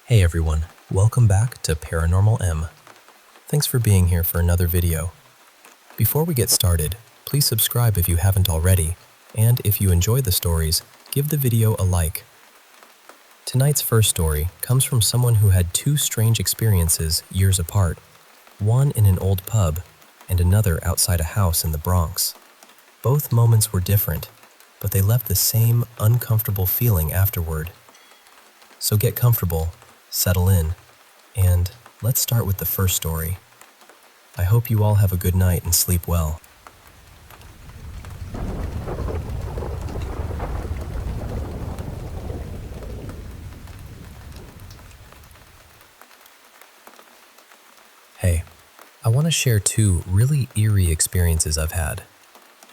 Hey everyone, welcome back to Paranormal M. Thanks for being here for another video. Before we get started, please subscribe if you haven't already, and if you enjoy the stories, give the video a like. Tonight's first story comes from someone who had two strange experiences years apart, one in an old pub and another outside a house in the Bronx. Both moments were different, but they left the same uncomfortable feeling afterward. So get comfortable, settle in, and let's start with the first story. I hope you all have a good night and sleep well. Hey, I want to share two really eerie experiences I've had.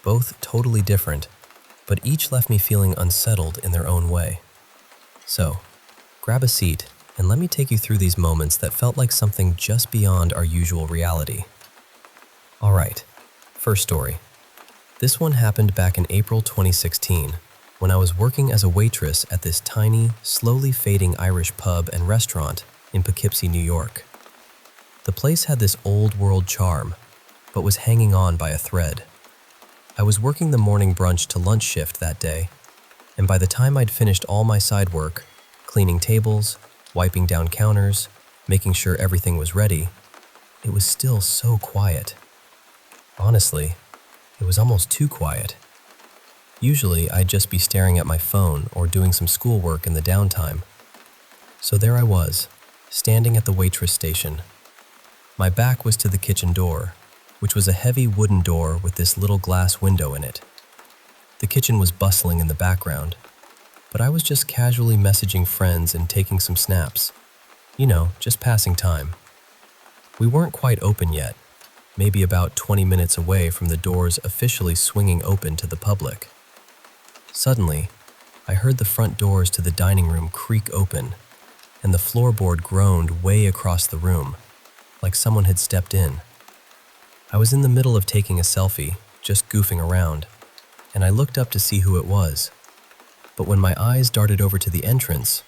Both totally different, but each left me feeling unsettled in their own way. So, grab a seat and let me take you through these moments that felt like something just beyond our usual reality. Alright, first story. This one happened back in April 2016, when I was working as a waitress at this tiny, slowly fading Irish pub and restaurant in Poughkeepsie, New York. The place had this old-world charm, but was hanging on by a thread. I was working the morning brunch to lunch shift that day, and by the time I'd finished all my side work, cleaning tables, wiping down counters, making sure everything was ready, it was still so quiet. Honestly, it was almost too quiet. Usually, I'd just be staring at my phone or doing some schoolwork in the downtime. So there I was, standing at the waitress station. My back was to the kitchen door, which was a heavy wooden door with this little glass window in it. The kitchen was bustling in the background, but I was just casually messaging friends and taking some snaps. You know, just passing time. We weren't quite open yet, maybe about 20 minutes away from the doors officially swinging open to the public. Suddenly, I heard the front doors to the dining room creak open, and the floorboard groaned way across the room, like someone had stepped in. I was in the middle of taking a selfie, just goofing around, and I looked up to see who it was. But when my eyes darted over to the entrance,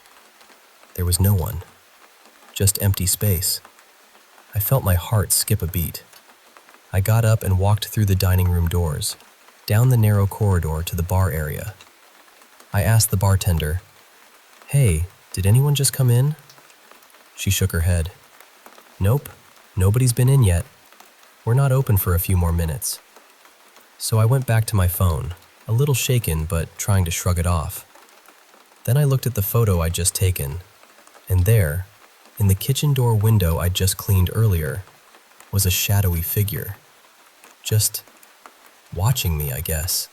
there was no one. Just empty space. I felt my heart skip a beat. I got up and walked through the dining room doors, down the narrow corridor to the bar area. I asked the bartender, "Hey, did anyone just come in?" She shook her head. "Nope, nobody's been in yet. We're not open for a few more minutes." So I went back to my phone, a little shaken but trying to shrug it off. Then I looked at the photo I'd just taken, and there, in the kitchen door window I'd just cleaned earlier, was a shadowy figure. Just watching me, I guess.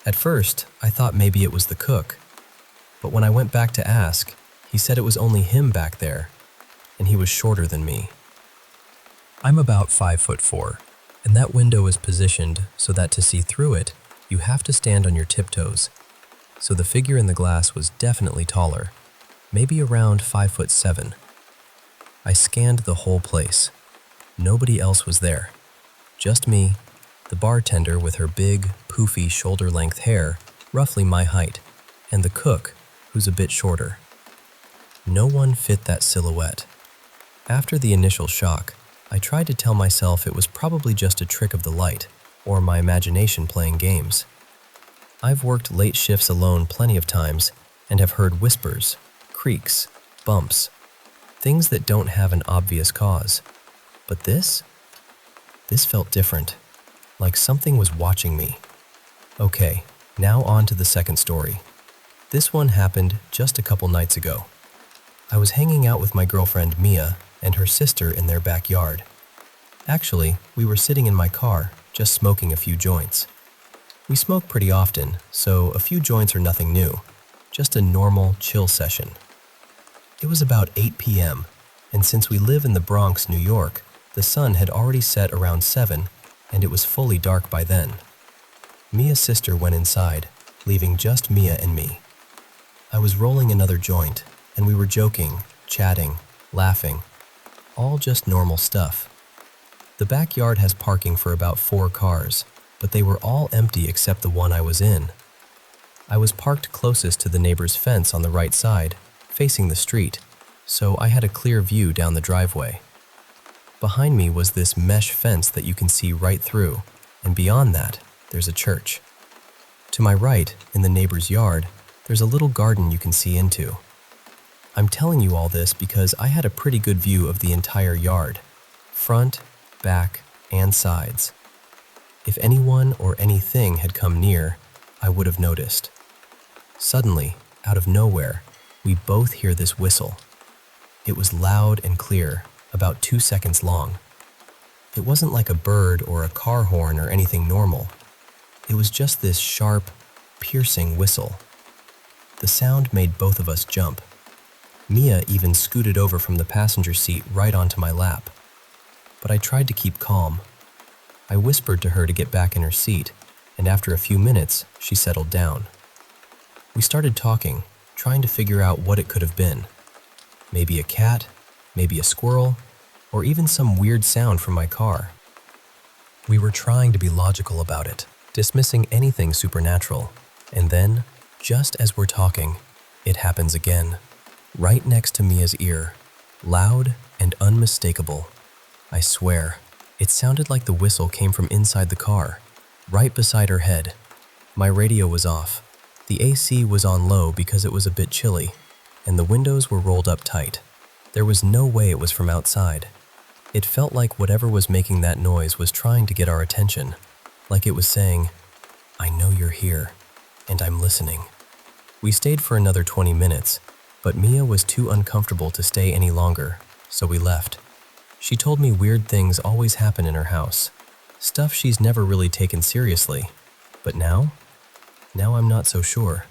At first, I thought maybe it was the cook, but when I went back to ask, he said it was only him back there, and he was shorter than me. I'm about 5'4", and that window is positioned so that to see through it, you have to stand on your tiptoes. So the figure in the glass was definitely taller, maybe around 5'7". I scanned the whole place. Nobody else was there. Just me, the bartender with her big, poofy shoulder-length hair, roughly my height, and the cook, who's a bit shorter. No one fit that silhouette. After the initial shock, I tried to tell myself it was probably just a trick of the light, or my imagination playing games. I've worked late shifts alone plenty of times and have heard whispers, creaks, bumps, things that don't have an obvious cause. But this felt different, like something was watching me. Okay, now on to the second story. This one happened just a couple nights ago. I was hanging out with my girlfriend Mia and her sister in their backyard. Actually, we were sitting in my car, just smoking a few joints. We smoke pretty often, so a few joints are nothing new, just a normal, chill session. It was about 8 p.m., and since we live in the Bronx, New York, the sun had already set around 7, and it was fully dark by then. Mia's sister went inside, leaving just Mia and me. I was rolling another joint, and we were joking, chatting, laughing, all just normal stuff. The backyard has parking for about 4 cars, but they were all empty except the one I was in. I was parked closest to the neighbor's fence on the right side, facing the street, so I had a clear view down the driveway. Behind me was this mesh fence that you can see right through, and beyond that, there's a church. To my right, in the neighbor's yard, there's a little garden you can see into. I'm telling you all this because I had a pretty good view of the entire yard, front, back, and sides. If anyone or anything had come near, I would have noticed. Suddenly, out of nowhere, we both hear this whistle. It was loud and clear, about 2 seconds long. It wasn't like a bird or a car horn or anything normal. It was just this sharp, piercing whistle. The sound made both of us jump. Mia even scooted over from the passenger seat right onto my lap. But I tried to keep calm. I whispered to her to get back in her seat, and after a few minutes, she settled down. We started talking, trying to figure out what it could have been. Maybe a cat, maybe a squirrel, or even some weird sound from my car. We were trying to be logical about it, dismissing anything supernatural, and then, just as we're talking, it happens again. Right next to Mia's ear, loud and unmistakable. I swear, it sounded like the whistle came from inside the car, right beside her head. My radio was off. The AC was on low because it was a bit chilly, and the windows were rolled up tight. There was no way it was from outside. It felt like whatever was making that noise was trying to get our attention, like it was saying, "I know you're here, and I'm listening." We stayed for another 20 minutes, but Mia was too uncomfortable to stay any longer, so we left. She told me weird things always happen in her house, stuff she's never really taken seriously. But now I'm not so sure.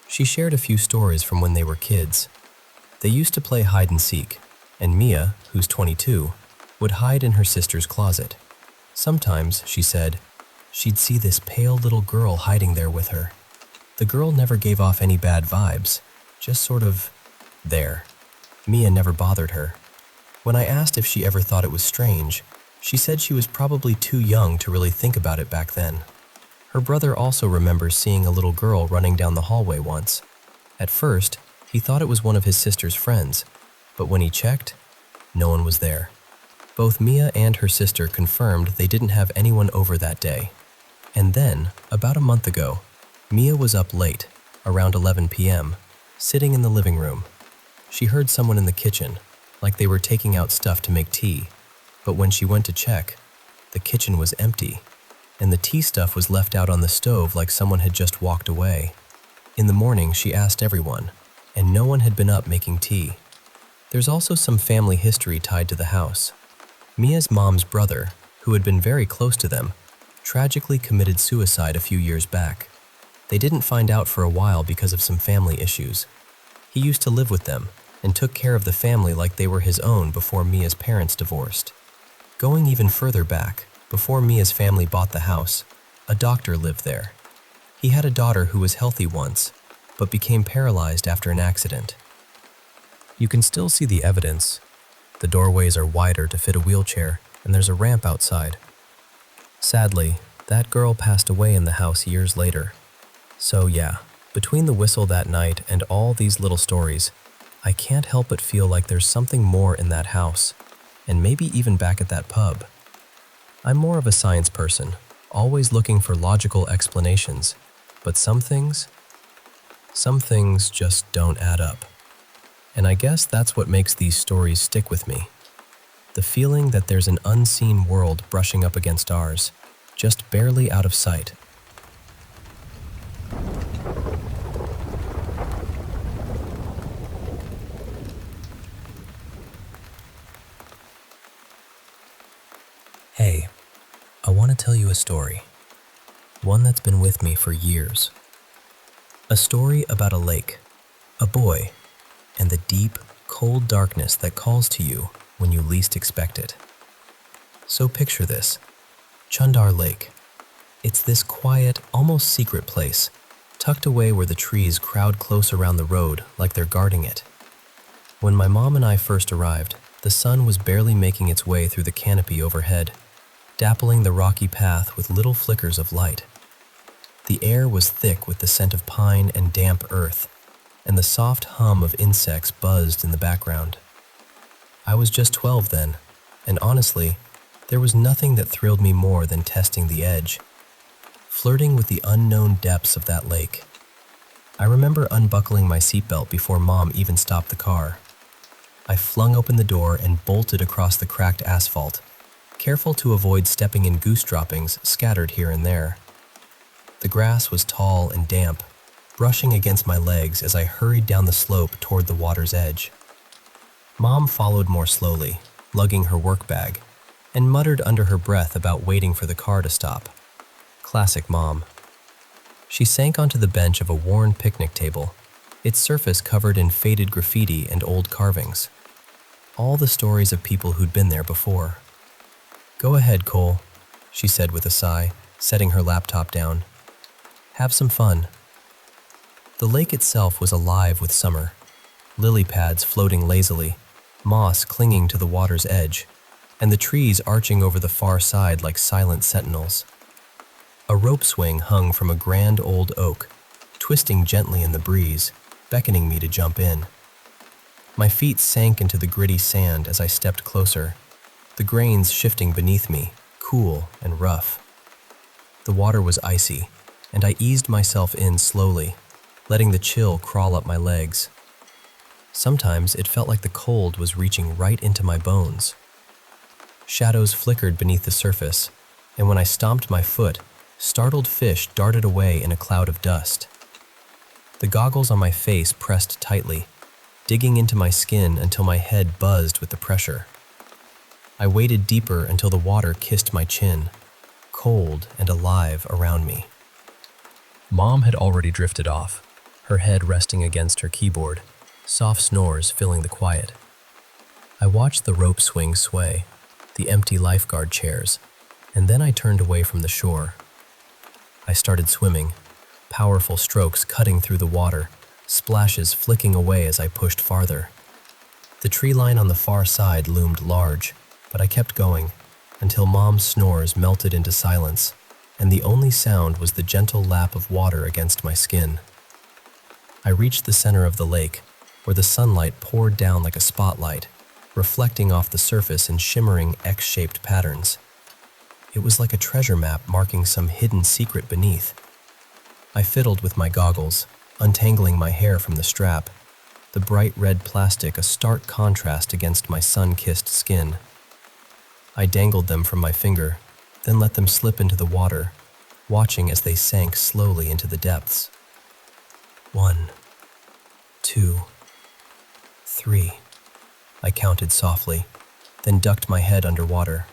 She shared a few stories from when they were kids. They used to play hide and seek, and Mia, who's 22, would hide in her sister's closet. Sometimes, she said, she'd see this pale little girl hiding there with her. The girl never gave off any bad vibes, just sort of there. Mia never bothered her. When I asked if she ever thought it was strange, she said she was probably too young to really think about it back then. Her brother also remembers seeing a little girl running down the hallway once. At first, he thought it was one of his sister's friends, but when he checked, no one was there. Both Mia and her sister confirmed they didn't have anyone over that day. And then, about a month ago, Mia was up late, around 11 p.m., sitting in the living room. She heard someone in the kitchen, like they were taking out stuff to make tea, but when she went to check, the kitchen was empty, and the tea stuff was left out on the stove like someone had just walked away. In the morning, she asked everyone, and no one had been up making tea. There's also some family history tied to the house. Mia's mom's brother, who had been very close to them, tragically committed suicide a few years back. They didn't find out for a while because of some family issues. He used to live with them and took care of the family like they were his own before Mia's parents divorced. Going even further back, before Mia's family bought the house, a doctor lived there. He had a daughter who was healthy once, but became paralyzed after an accident. You can still see the evidence. The doorways are wider to fit a wheelchair, and there's a ramp outside. Sadly, that girl passed away in the house years later. So yeah, between the whistle that night and all these little stories, I can't help but feel like there's something more in that house, and maybe even back at that pub. I'm more of a science person, always looking for logical explanations, but some things just don't add up. And I guess that's what makes these stories stick with me. The feeling that there's an unseen world brushing up against ours, just barely out of sight. Hey, I want to tell you a story. One that's been with me for years. A story about a lake, a boy, and the deep, cold darkness that calls to you when you least expect it. So picture this, Chundar Lake. It's this quiet, almost secret place, tucked away where the trees crowd close around the road like they're guarding it. When my mom and I first arrived, the sun was barely making its way through the canopy overhead, dappling the rocky path with little flickers of light. The air was thick with the scent of pine and damp earth, and the soft hum of insects buzzed in the background. I was just 12 then, and honestly, there was nothing that thrilled me more than testing the edge, flirting with the unknown depths of that lake. I remember unbuckling my seatbelt before Mom even stopped the car. I flung open the door and bolted across the cracked asphalt, careful to avoid stepping in goose droppings scattered here and there. The grass was tall and damp, brushing against my legs as I hurried down the slope toward the water's edge. Mom followed more slowly, lugging her work bag, and muttered under her breath about waiting for the car to stop. Classic Mom. She sank onto the bench of a worn picnic table, its surface covered in faded graffiti and old carvings. All the stories of people who'd been there before. "Go ahead, Cole," she said with a sigh, setting her laptop down. "Have some fun." The lake itself was alive with summer. Lily pads floating lazily, moss clinging to the water's edge, and the trees arching over the far side like silent sentinels. A rope swing hung from a grand old oak, twisting gently in the breeze, beckoning me to jump in. My feet sank into the gritty sand as I stepped closer, the grains shifting beneath me, cool and rough. The water was icy, and I eased myself in slowly, letting the chill crawl up my legs. Sometimes it felt like the cold was reaching right into my bones. Shadows flickered beneath the surface, and when I stomped my foot, startled fish darted away in a cloud of dust. The goggles on my face pressed tightly, digging into my skin until my head buzzed with the pressure. I waded deeper until the water kissed my chin, cold and alive around me. Mom had already drifted off, her head resting against her keyboard, soft snores filling the quiet. I watched the rope swing sway, the empty lifeguard chairs, and then I turned away from the shore. I started swimming, powerful strokes cutting through the water, splashes flicking away as I pushed farther. The tree line on the far side loomed large, but I kept going until Mom's snores melted into silence, and the only sound was the gentle lap of water against my skin. I reached the center of the lake, where the sunlight poured down like a spotlight, reflecting off the surface in shimmering X-shaped patterns. It was like a treasure map marking some hidden secret beneath. I fiddled with my goggles, untangling my hair from the strap, the bright red plastic a stark contrast against my sun-kissed skin. I dangled them from my finger, then let them slip into the water, watching as they sank slowly into the depths. 1, 2, 3. I counted softly, then ducked my head underwater.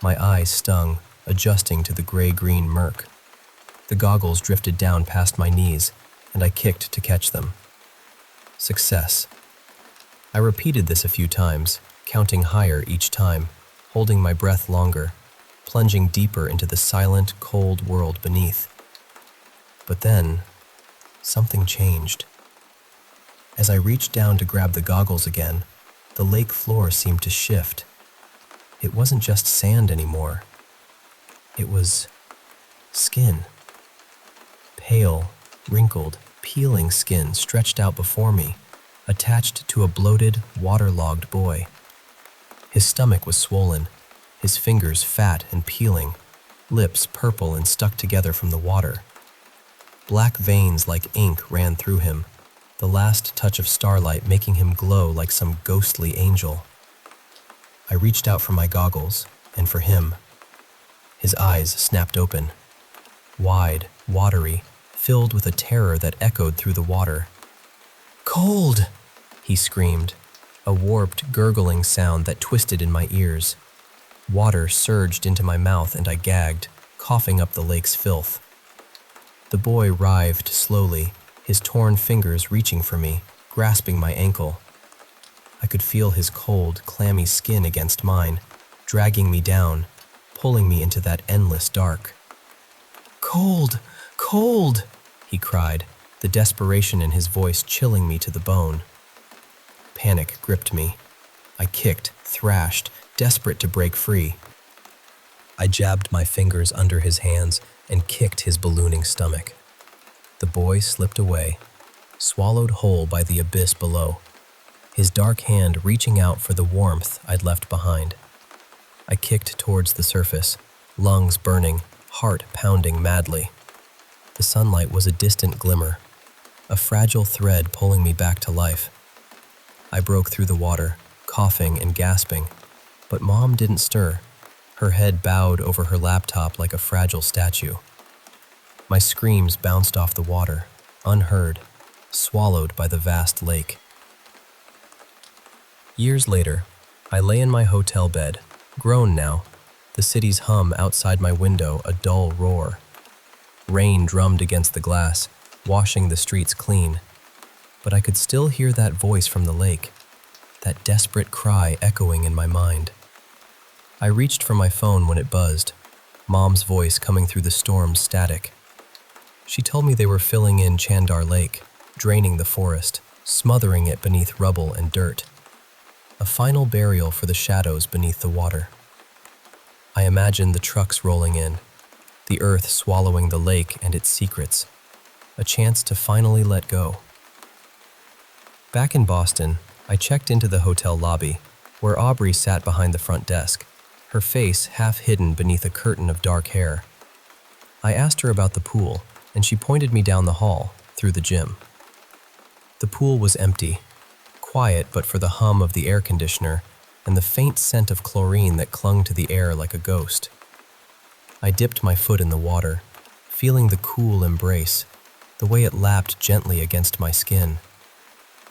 My eyes stung, adjusting to the gray-green murk. The goggles drifted down past my knees, and I kicked to catch them. Success. I repeated this a few times, counting higher each time, holding my breath longer, plunging deeper into the silent, cold world beneath. But then, something changed. As I reached down to grab the goggles again, the lake floor seemed to shift. It wasn't just sand anymore. It was skin. Pale, wrinkled, peeling skin stretched out before me, attached to a bloated, waterlogged boy. His stomach was swollen, his fingers fat and peeling, lips purple and stuck together from the water. Black veins like ink ran through him, the last touch of starlight making him glow like some ghostly angel. I reached out for my goggles, and for him. His eyes snapped open, wide, watery, filled with a terror that echoed through the water. "Cold!" he screamed, a warped, gurgling sound that twisted in my ears. Water surged into my mouth and I gagged, coughing up the lake's filth. The boy writhed slowly, his torn fingers reaching for me, grasping my ankle. I could feel his cold, clammy skin against mine, dragging me down, pulling me into that endless dark. "Cold! Cold!" he cried, the desperation in his voice chilling me to the bone. Panic gripped me. I kicked, thrashed, desperate to break free. I jabbed my fingers under his hands and kicked his ballooning stomach. The boy slipped away, swallowed whole by the abyss below, his dark hand reaching out for the warmth I'd left behind. I kicked towards the surface, lungs burning, heart pounding madly. The sunlight was a distant glimmer, a fragile thread pulling me back to life. I broke through the water, coughing and gasping, but Mom didn't stir, her head bowed over her laptop like a fragile statue. My screams bounced off the water, unheard, swallowed by the vast lake. Years later, I lay in my hotel bed, grown now, the city's hum outside my window a dull roar. Rain drummed against the glass, washing the streets clean, but I could still hear that voice from the lake, that desperate cry echoing in my mind. I reached for my phone when it buzzed, Mom's voice coming through the storm's static. She told me they were filling in Chandar Lake, draining the forest, smothering it beneath rubble and dirt. A final burial for the shadows beneath the water. I imagined the trucks rolling in, the earth swallowing the lake and its secrets, a chance to finally let go. Back in Boston, I checked into the hotel lobby, where Aubrey sat behind the front desk, her face half hidden beneath a curtain of dark hair. I asked her about the pool, and she pointed me down the hall, through the gym. The pool was empty, quiet but for the hum of the air conditioner and the faint scent of chlorine that clung to the air like a ghost. I dipped my foot in the water, feeling the cool embrace, the way it lapped gently against my skin.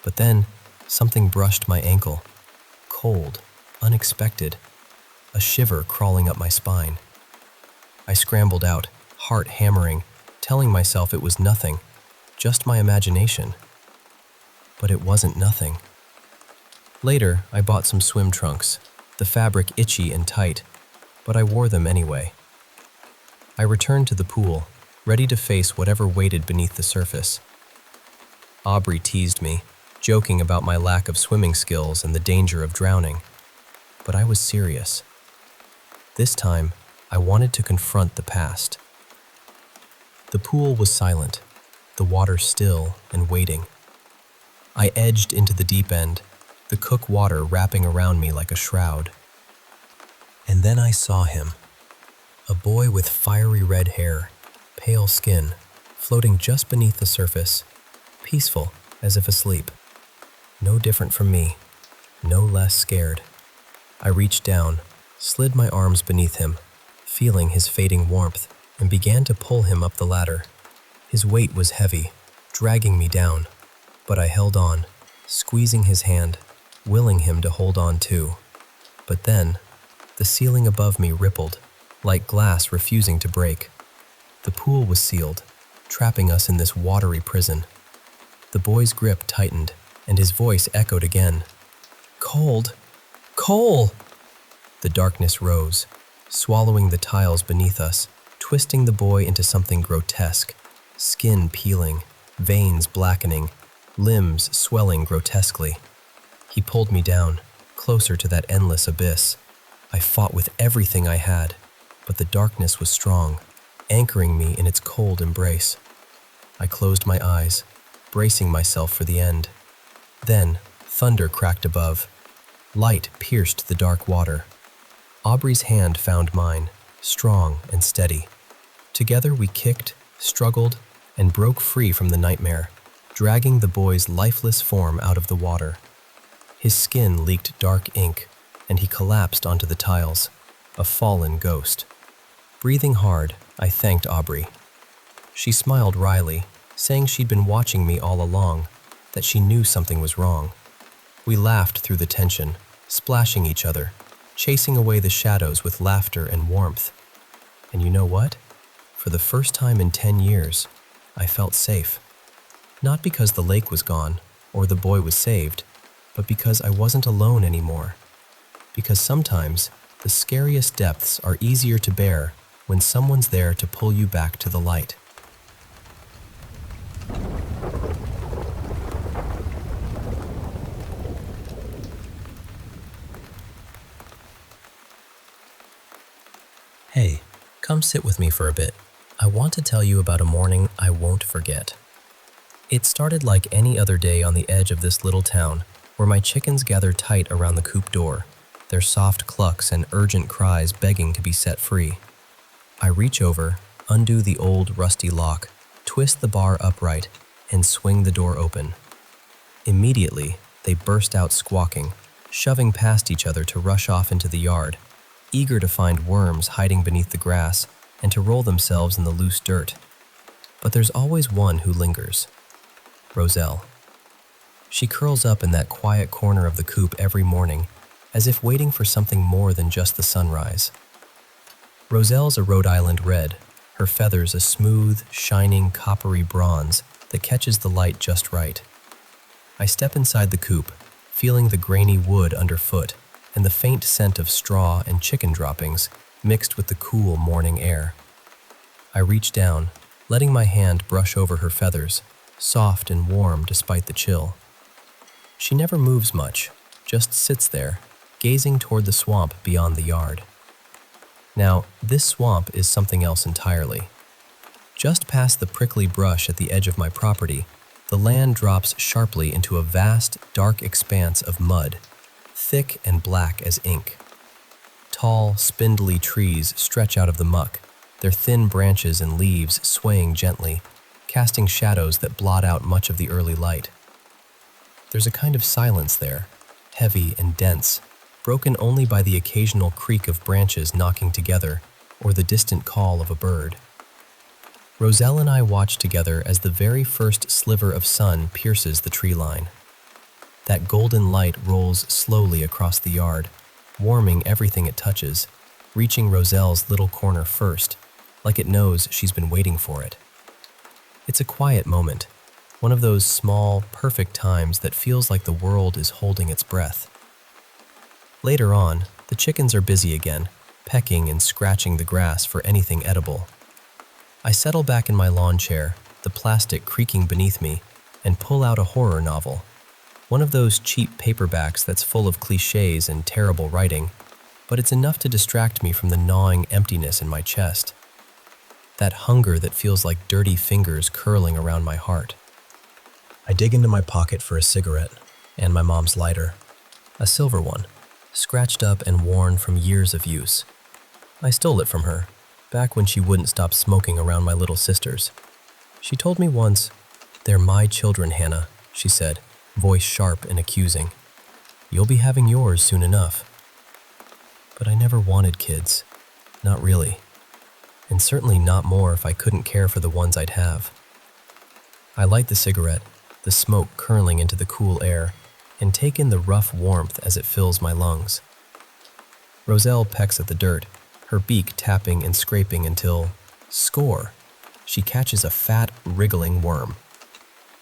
But then, something brushed my ankle. Cold, unexpected, a shiver crawling up my spine. I scrambled out, heart hammering, telling myself it was nothing, just my imagination. But it wasn't nothing. Later, I bought some swim trunks, the fabric itchy and tight, but I wore them anyway. I returned to the pool, ready to face whatever waited beneath the surface. Aubrey teased me, joking about my lack of swimming skills and the danger of drowning. But I was serious. This time, I wanted to confront the past. The pool was silent, the water still and waiting. I edged into the deep end, the cook water wrapping around me like a shroud. And then I saw him, a boy with fiery red hair, pale skin, floating just beneath the surface, peaceful as if asleep. No different from me, no less scared. I reached down, slid my arms beneath him, feeling his fading warmth, and began to pull him up the ladder. His weight was heavy, dragging me down, but I held on, squeezing his hand, willing him to hold on too. But then, the ceiling above me rippled, like glass refusing to break. The pool was sealed, trapping us in this watery prison. The boy's grip tightened, and his voice echoed again. "Cold! Cole!" The darkness rose, swallowing the tiles beneath us, twisting the boy into something grotesque, skin peeling, veins blackening, limbs swelling grotesquely. He pulled me down, closer to that endless abyss. I fought with everything I had, but the darkness was strong, anchoring me in its cold embrace. I closed my eyes, bracing myself for the end. Then, thunder cracked above. Light pierced the dark water. Aubrey's hand found mine, strong and steady. Together we kicked, struggled, and broke free from the nightmare, dragging the boy's lifeless form out of the water. His skin leaked dark ink, and he collapsed onto the tiles, a fallen ghost. Breathing hard, I thanked Aubrey. She smiled wryly, saying she'd been watching me all along, that she knew something was wrong. We laughed through the tension, splashing each other, chasing away the shadows with laughter and warmth. And you know what? For the first time in 10 years, I felt safe. Not because the lake was gone, or the boy was saved, but because I wasn't alone anymore. Because sometimes, the scariest depths are easier to bear when someone's there to pull you back to the light. Hey, come sit with me for a bit. I want to tell you about a morning I won't forget. It started like any other day on the edge of this little town, where my chickens gather tight around the coop door, their soft clucks and urgent cries begging to be set free. I reach over, undo the old rusty lock, twist the bar upright, and swing the door open. Immediately, they burst out squawking, shoving past each other to rush off into the yard, eager to find worms hiding beneath the grass and to roll themselves in the loose dirt. But there's always one who lingers. Roselle. She curls up in that quiet corner of the coop every morning, as if waiting for something more than just the sunrise. Roselle's a Rhode Island red, her feathers a smooth, shining, coppery bronze that catches the light just right. I step inside the coop, feeling the grainy wood underfoot and the faint scent of straw and chicken droppings mixed with the cool morning air. I reach down, letting my hand brush over her feathers, soft and warm despite the chill. She never moves much, just sits there, gazing toward the swamp beyond the yard. Now, this swamp is something else entirely. Just past the prickly brush at the edge of my property, the land drops sharply into a vast, dark expanse of mud, thick and black as ink. Tall, spindly trees stretch out of the muck, their thin branches and leaves swaying gently, casting shadows that blot out much of the early light. There's a kind of silence there, heavy and dense, broken only by the occasional creak of branches knocking together or the distant call of a bird. Roselle and I watch together as the very first sliver of sun pierces the tree line. That golden light rolls slowly across the yard, warming everything it touches, reaching Roselle's little corner first, like it knows she's been waiting for it. It's a quiet moment, one of those small, perfect times that feels like the world is holding its breath. Later on, the chickens are busy again, pecking and scratching the grass for anything edible. I settle back in my lawn chair, the plastic creaking beneath me, and pull out a horror novel. One of those cheap paperbacks that's full of cliches and terrible writing, but it's enough to distract me from the gnawing emptiness in my chest. That hunger that feels like dirty fingers curling around my heart. I dig into my pocket for a cigarette and my mom's lighter, a silver one, scratched up and worn from years of use. I stole it from her, back when she wouldn't stop smoking around my little sisters. She told me once, "They're my children, Hannah," she said, voice sharp and accusing. "You'll be having yours soon enough." But I never wanted kids, not really, and certainly not more if I couldn't care for the ones I'd have. I light the cigarette, the smoke curling into the cool air, and take in the rough warmth as it fills my lungs. Roselle pecks at the dirt, her beak tapping and scraping until, score, she catches a fat, wriggling worm.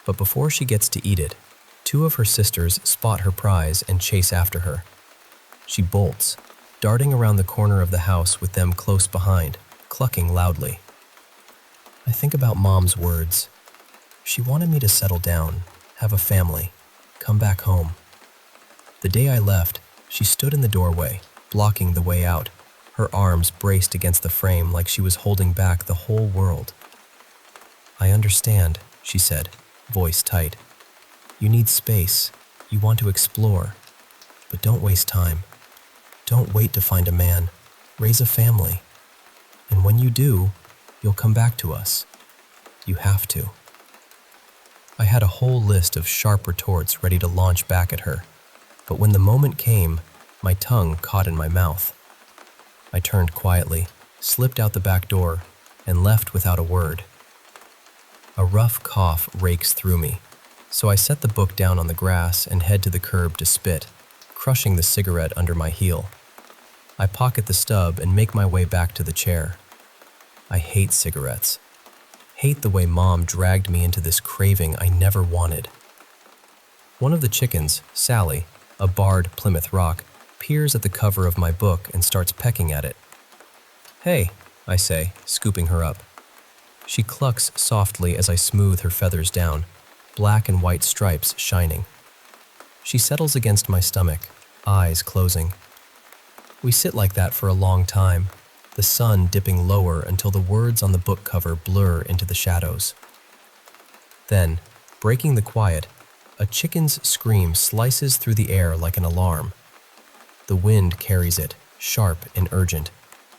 But before she gets to eat it, two of her sisters spot her prize and chase after her. She bolts, darting around the corner of the house with them close behind, clucking loudly. I think about Mom's words. She wanted me to settle down, have a family, come back home. The day I left, she stood in the doorway, blocking the way out, her arms braced against the frame like she was holding back the whole world. "I understand," she said, voice tight. "You need space, you want to explore, but don't waste time. Don't wait to find a man, raise a family. And when you do, you'll come back to us. You have to." I had a whole list of sharp retorts ready to launch back at her, but when the moment came, my tongue caught in my mouth. I turned quietly, slipped out the back door, and left without a word. A rough cough rakes through me, so I set the book down on the grass and head to the curb to spit, crushing the cigarette under my heel. I pocket the stub and make my way back to the chair. I hate cigarettes. Hate the way Mom dragged me into this craving I never wanted. One of the chickens, Sally, a barred Plymouth Rock, peers at the cover of my book and starts pecking at it. "Hey," I say, scooping her up. She clucks softly as I smooth her feathers down, black and white stripes shining. She settles against my stomach, eyes closing. We sit like that for a long time, the sun dipping lower until the words on the book cover blur into the shadows. Then, Breaking the quiet, a chicken's scream slices through the air like an alarm. The wind carries it, sharp and urgent,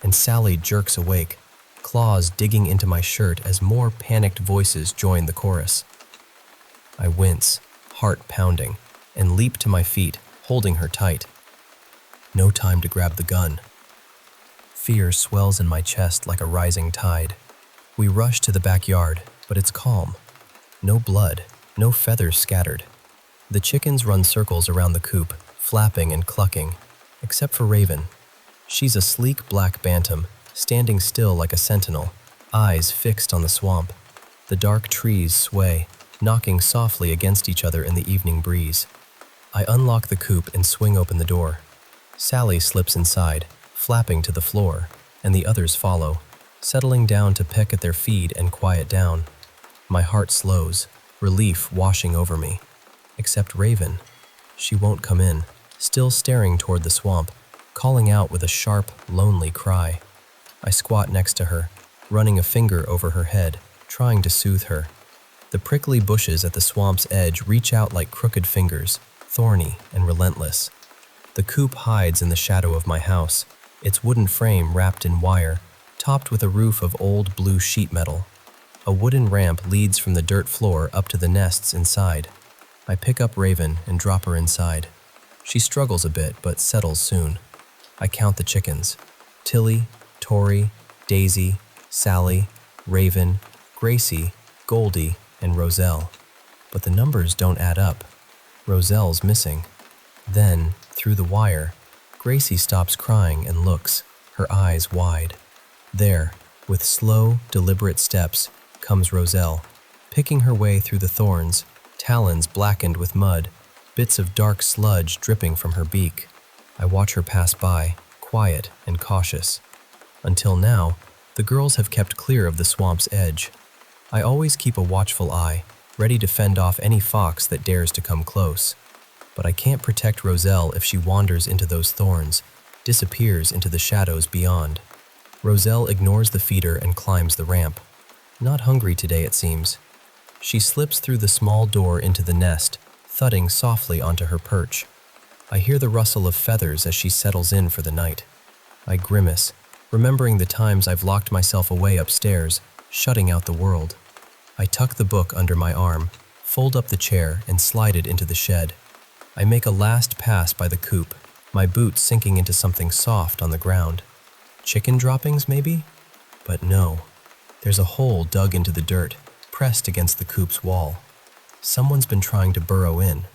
and Sally jerks awake, claws digging into my shirt as more panicked voices join the chorus. I wince, heart pounding, and leap to my feet, holding her tight. No time to grab the gun. Fear swells in my chest like a rising tide. We rush to the backyard, but it's calm. No blood, no feathers scattered. The chickens run circles around the coop, flapping and clucking, except for Raven. She's a sleek black bantam, standing still like a sentinel, eyes fixed on the swamp. The dark trees sway, knocking softly against each other in the evening breeze. I unlock the coop and swing open the door. Sally slips inside, flapping to the floor, and the others follow, settling down to peck at their feed and quiet down. My heart slows, relief washing over me. Except Raven. She won't come in, still staring toward the swamp, calling out with a sharp, lonely cry. I squat next to her, running a finger over her head, trying to soothe her. The prickly bushes at the swamp's edge reach out like crooked fingers, thorny and relentless. The coop hides in the shadow of my house, its wooden frame wrapped in wire, topped with a roof of old blue sheet metal. A wooden ramp leads from the dirt floor up to the nests inside. I pick up Raven and drop her inside. She struggles a bit, but settles soon. I count the chickens. Tilly, Tori, Daisy, Sally, Raven, Gracie, Goldie, and Roselle. But the numbers don't add up. Roselle's missing. Then, through the wire, Gracie stops crying and looks, her eyes wide. There, with slow, deliberate steps, comes Roselle, picking her way through the thorns, talons blackened with mud, bits of dark sludge dripping from her beak. I watch her pass by, quiet and cautious. Until now, the girls have kept clear of the swamp's edge. I always keep a watchful eye, ready to fend off any fox that dares to come close. But I can't protect Roselle if she wanders into those thorns, disappears into the shadows beyond. Roselle ignores the feeder and climbs the ramp. Not hungry today, it seems. She slips through the small door into the nest, thudding softly onto her perch. I hear the rustle of feathers as she settles in for the night. I grimace, remembering the times I've locked myself away upstairs, shutting out the world. I tuck the book under my arm, fold up the chair, and slide it into the shed. I make a last pass by the coop, my boots sinking into something soft on the ground. Chicken droppings, maybe? But no. There's a hole dug into the dirt, pressed against the coop's wall. Someone's been trying to burrow in.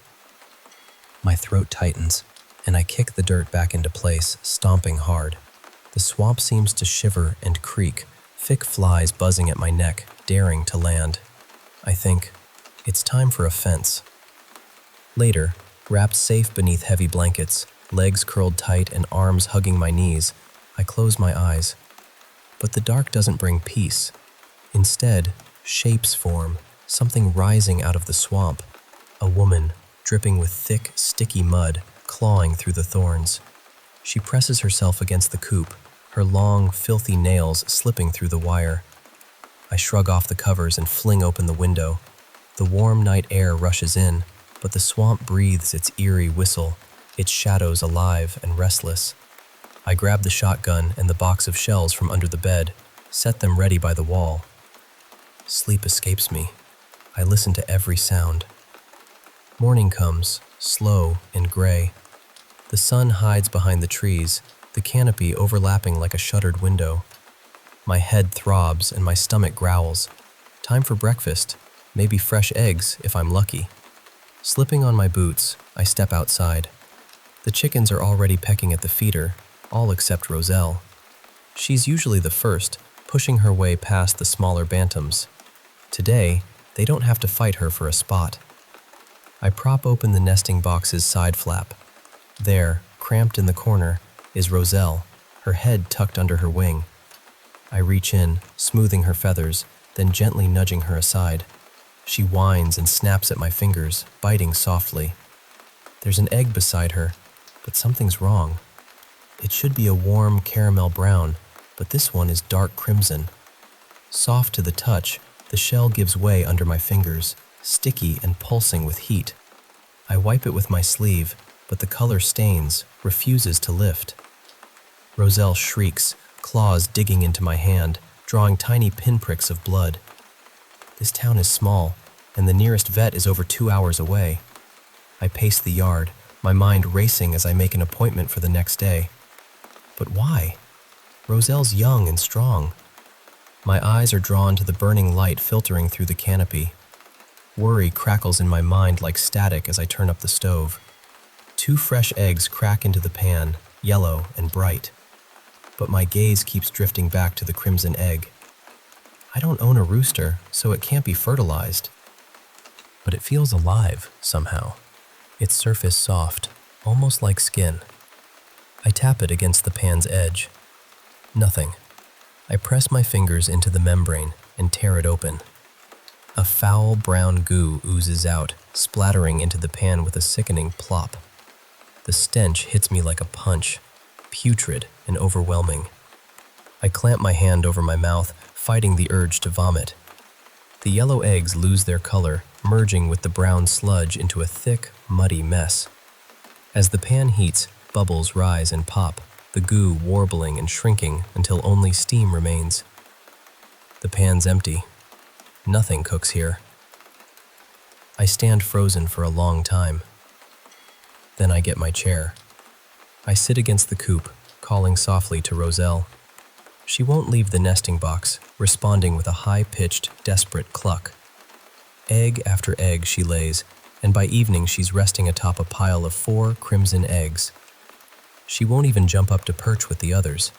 My throat tightens, and I kick the dirt back into place, stomping hard. The swamp seems to shiver and creak, thick flies buzzing at my neck, daring to land. I think, it's time for a fence. Later, wrapped safe beneath heavy blankets, legs curled tight and arms hugging my knees, I close my eyes. But the dark doesn't bring peace. Instead, shapes form, something rising out of the swamp. A woman, dripping with thick, sticky mud, clawing through the thorns. She presses herself against the coop, her long, filthy nails slipping through the wire. I shrug off the covers and fling open the window. The warm night air rushes in, but the swamp breathes its eerie whistle, its shadows alive and restless. I grab the shotgun and the box of shells from under the bed, set them ready by the wall. Sleep escapes me. I listen to every sound. Morning comes, slow and gray. The sun hides behind the trees, the canopy overlapping like a shuttered window. My head throbs and my stomach growls. Time for breakfast, maybe fresh eggs if I'm lucky. Slipping on my boots, I step outside. The chickens are already pecking at the feeder, all except Roselle. She's usually the first, pushing her way past the smaller bantams. Today, they don't have to fight her for a spot. I prop open the nesting box's side flap. There, cramped in the corner, is Roselle, her head tucked under her wing. I reach in, smoothing her feathers, then gently nudging her aside. She whines and snaps at my fingers, biting softly. There's an egg beside her, but something's wrong. It should be a warm caramel brown, but this one is dark crimson. Soft to the touch, the shell gives way under my fingers, sticky and pulsing with heat. I wipe it with my sleeve, but the color stains, refuses to lift. Roselle shrieks, claws digging into my hand, drawing tiny pinpricks of blood. This town is small, and the nearest vet is over 2 hours away. I pace the yard, my mind racing as I make an appointment for the next day. But why? Roselle's young and strong. My eyes are drawn to the burning light filtering through the canopy. Worry crackles in my mind like static as I turn up the stove. 2 fresh eggs crack into the pan, yellow and bright. But my gaze keeps drifting back to the crimson egg. I don't own a rooster, so it can't be fertilized. But it feels alive, somehow. Its surface soft, almost like skin. I tap it against the pan's edge. Nothing. I press my fingers into the membrane and tear it open. A foul brown goo oozes out, splattering into the pan with a sickening plop. The stench hits me like a punch, putrid and overwhelming. I clamp my hand over my mouth, fighting the urge to vomit. The yellow eggs lose their color, merging with the brown sludge into a thick, muddy mess. As the pan heats, bubbles rise and pop, the goo warbling and shrinking until only steam remains. The pan's empty. Nothing cooks here. I stand frozen for a long time. Then I get my chair. I sit against the coop, calling softly to Roselle. She won't leave the nesting box, responding with a high-pitched, desperate cluck. Egg after egg she lays, and by evening she's resting atop a pile of 4 crimson eggs. She won't even jump up to perch with the others.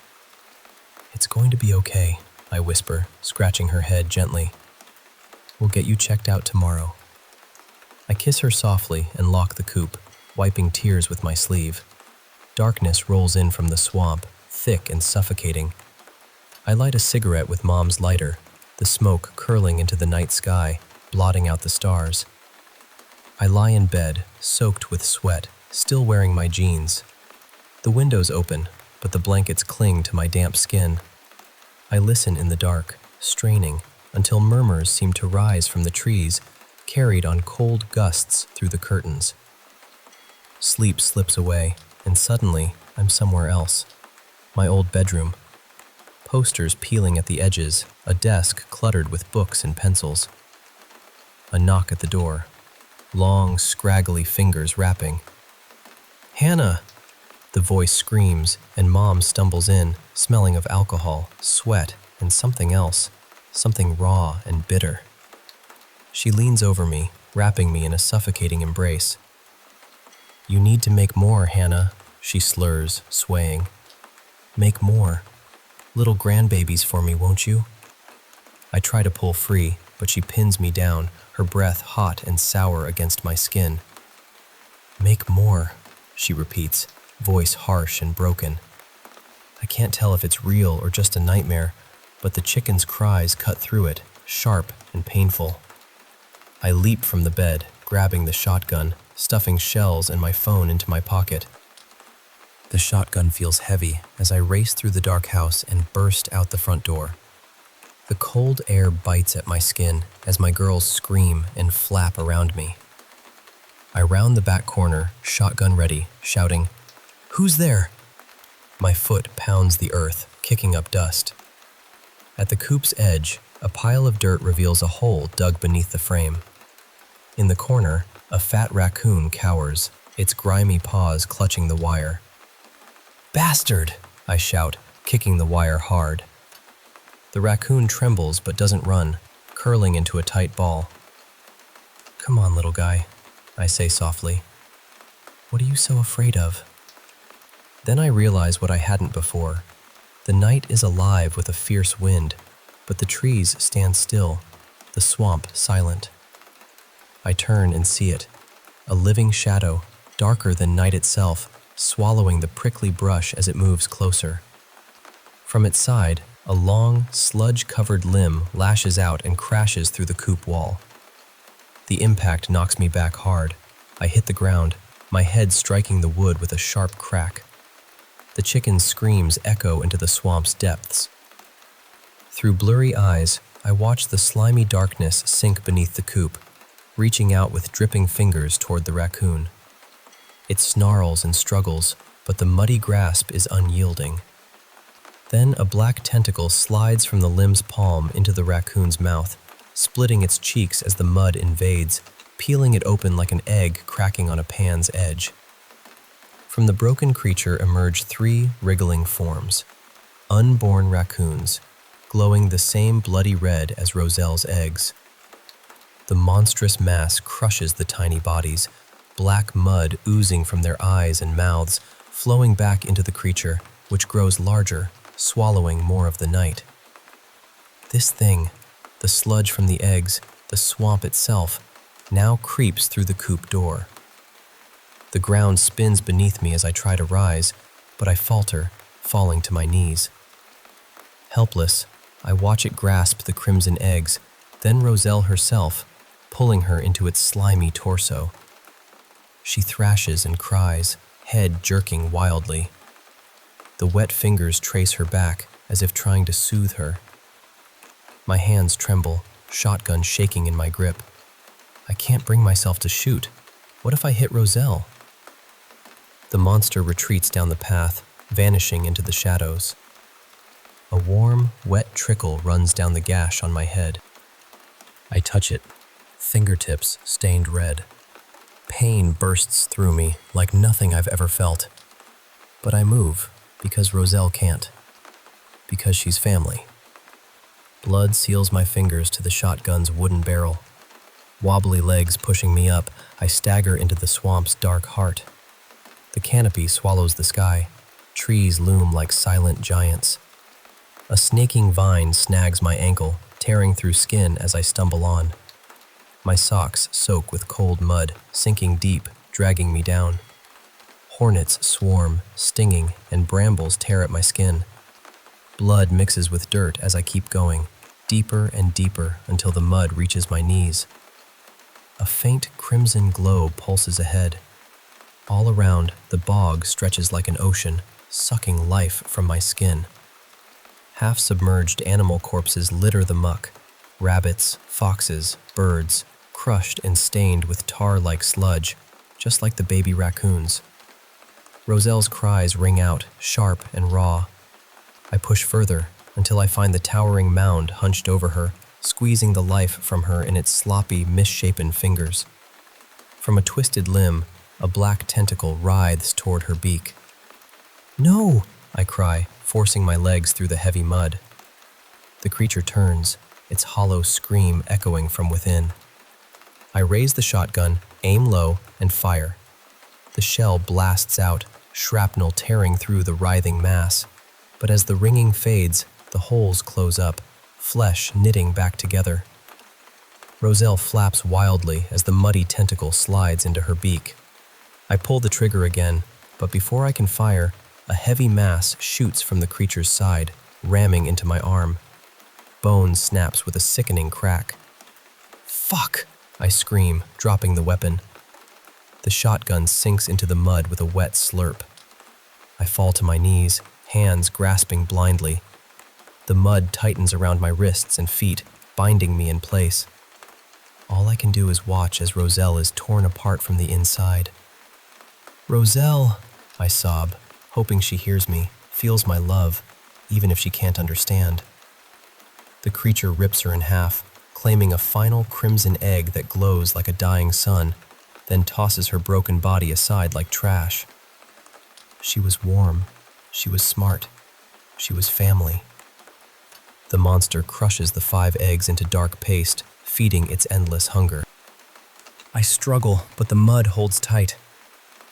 "It's going to be okay," I whisper, scratching her head gently. "We'll get you checked out tomorrow." I kiss her softly and lock the coop, wiping tears with my sleeve. Darkness rolls in from the swamp, thick and suffocating. I light a cigarette with Mom's lighter, the smoke curling into the night sky, blotting out the stars. I lie in bed, soaked with sweat, still wearing my jeans. The window's open, but the blankets cling to my damp skin. I listen in the dark, straining, until murmurs seem to rise from the trees, carried on cold gusts through the curtains. Sleep slips away, and suddenly I'm somewhere else. My old bedroom. Posters peeling at the edges, a desk cluttered with books and pencils. A knock at the door. Long, scraggly fingers rapping. "Hannah!" The voice screams, and Mom stumbles in, smelling of alcohol, sweat, and something else, something raw and bitter. She leans over me, wrapping me in a suffocating embrace. "You need to make more, Hannah," she slurs, swaying. "Make more. Little grandbabies for me, won't you?" I try to pull free, but she pins me down, her breath hot and sour against my skin. "Make more," she repeats, voice harsh and broken. I can't tell if it's real or just a nightmare, but the chicken's cries cut through it, sharp and painful. I leap from the bed, grabbing the shotgun, stuffing shells and my phone into my pocket. The shotgun feels heavy as I race through the dark house and burst out the front door. The cold air bites at my skin as my girls scream and flap around me. I round the back corner, shotgun ready, shouting, "Who's there?" My foot pounds the earth, kicking up dust. At the coop's edge, a pile of dirt reveals a hole dug beneath the frame. In the corner, a fat raccoon cowers, its grimy paws clutching the wire. "Bastard!" I shout, kicking the wire hard. The raccoon trembles but doesn't run, curling into a tight ball. "Come on, little guy," I say softly. "What are you so afraid of?" Then I realize what I hadn't before. The night is alive with a fierce wind, but the trees stand still, the swamp silent. I turn and see it, a living shadow, darker than night itself, swallowing the prickly brush as it moves closer. From its side, a long, sludge-covered limb lashes out and crashes through the coop wall. The impact knocks me back hard. I hit the ground, my head striking the wood with a sharp crack. The chicken's screams echo into the swamp's depths. Through blurry eyes, I watch the slimy darkness sink beneath the coop. reaching out with dripping fingers toward the raccoon. It snarls and struggles, but the muddy grasp is unyielding. Then a black tentacle slides from the limb's palm into the raccoon's mouth, splitting its cheeks as the mud invades, peeling it open like an egg cracking on a pan's edge. From the broken creature emerge 3 wriggling forms, unborn raccoons, glowing the same bloody red as Roselle's eggs. The monstrous mass crushes the tiny bodies, black mud oozing from their eyes and mouths, flowing back into the creature, which grows larger, swallowing more of the night. This thing, the sludge from the eggs, the swamp itself, now creeps through the coop door. The ground spins beneath me as I try to rise, but I falter, falling to my knees. Helpless, I watch it grasp the crimson eggs, then Roselle herself, pulling her into its slimy torso. She thrashes and cries, head jerking wildly. The wet fingers trace her back, as if trying to soothe her. My hands tremble, shotgun shaking in my grip. I can't bring myself to shoot. What if I hit Roselle? The monster retreats down the path, vanishing into the shadows. A warm, wet trickle runs down the gash on my head. I touch it, fingertips stained red. Pain bursts through me like nothing I've ever felt. But I move, because Roselle can't. Because she's family. Blood seals my fingers to the shotgun's wooden barrel. Wobbly legs pushing me up, I stagger into the swamp's dark heart. The canopy swallows the sky. Trees loom like silent giants. A snaking vine snags my ankle, tearing through skin as I stumble on. My socks soak with cold mud, sinking deep, dragging me down. Hornets swarm, stinging, and brambles tear at my skin. Blood mixes with dirt as I keep going, deeper and deeper until the mud reaches my knees. A faint crimson glow pulses ahead. All around, the bog stretches like an ocean, sucking life from my skin. Half-submerged animal corpses litter the muck. Rabbits, foxes, birds, crushed and stained with tar-like sludge, just like the baby raccoons. Roselle's cries ring out, sharp and raw. I push further until I find the towering mound hunched over her, squeezing the life from her in its sloppy, misshapen fingers. From a twisted limb, a black tentacle writhes toward her beak. "No!" I cry, forcing my legs through the heavy mud. The creature turns, its hollow scream echoing from within. I raise the shotgun, aim low, and fire. The shell blasts out, shrapnel tearing through the writhing mass. But as the ringing fades, the holes close up, flesh knitting back together. Roselle flaps wildly as the muddy tentacle slides into her beak. I pull the trigger again, but before I can fire, a heavy mass shoots from the creature's side, ramming into my arm. Bone snaps with a sickening crack. "Fuck!" I scream, dropping the weapon. The shotgun sinks into the mud with a wet slurp. I fall to my knees, hands grasping blindly. The mud tightens around my wrists and feet, binding me in place. All I can do is watch as Roselle is torn apart from the inside. "Roselle," I sob, hoping she hears me, feels my love, even if she can't understand. The creature rips her in half, claiming a final crimson egg that glows like a dying sun, then tosses her broken body aside like trash. She was warm. She was smart. She was family. The monster crushes the 5 eggs into dark paste, feeding its endless hunger. I struggle, but the mud holds tight.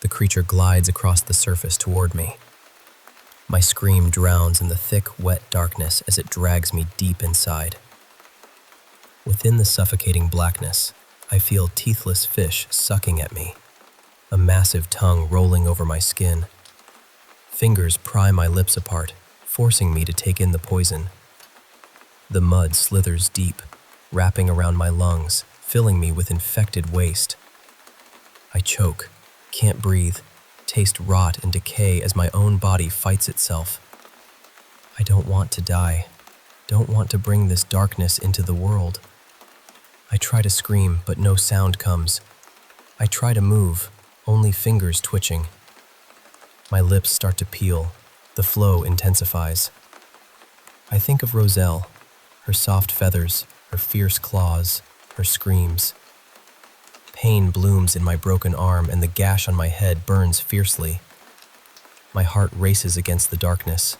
The creature glides across the surface toward me. My scream drowns in the thick, wet darkness as it drags me deep inside. Within the suffocating blackness, I feel teethless fish sucking at me, a massive tongue rolling over my skin. Fingers pry my lips apart, forcing me to take in the poison. The mud slithers deep, wrapping around my lungs, filling me with infected waste. I choke, can't breathe, taste rot and decay as my own body fights itself. I don't want to die, don't want to bring this darkness into the world. I try to scream, but no sound comes. I try to move, only fingers twitching. My lips start to peel. The flow intensifies. I think of Roselle, her soft feathers, her fierce claws, her screams. Pain blooms in my broken arm and the gash on my head burns fiercely. My heart races against the darkness.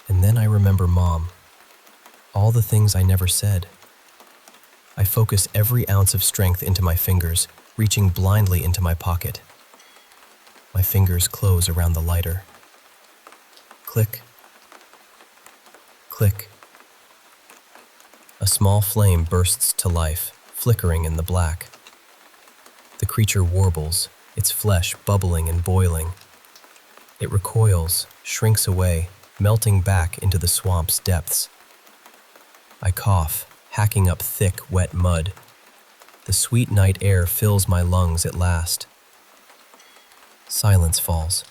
And then I remember Mom. All the things I never said. I focus every ounce of strength into my fingers, reaching blindly into my pocket. My fingers close around the lighter. Click. Click. A small flame bursts to life, flickering in the black. The creature warbles, its flesh bubbling and boiling. It recoils, shrinks away, melting back into the swamp's depths. I cough, hacking up thick, wet mud. The sweet night air fills my lungs at last. Silence falls.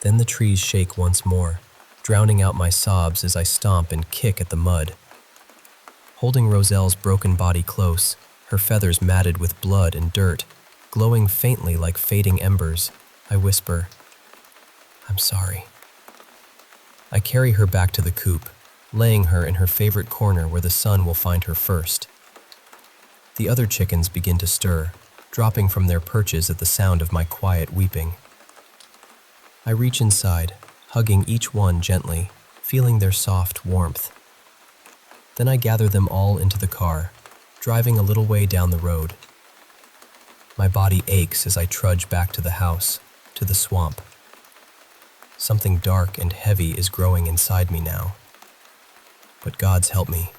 Then the trees shake once more, drowning out my sobs as I stomp and kick at the mud. Holding Roselle's broken body close, her feathers matted with blood and dirt, glowing faintly like fading embers, I whisper, "I'm sorry." I carry her back to the coop, laying her in her favorite corner where the sun will find her first. The other chickens begin to stir, dropping from their perches at the sound of my quiet weeping. I reach inside, hugging each one gently, feeling their soft warmth. Then I gather them all into the car, driving a little way down the road. My body aches as I trudge back to the house, to the swamp. Something dark and heavy is growing inside me now. But God's help me.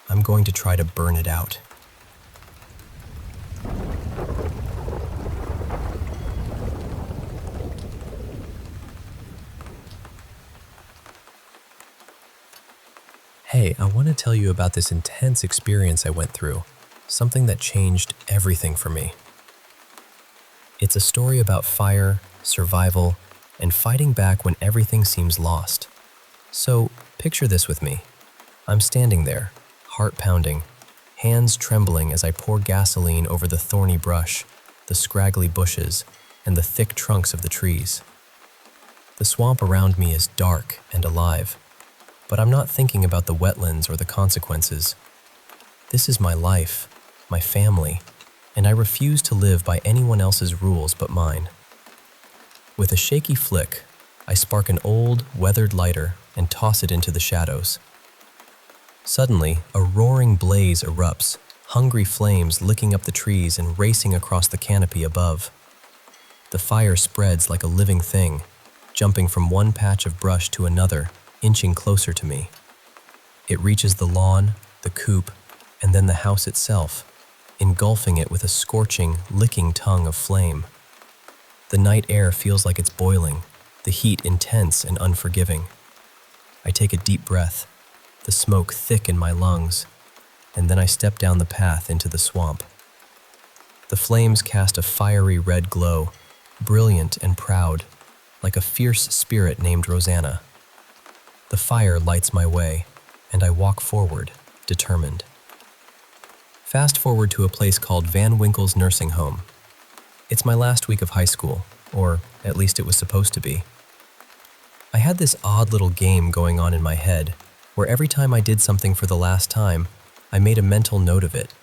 I'm going to try to burn it out. Hey, I want to tell you about this intense experience I went through, something that changed everything for me. It's a story about fire, survival, and fighting back when everything seems lost. So, picture this with me. I'm standing there, heart pounding, hands trembling as I pour gasoline over the thorny brush, the scraggly bushes, and the thick trunks of the trees. The swamp around me is dark and alive, but I'm not thinking about the wetlands or the consequences. This is my life, my family, and I refuse to live by anyone else's rules but mine. With a shaky flick, I spark an old, weathered lighter and toss it into the shadows. Suddenly, a roaring blaze erupts, hungry flames licking up the trees and racing across the canopy above. The fire spreads like a living thing, jumping from one patch of brush to another, inching closer to me. It reaches the lawn, the coop, and then the house itself, engulfing it with a scorching, licking tongue of flame. The night air feels like it's boiling, the heat intense and unforgiving. I take a deep breath, the smoke thick in my lungs, and then I step down the path into the swamp. The flames cast a fiery red glow, brilliant and proud, like a fierce spirit named Rosanna. The fire lights my way, and I walk forward, determined. Fast forward to a place called Van Winkle's Nursing Home. It's my last week of high school, or at least it was supposed to be. I had this odd little game going on in my head, where every time I did something for the last time, I made a mental note of it.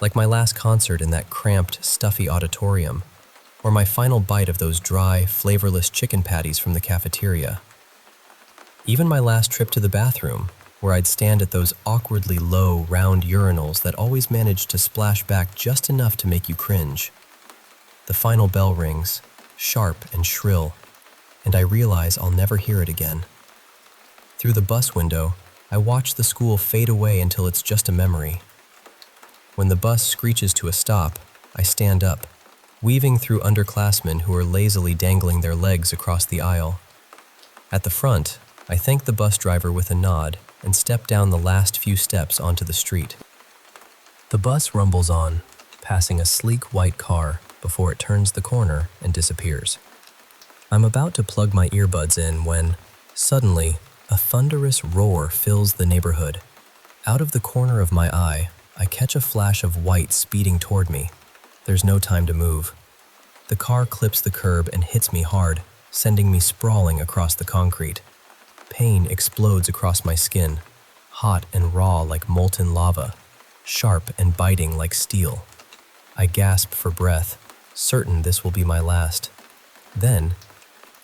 Like my last concert in that cramped, stuffy auditorium, or my final bite of those dry, flavorless chicken patties from the cafeteria. Even my last trip to the bathroom, where I'd stand at those awkwardly low, round urinals that always managed to splash back just enough to make you cringe. The final bell rings, sharp and shrill, and I realize I'll never hear it again. Through the bus window, I watch the school fade away until it's just a memory. When the bus screeches to a stop, I stand up, weaving through underclassmen who are lazily dangling their legs across the aisle. At the front, I thank the bus driver with a nod and step down the last few steps onto the street. The bus rumbles on, passing a sleek white car before it turns the corner and disappears. I'm about to plug my earbuds in when, suddenly, a thunderous roar fills the neighborhood. Out of the corner of my eye, I catch a flash of white speeding toward me. There's no time to move. The car clips the curb and hits me hard, sending me sprawling across the concrete. Pain explodes across my skin, hot and raw like molten lava, sharp and biting like steel. I gasp for breath, certain this will be my last. Then,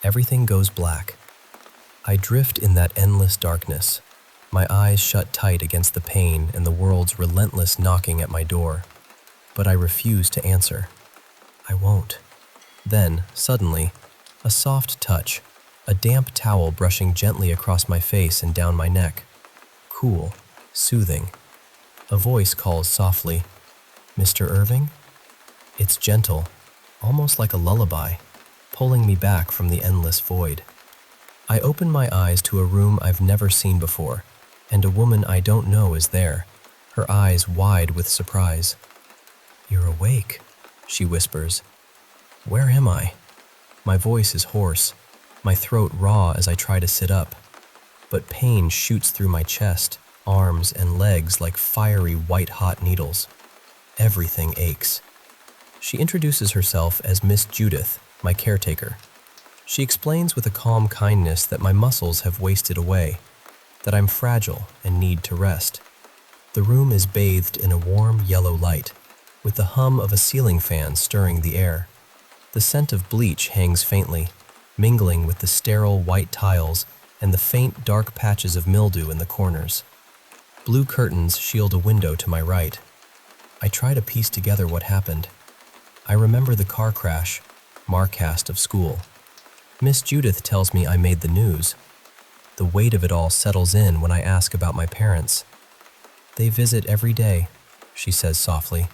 everything goes black. I drift in that endless darkness, my eyes shut tight against the pain and the world's relentless knocking at my door. But I refuse to answer. I won't. Then, suddenly, a soft touch, a damp towel brushing gently across my face and down my neck. Cool, soothing. A voice calls softly, "Mr. Irving?" It's gentle, almost like a lullaby, pulling me back from the endless void. I open my eyes to a room I've never seen before, and a woman I don't know is there, her eyes wide with surprise. "You're awake," she whispers. "Where am I?" My voice is hoarse, my throat raw as I try to sit up. But pain shoots through my chest, arms, and legs like fiery white-hot needles. Everything aches. She introduces herself as Miss Judith, my caretaker. She explains with a calm kindness that my muscles have wasted away, that I'm fragile and need to rest. The room is bathed in a warm yellow light, with the hum of a ceiling fan stirring the air. The scent of bleach hangs faintly, mingling with the sterile white tiles and the faint dark patches of mildew in the corners. Blue curtains shield a window to my right. I try to piece together what happened. I remember the car crash, Marcast of school. Miss Judith tells me I made the news. The weight of it all settles in when I ask about my parents. "They visit every day," she says softly.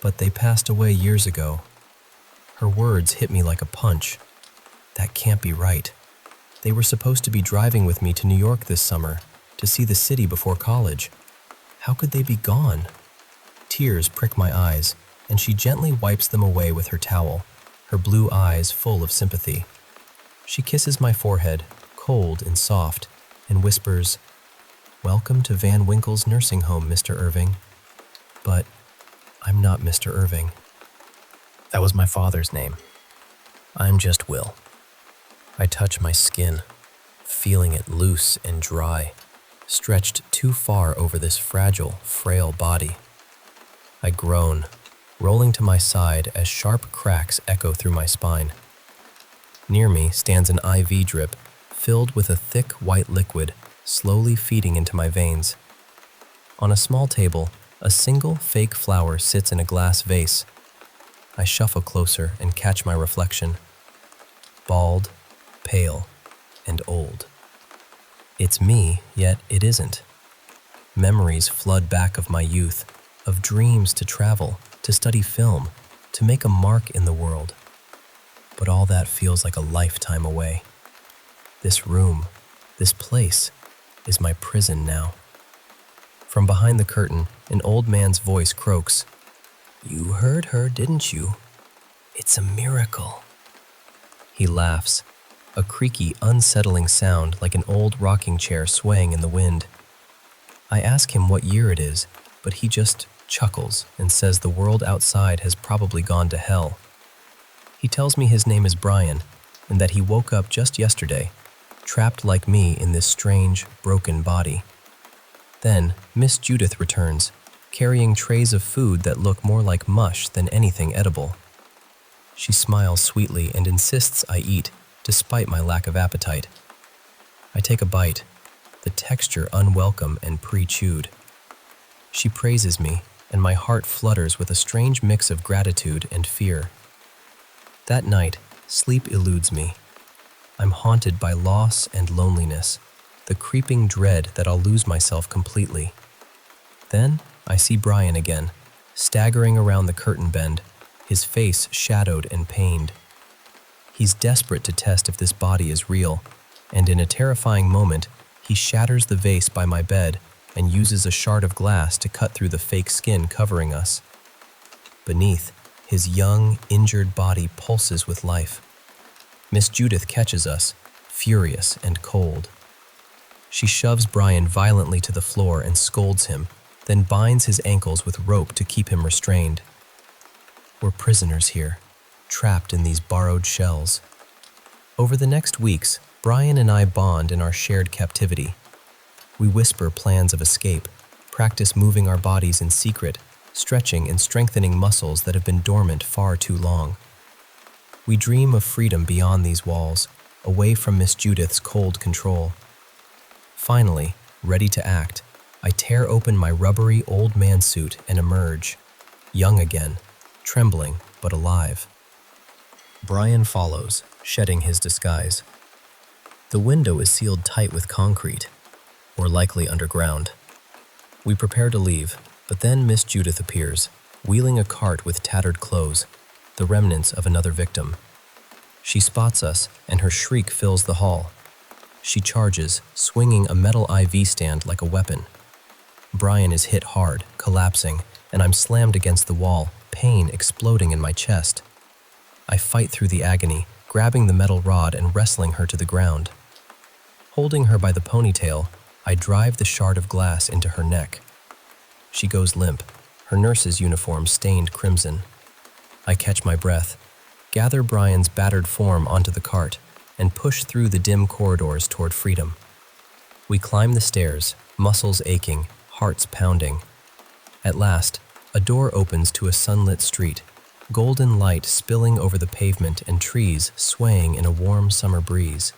"But they passed away years ago." Her words hit me like a punch. That can't be right. They were supposed to be driving with me to New York this summer, to see the city before college. How could they be gone? Tears prick my eyes, and she gently wipes them away with her towel, her blue eyes full of sympathy. She kisses my forehead, cold and soft, and whispers, "Welcome to Van Winkle's nursing home, Mr. Irving." But I'm not Mr. Irving. That was my father's name. I'm just Will. I touch my skin, feeling it loose and dry, stretched too far over this fragile, frail body. I groan, rolling to my side as sharp cracks echo through my spine. Near me stands an IV drip filled with a thick white liquid slowly feeding into my veins. On a small table, a single fake flower sits in a glass vase. I shuffle closer and catch my reflection. Bald, pale, and old. It's me, yet it isn't. Memories flood back of my youth, of dreams to travel, to study film, to make a mark in the world. But all that feels like a lifetime away. This room, this place, is my prison now. From behind the curtain, an old man's voice croaks, "You heard her, didn't you? It's a miracle." He laughs, a creaky, unsettling sound like an old rocking chair swaying in the wind. I ask him what year it is, but he just chuckles and says the world outside has probably gone to hell. He tells me his name is Brian and that he woke up just yesterday, trapped like me in this strange, broken body. Then Miss Judith returns, carrying trays of food that look more like mush than anything edible. She smiles sweetly and insists I eat, despite my lack of appetite. I take a bite, the texture unwelcome and pre-chewed. She praises me, and my heart flutters with a strange mix of gratitude and fear. That night, sleep eludes me. I'm haunted by loss and loneliness, the creeping dread that I'll lose myself completely. Then I see Brian again, staggering around the curtain bend, his face shadowed and pained. He's desperate to test if this body is real, and in a terrifying moment, he shatters the vase by my bed and uses a shard of glass to cut through the fake skin covering us. Beneath, his young, injured body pulses with life. Miss Judith catches us, furious and cold. She shoves Brian violently to the floor and scolds him, then binds his ankles with rope to keep him restrained. We're prisoners here, trapped in these borrowed shells. Over the next weeks, Brian and I bond in our shared captivity. We whisper plans of escape, practice moving our bodies in secret, stretching and strengthening muscles that have been dormant far too long. We dream of freedom beyond these walls, away from Miss Judith's cold control. Finally, ready to act, I tear open my rubbery old man suit and emerge, young again, trembling but alive. Brian follows, shedding his disguise. The window is sealed tight with concrete, or likely underground. We prepare to leave, but then Miss Judith appears, wheeling a cart with tattered clothes, the remnants of another victim. She spots us, and her shriek fills the hall. She charges, swinging a metal IV stand like a weapon. Brian is hit hard, collapsing, and I'm slammed against the wall, pain exploding in my chest. I fight through the agony, grabbing the metal rod and wrestling her to the ground. Holding her by the ponytail, I drive the shard of glass into her neck. She goes limp, her nurse's uniform stained crimson. I catch my breath, gather Brian's battered form onto the cart, and push through the dim corridors toward freedom. We climb the stairs, muscles aching, hearts pounding. At last, a door opens to a sunlit street, golden light spilling over the pavement and trees swaying in a warm summer breeze.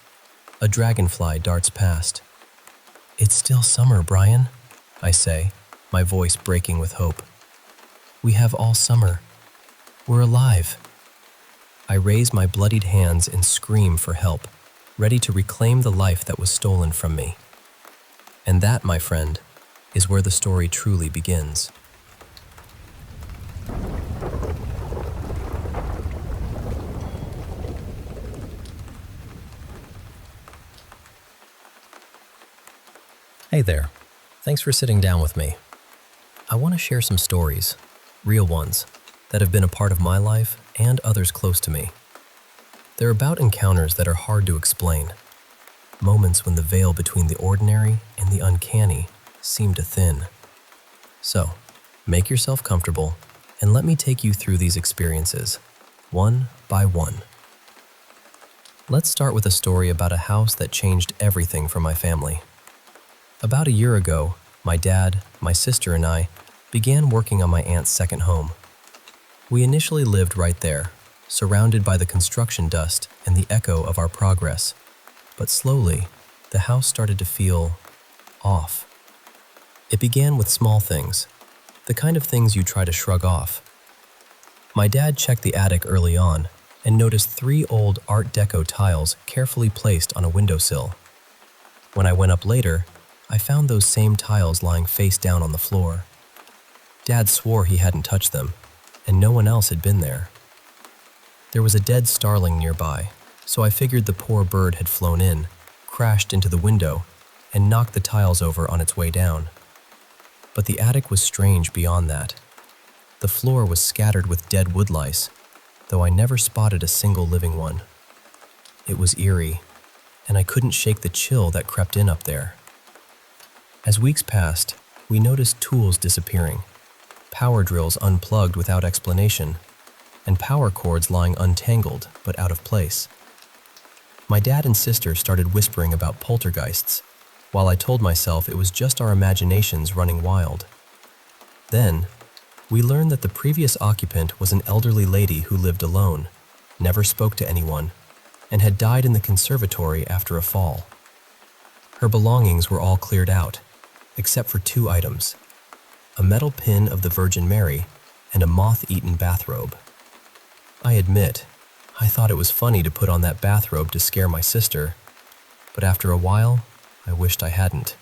A dragonfly darts past. "It's still summer, Brian," I say, my voice breaking with hope. "We have all summer. We're alive." I raise my bloodied hands and scream for help, ready to reclaim the life that was stolen from me. And that, my friend, is where the story truly begins. Hey there. Thanks for sitting down with me. I want to share some stories, real ones, that have been a part of my life and others close to me. They're about encounters that are hard to explain, moments when the veil between the ordinary and the uncanny seemed to thin. So, make yourself comfortable and let me take you through these experiences, one by one. Let's start with a story about a house that changed everything for my family. About a year ago, my dad, my sister, and I began working on my aunt's second home. We initially lived right there, surrounded by the construction dust and the echo of our progress. But slowly, the house started to feel off. It began with small things, the kind of things you try to shrug off. My dad checked the attic early on and noticed 3 old Art Deco tiles carefully placed on a windowsill. When I went up later, I found those same tiles lying face down on the floor. Dad swore he hadn't touched them, and no one else had been there. There was a dead starling nearby, so I figured the poor bird had flown in, crashed into the window, and knocked the tiles over on its way down. But the attic was strange beyond that. The floor was scattered with dead woodlice, though I never spotted a single living one. It was eerie, and I couldn't shake the chill that crept in up there. As weeks passed, we noticed tools disappearing, power drills unplugged without explanation, and power cords lying untangled but out of place. My dad and sister started whispering about poltergeists, while I told myself it was just our imaginations running wild. Then, we learned that the previous occupant was an elderly lady who lived alone, never spoke to anyone, and had died in the conservatory after a fall. Her belongings were all cleared out, except for 2 items, a metal pin of the Virgin Mary and a moth-eaten bathrobe. I admit, I thought it was funny to put on that bathrobe to scare my sister, but after a while, I wished I hadn't.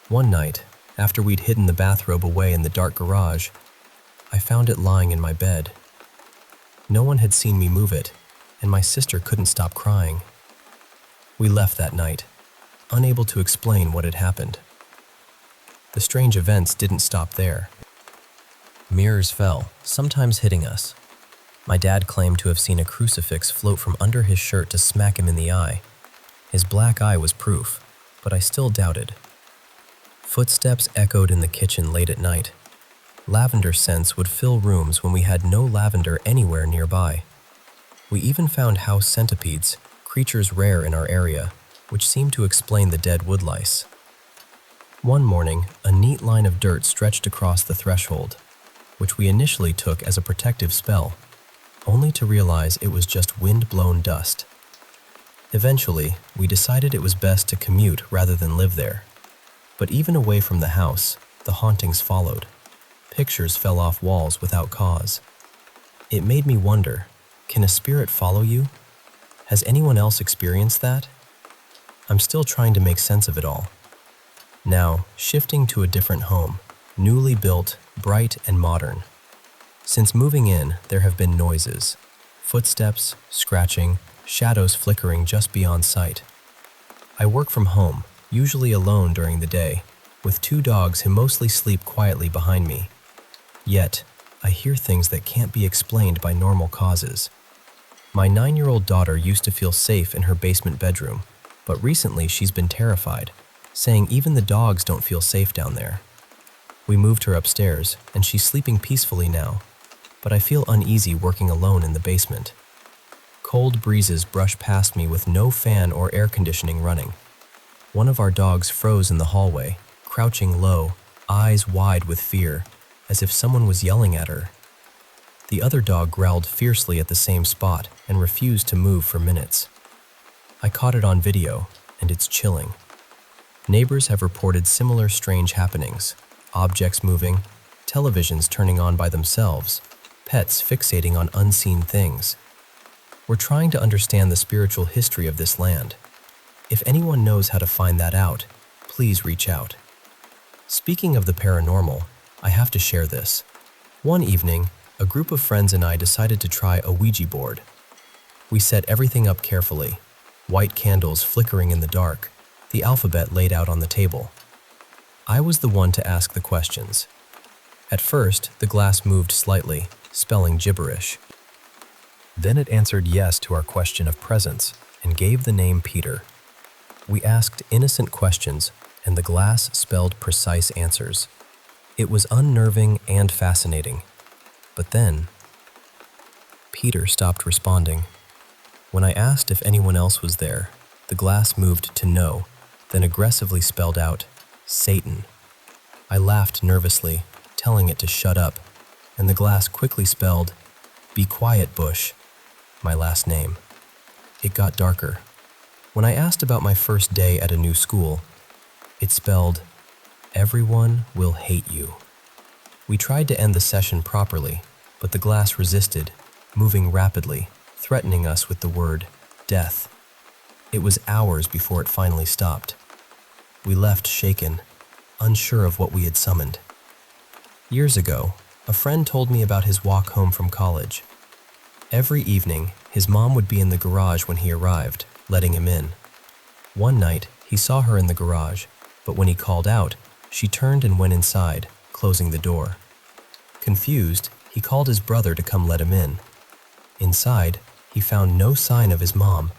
One night, after we'd hidden the bathrobe away in the dark garage, I found it lying in my bed. No one had seen me move it, and my sister couldn't stop crying. We left that night, unable to explain what had happened. The strange events didn't stop there. Mirrors fell, sometimes hitting us. My dad claimed to have seen a crucifix float from under his shirt to smack him in the eye. His black eye was proof, but I still doubted. Footsteps echoed in the kitchen late at night. Lavender scents would fill rooms when we had no lavender anywhere nearby. We even found house centipedes, creatures rare in our area, which seemed to explain the dead woodlice. One morning, a neat line of dirt stretched across the threshold, which we initially took as a protective spell, only to realize it was just wind-blown dust. Eventually, we decided it was best to commute rather than live there. But even away from the house, the hauntings followed. Pictures fell off walls without cause. It made me wonder, can a spirit follow you? Has anyone else experienced that? I'm still trying to make sense of it all. Now, shifting to a different home, newly built, bright and modern. Since moving in, there have been noises, footsteps, scratching, shadows flickering just beyond sight. I work from home, usually alone during the day, with 2 dogs who mostly sleep quietly behind me. Yet, I hear things that can't be explained by normal causes. My 9-year-old daughter used to feel safe in her basement bedroom, but recently she's been terrified, saying even the dogs don't feel safe down there. We moved her upstairs, and she's sleeping peacefully now, but I feel uneasy working alone in the basement. Cold breezes brush past me with no fan or air conditioning running. One of our dogs froze in the hallway, crouching low, eyes wide with fear, as if someone was yelling at her. The other dog growled fiercely at the same spot and refused to move for minutes. I caught it on video, and it's chilling. Neighbors have reported similar strange happenings: objects moving, televisions turning on by themselves, pets fixating on unseen things. We're trying to understand the spiritual history of this land. If anyone knows how to find that out, please reach out. Speaking of the paranormal, I have to share this. One evening, a group of friends and I decided to try a Ouija board. We set everything up carefully, white candles flickering in the dark, the alphabet laid out on the table. I was the one to ask the questions. At first, the glass moved slightly, spelling gibberish. Then it answered yes to our question of presence and gave the name Peter. We asked innocent questions, and the glass spelled precise answers. It was unnerving and fascinating. But then, Peter stopped responding. When I asked if anyone else was there, the glass moved to no, then aggressively spelled out, Satan. I laughed nervously, telling it to shut up, and the glass quickly spelled, Be quiet, Bush, my last name. It got darker. When I asked about my first day at a new school, it spelled, Everyone will hate you. We tried to end the session properly, but the glass resisted, moving rapidly, threatening us with the word, death. It was hours before it finally stopped. We left shaken, unsure of what we had summoned. Years ago, a friend told me about his walk home from college. Every evening, his mom would be in the garage when he arrived, letting him in. One night, he saw her in the garage, but when he called out, she turned and went inside, closing the door. Confused, he called his brother to come let him in. Inside, he found no sign of his mom.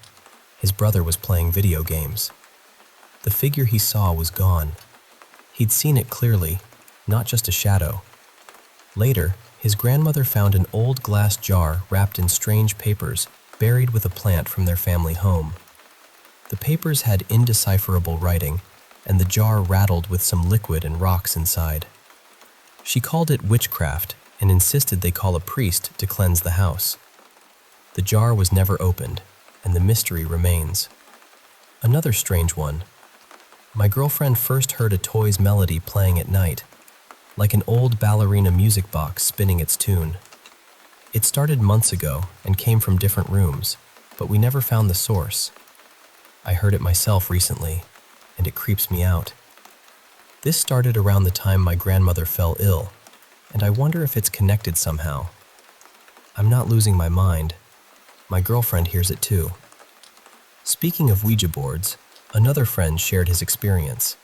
His brother was playing video games. The figure he saw was gone. He'd seen it clearly, not just a shadow. Later, his grandmother found an old glass jar wrapped in strange papers, buried with a plant from their family home. The papers had indecipherable writing, and the jar rattled with some liquid and rocks inside. She called it witchcraft and insisted they call a priest to cleanse the house. The jar was never opened, and the mystery remains. Another strange one. My girlfriend first heard a toy's melody playing at night, like an old ballerina music box spinning its tune. It started months ago and came from different rooms, but we never found the source. I heard it myself recently, and it creeps me out. This started around the time my grandmother fell ill, and I wonder if it's connected somehow. I'm not losing my mind. My girlfriend hears it too. Speaking of Ouija boards, another friend shared his experience.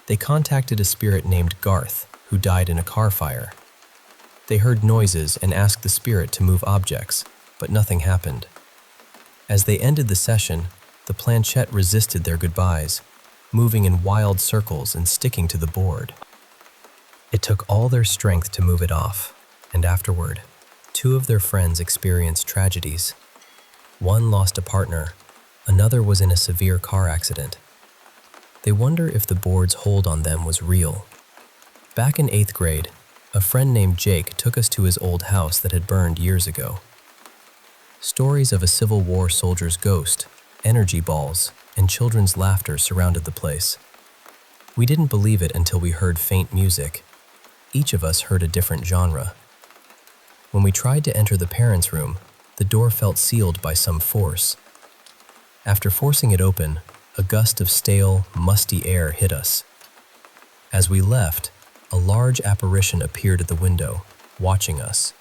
They contacted a spirit named Garth, who died in a car fire. They heard noises and asked the spirit to move objects, but nothing happened. As they ended the session, the planchette resisted their goodbyes, moving in wild circles and sticking to the board. It took all their strength to move it off, and afterward, two of their friends experienced tragedies. One lost a partner, another was in a severe car accident. They wonder if the board's hold on them was real. Back in 8th grade, a friend named Jake took us to his old house that had burned years ago. Stories of a Civil War soldier's ghost, energy balls, and children's laughter surrounded the place. We didn't believe it until we heard faint music. Each of us heard a different genre. When we tried to enter the parents' room, the door felt sealed by some force. After forcing it open, a gust of stale, musty air hit us. As we left, a large apparition appeared at the window, watching us.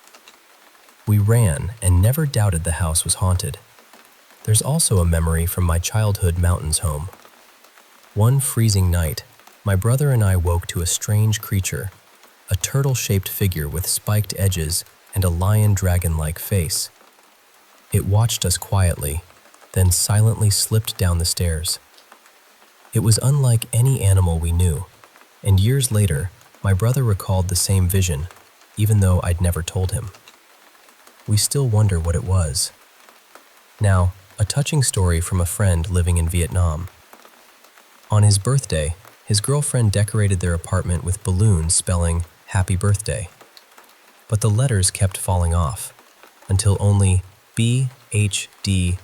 We ran and never doubted the house was haunted. There's also a memory from my childhood mountains home. One freezing night, my brother and I woke to a strange creature, a turtle-shaped figure with spiked edges and a lion-dragon-like face. It watched us quietly, then silently slipped down the stairs. It was unlike any animal we knew, and years later, my brother recalled the same vision, even though I'd never told him. We still wonder what it was. Now, a touching story from a friend living in Vietnam. On his birthday, his girlfriend decorated their apartment with balloons spelling "Happy Birthday." But the letters kept falling off, until only BHDY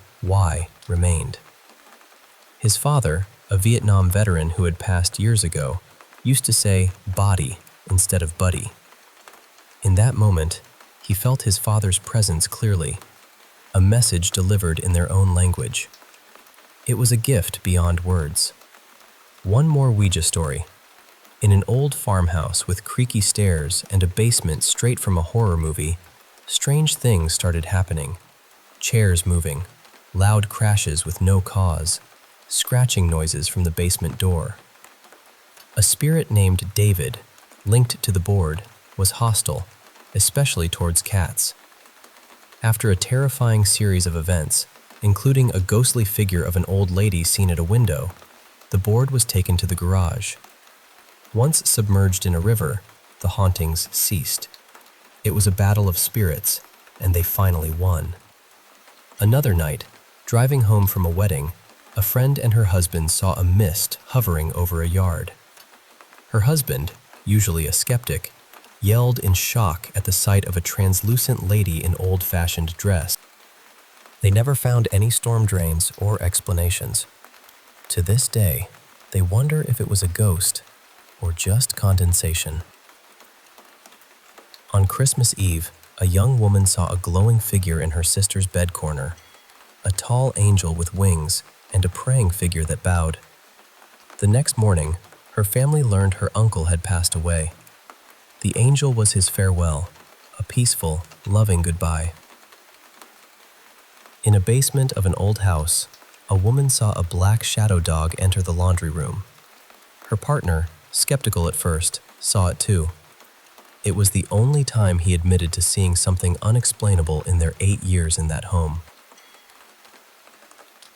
remained. His father, a Vietnam veteran who had passed years ago, used to say "body" instead of "buddy." In that moment, he felt his father's presence clearly, a message delivered in their own language. It was a gift beyond words. One more Ouija story. In an old farmhouse with creaky stairs and a basement straight from a horror movie, strange things started happening. Chairs moving, loud crashes with no cause, scratching noises from the basement door. A spirit named David, linked to the board, was hostile, especially towards cats. After a terrifying series of events, including a ghostly figure of an old lady seen at a window, the board was taken to the garage. Once submerged in a river, the hauntings ceased. It was a battle of spirits, and they finally won. Another night, driving home from a wedding, a friend and her husband saw a mist hovering over a yard. Her husband, usually a skeptic, yelled in shock at the sight of a translucent lady in old-fashioned dress. They never found any storm drains or explanations. To this day, they wonder if it was a ghost or just condensation. On Christmas Eve, a young woman saw a glowing figure in her sister's bed corner, a tall angel with wings and a praying figure that bowed. The next morning, her family learned her uncle had passed away. The angel was his farewell, a peaceful, loving goodbye. In a basement of an old house, a woman saw a black shadow dog enter the laundry room. Her partner, skeptical at first, saw it too. It was the only time he admitted to seeing something unexplainable in their 8 years in that home.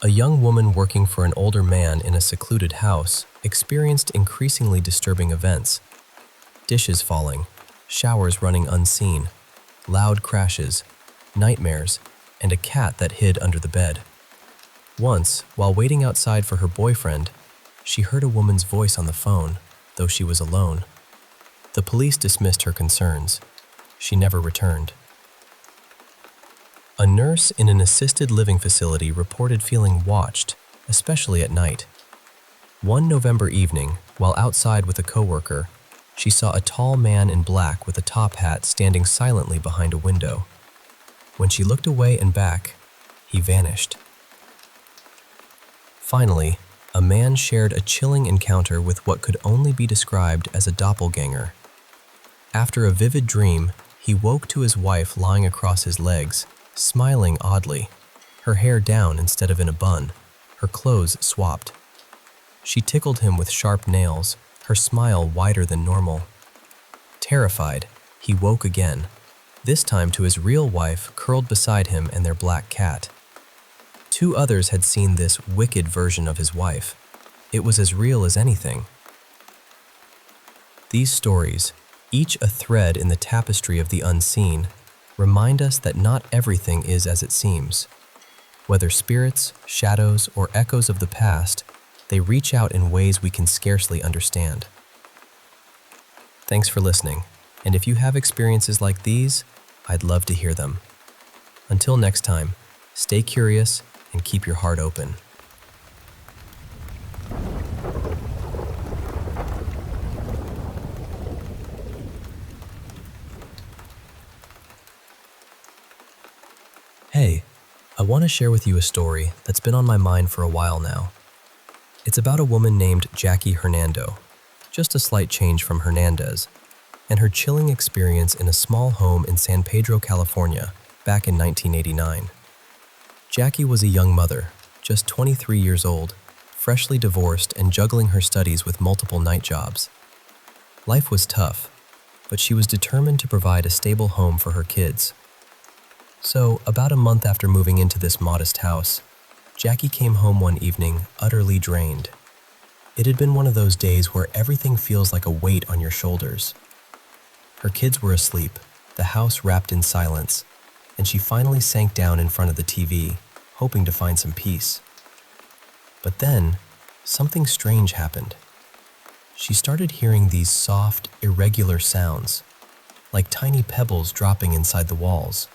A young woman working for an older man in a secluded house experienced increasingly disturbing events. Dishes falling, showers running unseen, loud crashes, nightmares, and a cat that hid under the bed. Once, while waiting outside for her boyfriend, she heard a woman's voice on the phone, though she was alone. The police dismissed her concerns. She never returned. A nurse in an assisted living facility reported feeling watched, especially at night. One November evening, while outside with a coworker, she saw a tall man in black with a top hat standing silently behind a window. When she looked away and back, he vanished. Finally, a man shared a chilling encounter with what could only be described as a doppelganger. After a vivid dream, he woke to his wife lying across his legs, smiling oddly, her hair down instead of in a bun, her clothes swapped. She tickled him with sharp nails, her smile wider than normal. Terrified, he woke again, this time to his real wife curled beside him and their black cat. 2 others had seen this wicked version of his wife. It was as real as anything. These stories, each a thread in the tapestry of the unseen, remind us that not everything is as it seems. Whether spirits, shadows, or echoes of the past, they reach out in ways we can scarcely understand. Thanks for listening, and if you have experiences like these, I'd love to hear them. Until next time, stay curious and keep your heart open. Hey, I want to share with you a story that's been on my mind for a while now. It's about a woman named Jaki Hernando, just a slight change from Hernandez, and her chilling experience in a small home in San Pedro, California, back in 1989. Jaki was a young mother, just 23 years old, freshly divorced and juggling her studies with multiple night jobs. Life was tough, but she was determined to provide a stable home for her kids. So, about a month after moving into this modest house, Jaki came home one evening utterly drained. It had been one of those days where everything feels like a weight on your shoulders. Her kids were asleep, the house wrapped in silence, and she finally sank down in front of the TV, hoping to find some peace. But then, something strange happened. She started hearing these soft, irregular sounds, like tiny pebbles dropping inside the walls.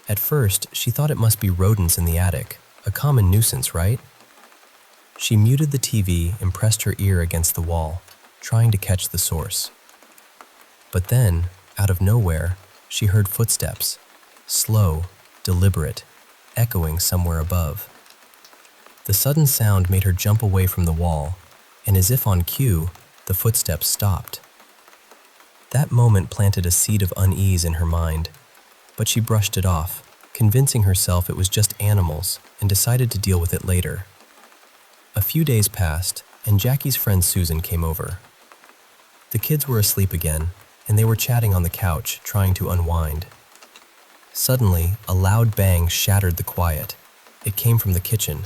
At first, she thought it must be rodents in the attic, a common nuisance, right? She muted the TV and pressed her ear against the wall, trying to catch the source. But then, out of nowhere, she heard footsteps, slow, deliberate, echoing somewhere above. The sudden sound made her jump away from the wall, and as if on cue, the footsteps stopped. That moment planted a seed of unease in her mind, but she brushed it off, convincing herself it was just animals, and decided to deal with it later. A few days passed, and Jaki's friend Susan came over. The kids were asleep again, and they were chatting on the couch, trying to unwind. Suddenly, a loud bang shattered the quiet. It came from the kitchen.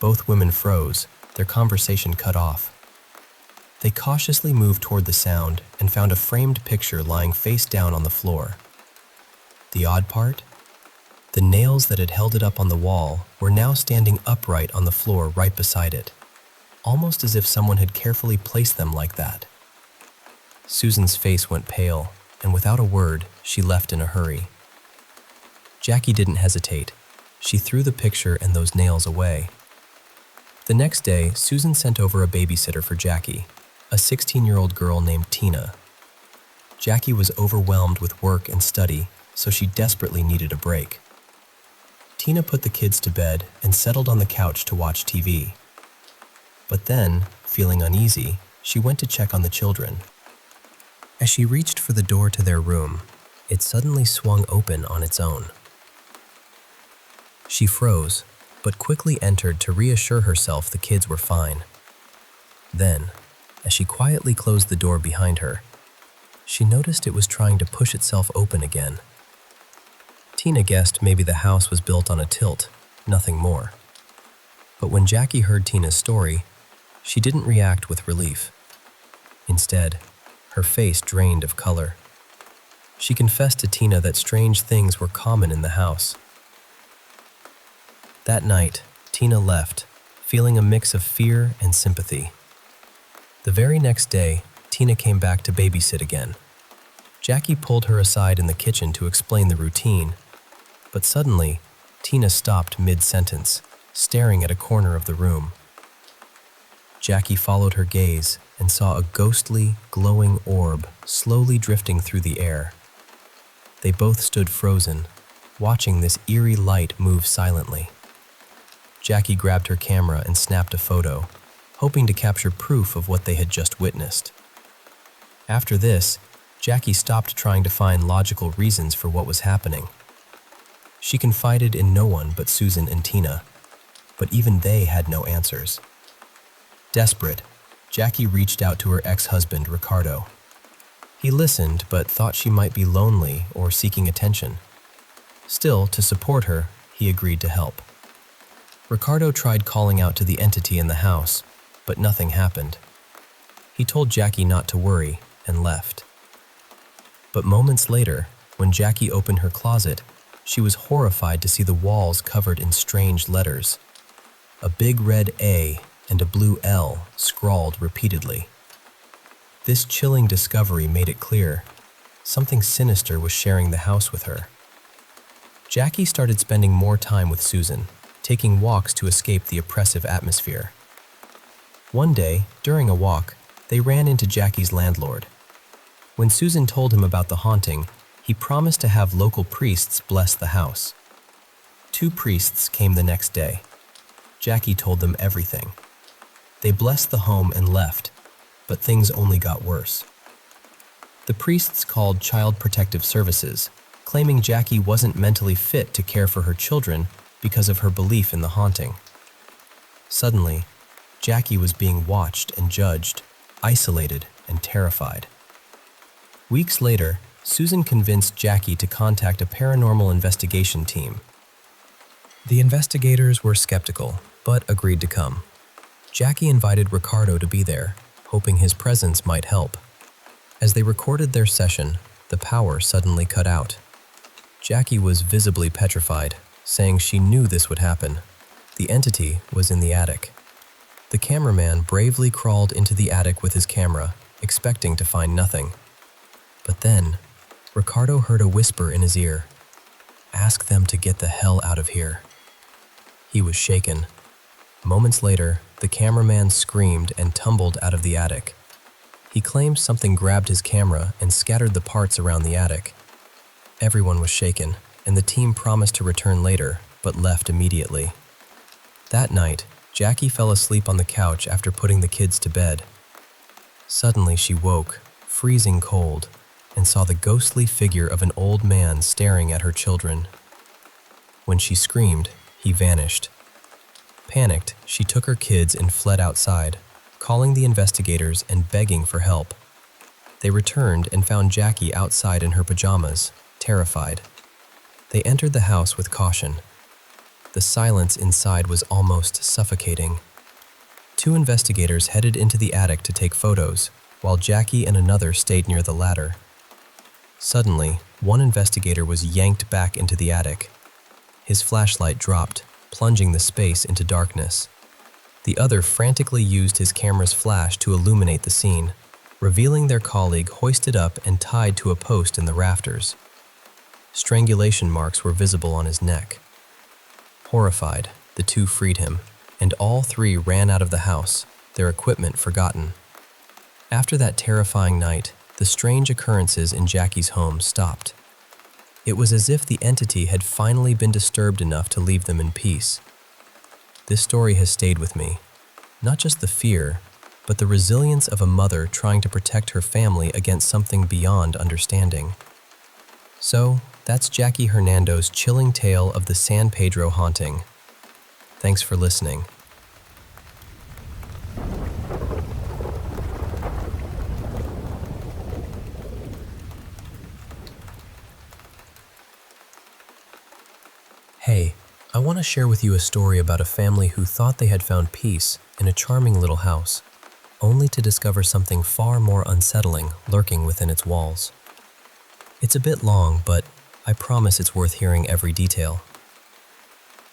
Both women froze, their conversation cut off. They cautiously moved toward the sound and found a framed picture lying face down on the floor. The odd part? The nails that had held it up on the wall were now standing upright on the floor right beside it, almost as if someone had carefully placed them like that. Susan's face went pale, and without a word, she left in a hurry. Jaki didn't hesitate. She threw the picture and those nails away. The next day, Susan sent over a babysitter for Jaki, a 16-year-old girl named Tina. Jaki was overwhelmed with work and study, so she desperately needed a break. Tina put the kids to bed and settled on the couch to watch TV. But then, feeling uneasy, she went to check on the children. As she reached for the door to their room, it suddenly swung open on its own. She froze, but quickly entered to reassure herself the kids were fine. Then, as she quietly closed the door behind her, she noticed it was trying to push itself open again. Tina guessed maybe the house was built on a tilt, nothing more. But when Jaki heard Tina's story, she didn't react with relief. Instead, her face drained of color. She confessed to Tina that strange things were common in the house. That night, Tina left, feeling a mix of fear and sympathy. The very next day, Tina came back to babysit again. Jaki pulled her aside in the kitchen to explain the routine, but suddenly, Tina stopped mid-sentence, staring at a corner of the room. Jaki followed her gaze and saw a ghostly, glowing orb slowly drifting through the air. They both stood frozen, watching this eerie light move silently. Jaki grabbed her camera and snapped a photo, hoping to capture proof of what they had just witnessed. After this, Jaki stopped trying to find logical reasons for what was happening. She confided in no one but Susan and Tina, but even they had no answers. Desperate, Jaki reached out to her ex-husband, Ricardo. He listened, but thought she might be lonely or seeking attention. Still, to support her, he agreed to help. Ricardo tried calling out to the entity in the house, but nothing happened. He told Jaki not to worry and left. But moments later, when Jaki opened her closet, she was horrified to see the walls covered in strange letters. A big red A and a blue L scrawled repeatedly. This chilling discovery made it clear something sinister was sharing the house with her. Jaki started spending more time with Susan, taking walks to escape the oppressive atmosphere. One day, during a walk, they ran into Jaki's landlord. When Susan told him about the haunting, he promised to have local priests bless the house. 2 priests came the next day. Jaki told them everything. They blessed the home and left, but things only got worse. The priests called Child Protective Services, claiming Jaki wasn't mentally fit to care for her children because of her belief in the haunting. Suddenly, Jaki was being watched and judged, isolated and terrified. Weeks later, Susan convinced Jaki to contact a paranormal investigation team. The investigators were skeptical, but agreed to come. Jaki invited Ricardo to be there, hoping his presence might help. As they recorded their session, the power suddenly cut out. Jaki was visibly petrified, saying she knew this would happen. The entity was in the attic. The cameraman bravely crawled into the attic with his camera, expecting to find nothing. But then, Ricardo heard a whisper in his ear. "Ask them to get the hell out of here." He was shaken. Moments later, the cameraman screamed and tumbled out of the attic. He claimed something grabbed his camera and scattered the parts around the attic. Everyone was shaken, and the team promised to return later, but left immediately. That night, Jaki fell asleep on the couch after putting the kids to bed. Suddenly she woke, freezing cold, and saw the ghostly figure of an old man staring at her children. When she screamed, he vanished. Panicked, she took her kids and fled outside, calling the investigators and begging for help. They returned and found Jaki outside in her pajamas, terrified. They entered the house with caution. The silence inside was almost suffocating. 2 investigators headed into the attic to take photos, while Jaki and another stayed near the ladder. Suddenly, one investigator was yanked back into the attic. His flashlight dropped, plunging the space into darkness. The other frantically used his camera's flash to illuminate the scene, revealing their colleague hoisted up and tied to a post in the rafters. Strangulation marks were visible on his neck. Horrified, the 2 freed him, and all 3 ran out of the house, their equipment forgotten. After that terrifying night, the strange occurrences in Jaki's home stopped. It was as if the entity had finally been disturbed enough to leave them in peace. This story has stayed with me, not just the fear, but the resilience of a mother trying to protect her family against something beyond understanding. So, that's Jaki Hernando's chilling tale of the San Pedro haunting. Thanks for listening. Hey, I want to share with you a story about a family who thought they had found peace in a charming little house, only to discover something far more unsettling lurking within its walls. It's a bit long, but I promise it's worth hearing every detail.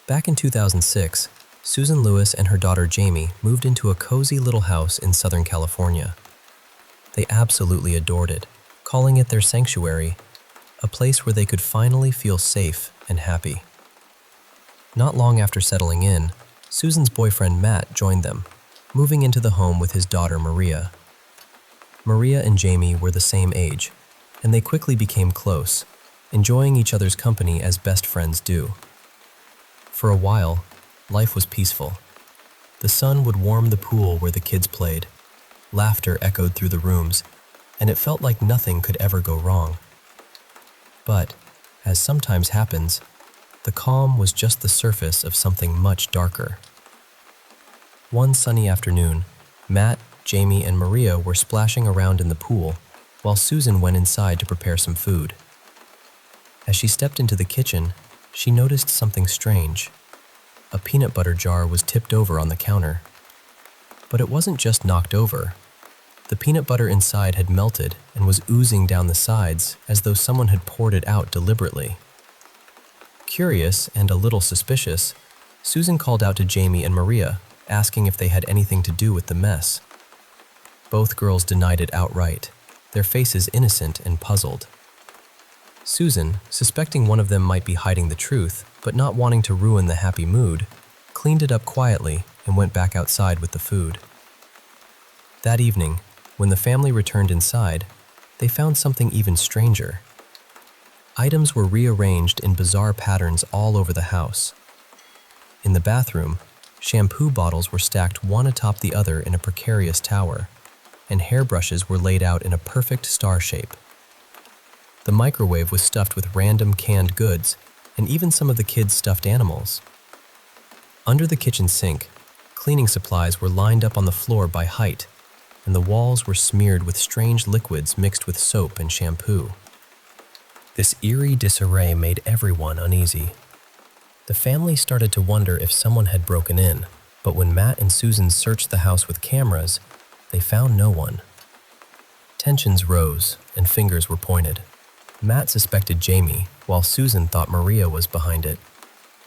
Back in 2006, Susan Lewis and her daughter Jame moved into a cozy little house in Southern California. They absolutely adored it, calling it their sanctuary, a place where they could finally feel safe and happy. Not long after settling in, Susan's boyfriend Matt joined them, moving into the home with his daughter Maria. Maria and Jame were the same age, and they quickly became close, enjoying each other's company as best friends do. For a while, life was peaceful. The sun would warm the pool where the kids played. Laughter echoed through the rooms, and it felt like nothing could ever go wrong. But, as sometimes happens, the calm was just the surface of something much darker. One sunny afternoon, Matt, Jame, and Maria were splashing around in the pool, while Susan went inside to prepare some food. As she stepped into the kitchen, she noticed something strange. A peanut butter jar was tipped over on the counter. But it wasn't just knocked over. The peanut butter inside had melted and was oozing down the sides as though someone had poured it out deliberately. Curious and a little suspicious, Susan called out to Jame and Maria, asking if they had anything to do with the mess. Both girls denied it outright, their faces innocent and puzzled. Susan, suspecting one of them might be hiding the truth, but not wanting to ruin the happy mood, cleaned it up quietly and went back outside with the food. That evening, when the family returned inside, they found something even stranger. Items were rearranged in bizarre patterns all over the house. In the bathroom, shampoo bottles were stacked one atop the other in a precarious tower, and hairbrushes were laid out in a perfect star shape. The microwave was stuffed with random canned goods, and even some of the kids' stuffed animals. Under the kitchen sink, cleaning supplies were lined up on the floor by height, and the walls were smeared with strange liquids mixed with soap and shampoo. This eerie disarray made everyone uneasy. The family started to wonder if someone had broken in, but when Matt and Susan searched the house with cameras, they found no one. Tensions rose, and fingers were pointed. Matt suspected Jame, while Susan thought Maria was behind it.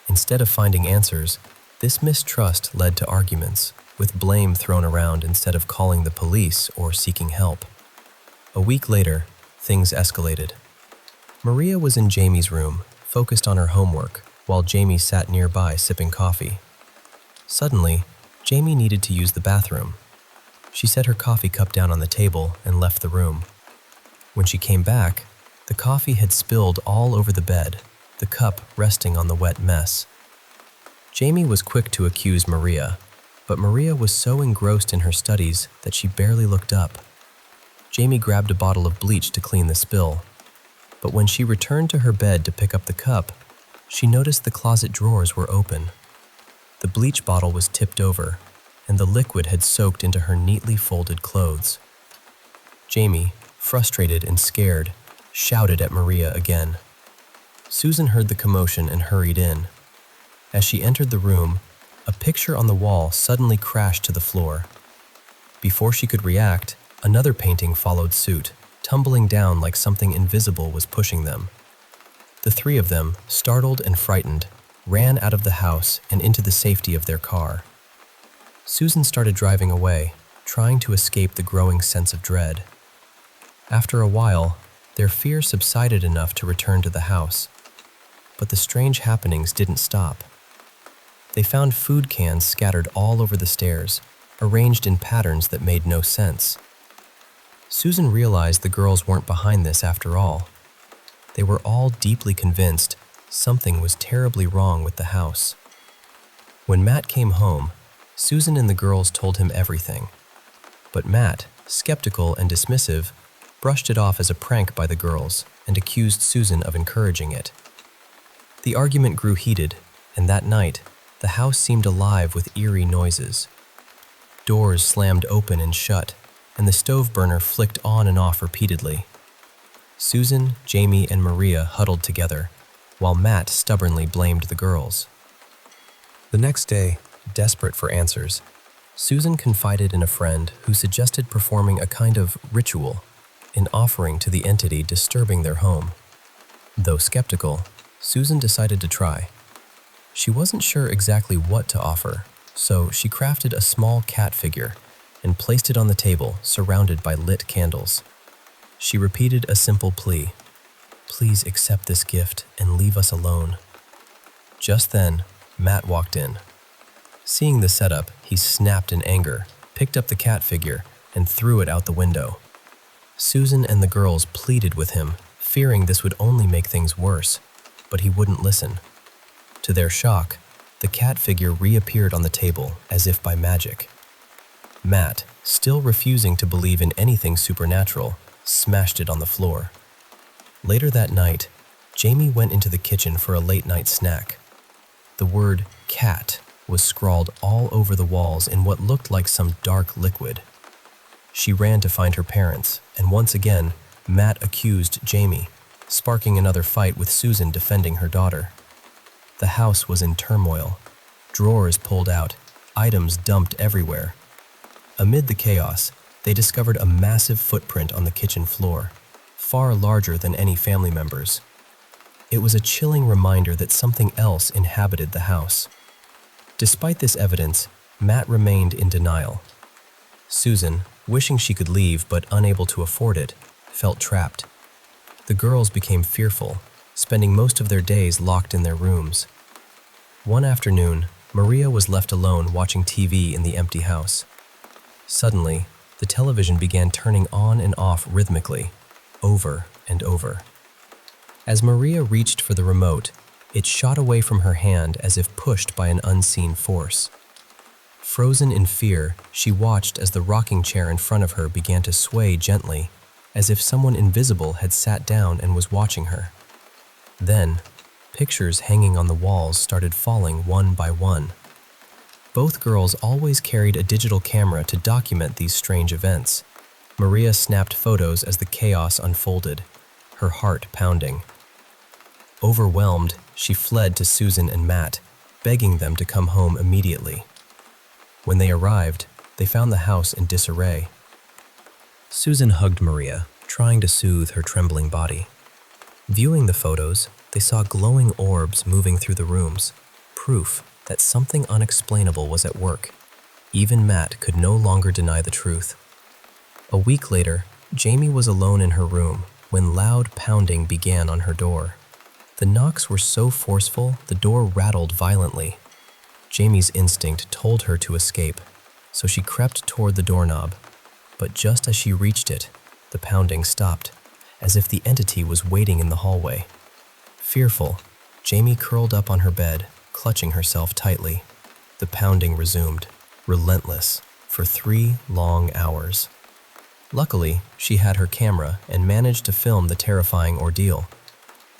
Instead of finding answers, this mistrust led to arguments, with blame thrown around instead of calling the police or seeking help. A week later, things escalated. Maria was in Jame's room, focused on her homework, while Jame sat nearby sipping coffee. Suddenly, Jame needed to use the bathroom. She set her coffee cup down on the table and left the room. When she came back, the coffee had spilled all over the bed, the cup resting on the wet mess. Jame was quick to accuse Maria, but Maria was so engrossed in her studies that she barely looked up. Jame grabbed a bottle of bleach to clean the spill, but when she returned to her bed to pick up the cup, she noticed the closet drawers were open. The bleach bottle was tipped over, and the liquid had soaked into her neatly folded clothes. Jame, frustrated and scared, shouted at Maria again. Susan heard the commotion and hurried in. As she entered the room, a picture on the wall suddenly crashed to the floor. Before she could react, another painting followed suit, tumbling down like something invisible was pushing them. The three of them, startled and frightened, ran out of the house and into the safety of their car. Susan started driving away, trying to escape the growing sense of dread. After a while, their fear subsided enough to return to the house. But the strange happenings didn't stop. They found food cans scattered all over the stairs, arranged in patterns that made no sense. Susan realized the girls weren't behind this after all. They were all deeply convinced something was terribly wrong with the house. When Matt came home, Susan and the girls told him everything. But Matt, skeptical and dismissive, brushed it off as a prank by the girls and accused Susan of encouraging it. The argument grew heated, and that night, the house seemed alive with eerie noises. Doors slammed open and shut, and the stove burner flicked on and off repeatedly. Susan, Jame, and Maria huddled together, while Matt stubbornly blamed the girls. The next day, desperate for answers, Susan confided in a friend who suggested performing a kind of ritual, an offering to the entity disturbing their home. Though skeptical, Susan decided to try. She wasn't sure exactly what to offer, so she crafted a small cat figure and placed it on the table, surrounded by lit candles. She repeated a simple plea: "Please accept this gift and leave us alone." Just then, Matt walked in. Seeing the setup, he snapped in anger, picked up the cat figure, and threw it out the window. Susan and the girls pleaded with him, fearing this would only make things worse, but he wouldn't listen. To their shock, the cat figure reappeared on the table as if by magic. Matt, still refusing to believe in anything supernatural, smashed it on the floor. Later that night, Jame went into the kitchen for a late-night snack. The word cat was scrawled all over the walls in what looked like some dark liquid. She ran to find her parents, and once again, Matt accused Jame, sparking another fight with Susan defending her daughter. The house was in turmoil. Drawers pulled out, items dumped everywhere. Amid the chaos, they discovered a massive footprint on the kitchen floor, far larger than any family members. It was a chilling reminder that something else inhabited the house. Despite this evidence, Matt remained in denial. Susan, wishing she could leave but unable to afford it, felt trapped. The girls became fearful, spending most of their days locked in their rooms. One afternoon, Maria was left alone watching TV in the empty house. Suddenly, the television began turning on and off rhythmically, over and over. As Maria reached for the remote, it shot away from her hand as if pushed by an unseen force. Frozen in fear, she watched as the rocking chair in front of her began to sway gently, as if someone invisible had sat down and was watching her. Then, pictures hanging on the walls started falling one by one. Both girls always carried a digital camera to document these strange events. Maria snapped photos as the chaos unfolded, her heart pounding. Overwhelmed, she fled to Susan and Matt, begging them to come home immediately. When they arrived, they found the house in disarray. Susan hugged Maria, trying to soothe her trembling body. Viewing the photos, they saw glowing orbs moving through the rooms, proof that something unexplainable was at work. Even Matt could no longer deny the truth. A week later, Jame was alone in her room when loud pounding began on her door. The knocks were so forceful, the door rattled violently. Jame's instinct told her to escape, so she crept toward the doorknob. But just as she reached it, the pounding stopped, as if the entity was waiting in the hallway. Fearful, Jame curled up on her bed, clutching herself tightly. The pounding resumed, relentless, for 3 long hours. Luckily, she had her camera and managed to film the terrifying ordeal.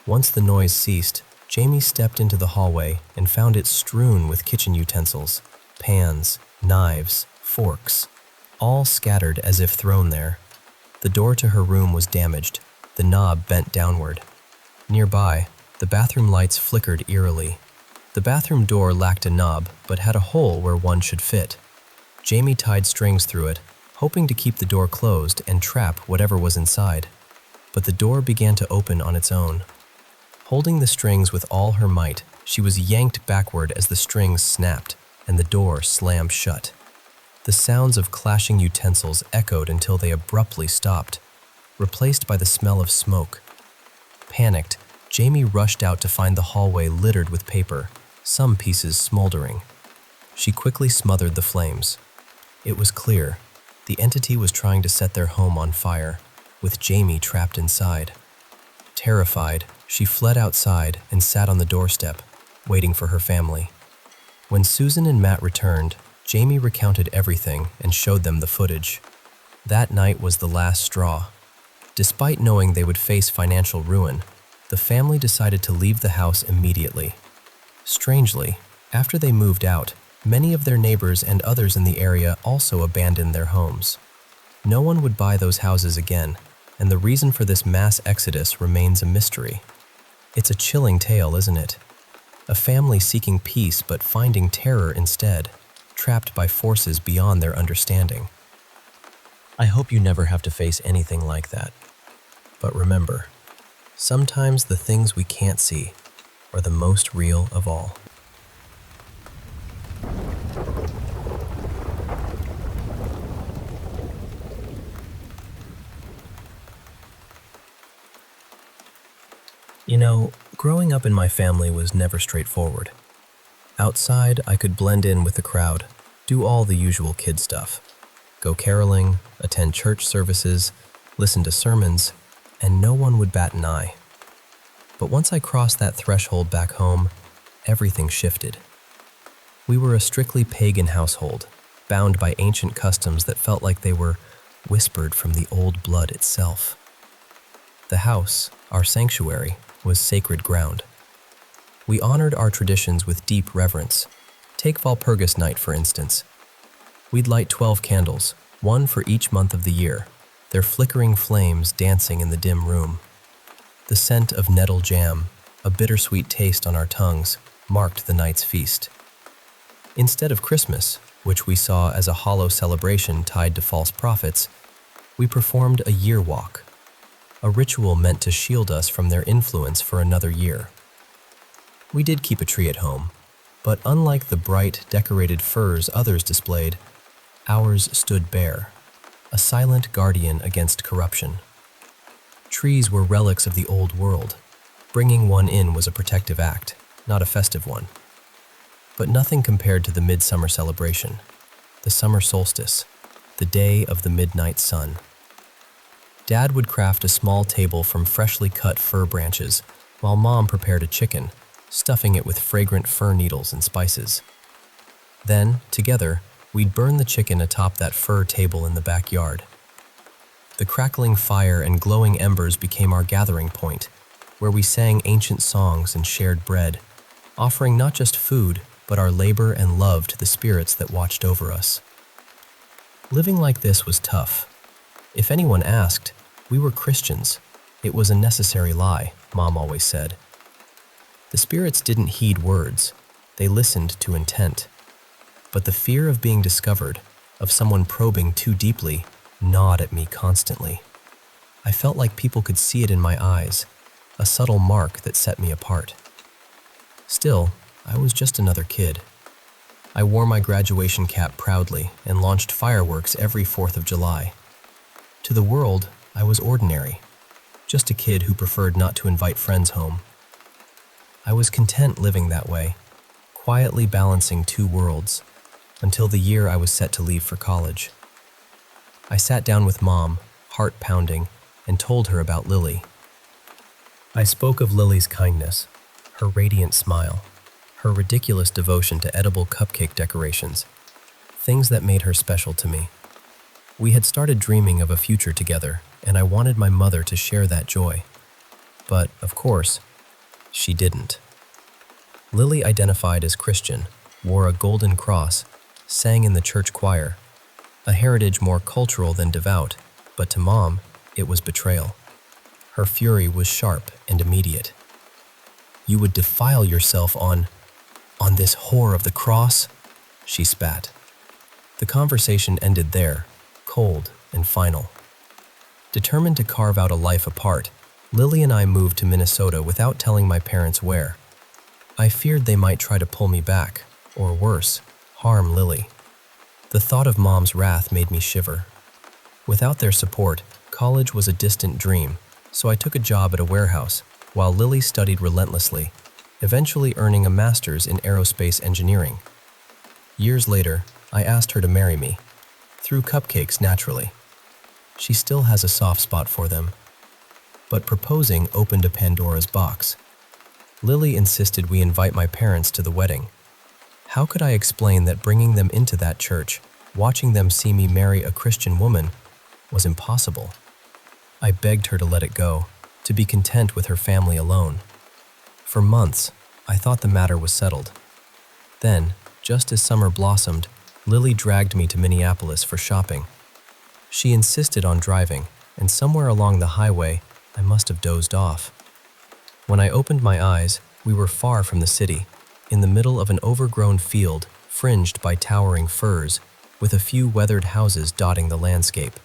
Once the noise ceased, Jame stepped into the hallway and found it strewn with kitchen utensils, pans, knives, forks, all scattered as if thrown there. The door to her room was damaged, the knob bent downward. Nearby, the bathroom lights flickered eerily. The bathroom door lacked a knob, but had a hole where one should fit. Jame tied strings through it, hoping to keep the door closed and trap whatever was inside. But the door began to open on its own. Holding the strings with all her might, she was yanked backward as the strings snapped and the door slammed shut. The sounds of clashing utensils echoed until they abruptly stopped, replaced by the smell of smoke. Panicked, Jame rushed out to find the hallway littered with paper, some pieces smoldering. She quickly smothered the flames. It was clear, the entity was trying to set their home on fire, with Jame trapped inside. Terrified, she fled outside and sat on the doorstep, waiting for her family. When Susan and Matt returned, Jame recounted everything and showed them the footage. That night was the last straw. Despite knowing they would face financial ruin, the family decided to leave the house immediately. Strangely, after they moved out, many of their neighbors and others in the area also abandoned their homes. No one would buy those houses again, and the reason for this mass exodus remains a mystery. It's a chilling tale, isn't it? A family seeking peace but finding terror instead, trapped by forces beyond their understanding. I hope you never have to face anything like that. But remember, sometimes the things we can't see are the most real of all. You know, growing up in my family was never straightforward. Outside, I could blend in with the crowd, do all the usual kid stuff. Go caroling, attend church services, listen to sermons, and no one would bat an eye. But once I crossed that threshold back home, everything shifted. We were a strictly pagan household, bound by ancient customs that felt like they were whispered from the old blood itself. The house, our sanctuary, was sacred ground. We honored our traditions with deep reverence. Take Walpurgis night, for instance. We'd light 12 candles, one for each month of the year, their flickering flames dancing in the dim room. The scent of nettle jam, a bittersweet taste on our tongues, marked the night's feast. Instead of Christmas, which we saw as a hollow celebration tied to false prophets, we performed a year walk, a ritual meant to shield us from their influence for another year. We did keep a tree at home, but unlike the bright, decorated firs others displayed, ours stood bare, a silent guardian against corruption. Trees were relics of the old world. Bringing one in was a protective act, not a festive one. But nothing compared to the midsummer celebration, the summer solstice, the day of the midnight sun. Dad would craft a small table from freshly cut fir branches, while Mom prepared a chicken, stuffing it with fragrant fir needles and spices. Then, together, we'd burn the chicken atop that fir table in the backyard. The crackling fire and glowing embers became our gathering point, where we sang ancient songs and shared bread, offering not just food, but our labor and love to the spirits that watched over us. Living like this was tough. If anyone asked, we were Christians. It was a necessary lie, Mom always said. The spirits didn't heed words. They listened to intent. But the fear of being discovered, of someone probing too deeply, gnawed at me constantly. I felt like people could see it in my eyes, a subtle mark that set me apart. Still, I was just another kid. I wore my graduation cap proudly and launched fireworks every 4th of July. To the world, I was ordinary, just a kid who preferred not to invite friends home. I was content living that way, quietly balancing two worlds, until the year I was set to leave for college. I sat down with Mom, heart pounding, and told her about Lily. I spoke of Lily's kindness, her radiant smile, her ridiculous devotion to edible cupcake decorations, things that made her special to me. We had started dreaming of a future together, and I wanted my mother to share that joy. But, of course, she didn't. Lily identified as Christian, wore a golden cross, sang in the church choir, a heritage more cultural than devout, but to Mom, it was betrayal. Her fury was sharp and immediate. "You would defile yourself on this whore of the cross?" she spat. The conversation ended there, cold and final. Determined to carve out a life apart, Lily and I moved to Minnesota without telling my parents where. I feared they might try to pull me back, or worse, harm Lily. The thought of Mom's wrath made me shiver. Without their support, college was a distant dream, so I took a job at a warehouse, while Lily studied relentlessly, eventually earning a master's in aerospace engineering. Years later, I asked her to marry me, through cupcakes naturally. She still has a soft spot for them. But proposing opened a Pandora's box. Lily insisted we invite my parents to the wedding. How could I explain that bringing them into that church, watching them see me marry a Christian woman, was impossible? I begged her to let it go, to be content with her family alone. For months, I thought the matter was settled. Then, just as summer blossomed, Lily dragged me to Minneapolis for shopping. She insisted on driving, and somewhere along the highway, I must have dozed off. When I opened my eyes, we were far from the city, in the middle of an overgrown field fringed by towering firs, with a few weathered houses dotting the landscape.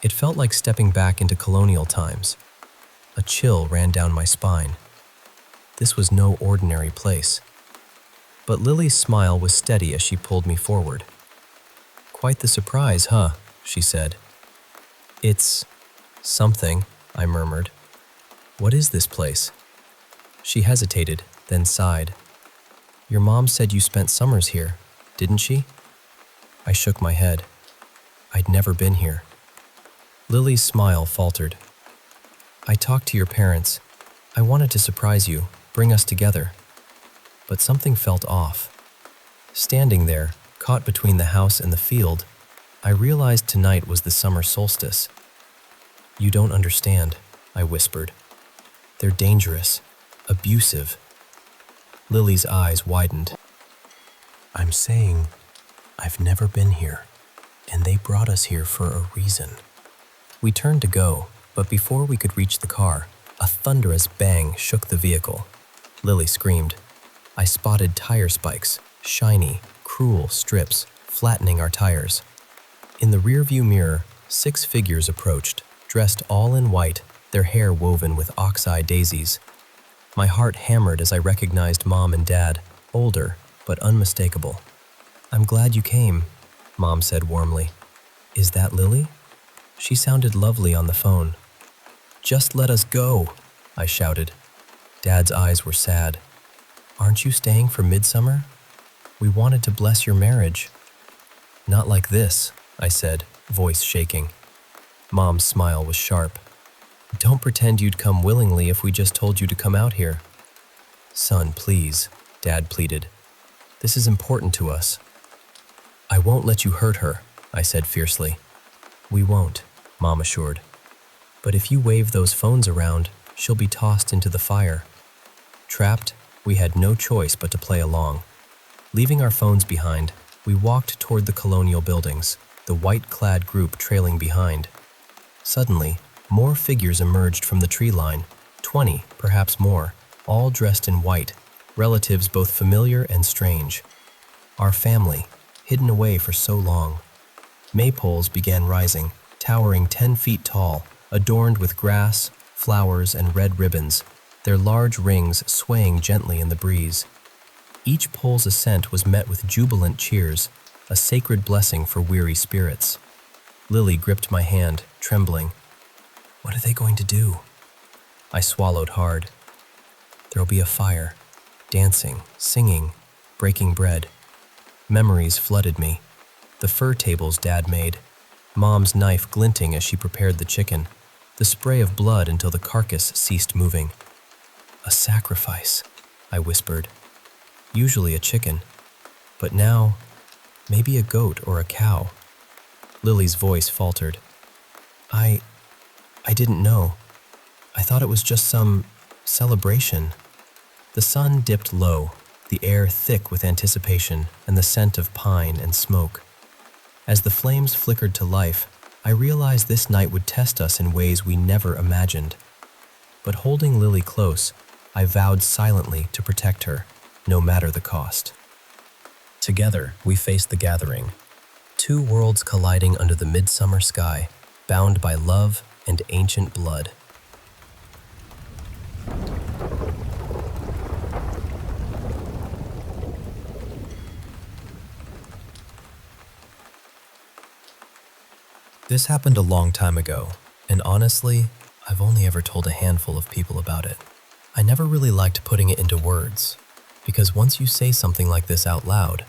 It felt like stepping back into colonial times. A chill ran down my spine. This was no ordinary place. But Lily's smile was steady as she pulled me forward. "Quite the surprise, huh?" she said. "It's something," I murmured. "What is this place?" She hesitated, then sighed. "Your mom said you spent summers here, didn't she?" I shook my head. I'd never been here. Lily's smile faltered. "I talked to your parents. I wanted to surprise you, bring us together." But something felt off. Standing there, caught between the house and the field, I realized tonight was the summer solstice. "You don't understand," I whispered. "They're dangerous, abusive." Lily's eyes widened. "I'm saying I've never been here, and they brought us here for a reason." We turned to go, but before we could reach the car, a thunderous bang shook the vehicle. Lily screamed. I spotted tire spikes, shiny, cruel strips, flattening our tires. In the rearview mirror, 6 figures approached, dressed all in white, their hair woven with ox-eye daisies. My heart hammered as I recognized Mom and Dad, older but unmistakable. "I'm glad you came," Mom said warmly. "Is that Lily?" She sounded lovely on the phone. "Just let us go," I shouted. Dad's eyes were sad. "Aren't you staying for midsummer? We wanted to bless your marriage." "Not like this," I said, voice shaking. Mom's smile was sharp. "Don't pretend you'd come willingly if we just told you to come out here." "Son, please," Dad pleaded. "This is important to us." "I won't let you hurt her," I said fiercely. "We won't," Mom assured. "But if you wave those phones around, she'll be tossed into the fire." Trapped, we had no choice but to play along. Leaving our phones behind, we walked toward the colonial buildings, the white-clad group trailing behind. Suddenly, more figures emerged from the tree line, 20, perhaps more, all dressed in white, relatives both familiar and strange. Our family, hidden away for so long. Maypoles began rising, towering 10 feet tall, adorned with grass, flowers, and red ribbons, their large rings swaying gently in the breeze. Each pole's ascent was met with jubilant cheers, a sacred blessing for weary spirits. Lily gripped my hand, trembling. "What are they going to do?" I swallowed hard. "There'll be a fire, dancing, singing, breaking bread." Memories flooded me. The fur tables Dad made, Mom's knife glinting as she prepared the chicken, the spray of blood until the carcass ceased moving. "A sacrifice," I whispered. "Usually a chicken, but now, maybe a goat or a cow." Lily's voice faltered. I didn't know. I thought it was just some celebration." The sun dipped low, the air thick with anticipation and the scent of pine and smoke. As the flames flickered to life, I realized this night would test us in ways we never imagined. But holding Lily close, I vowed silently to protect her, no matter the cost. Together, we faced the gathering, 2 worlds colliding under the midsummer sky, bound by love and ancient blood. This happened a long time ago, and honestly, I've only ever told a handful of people about it. I never really liked putting it into words, because once you say something like this out loud,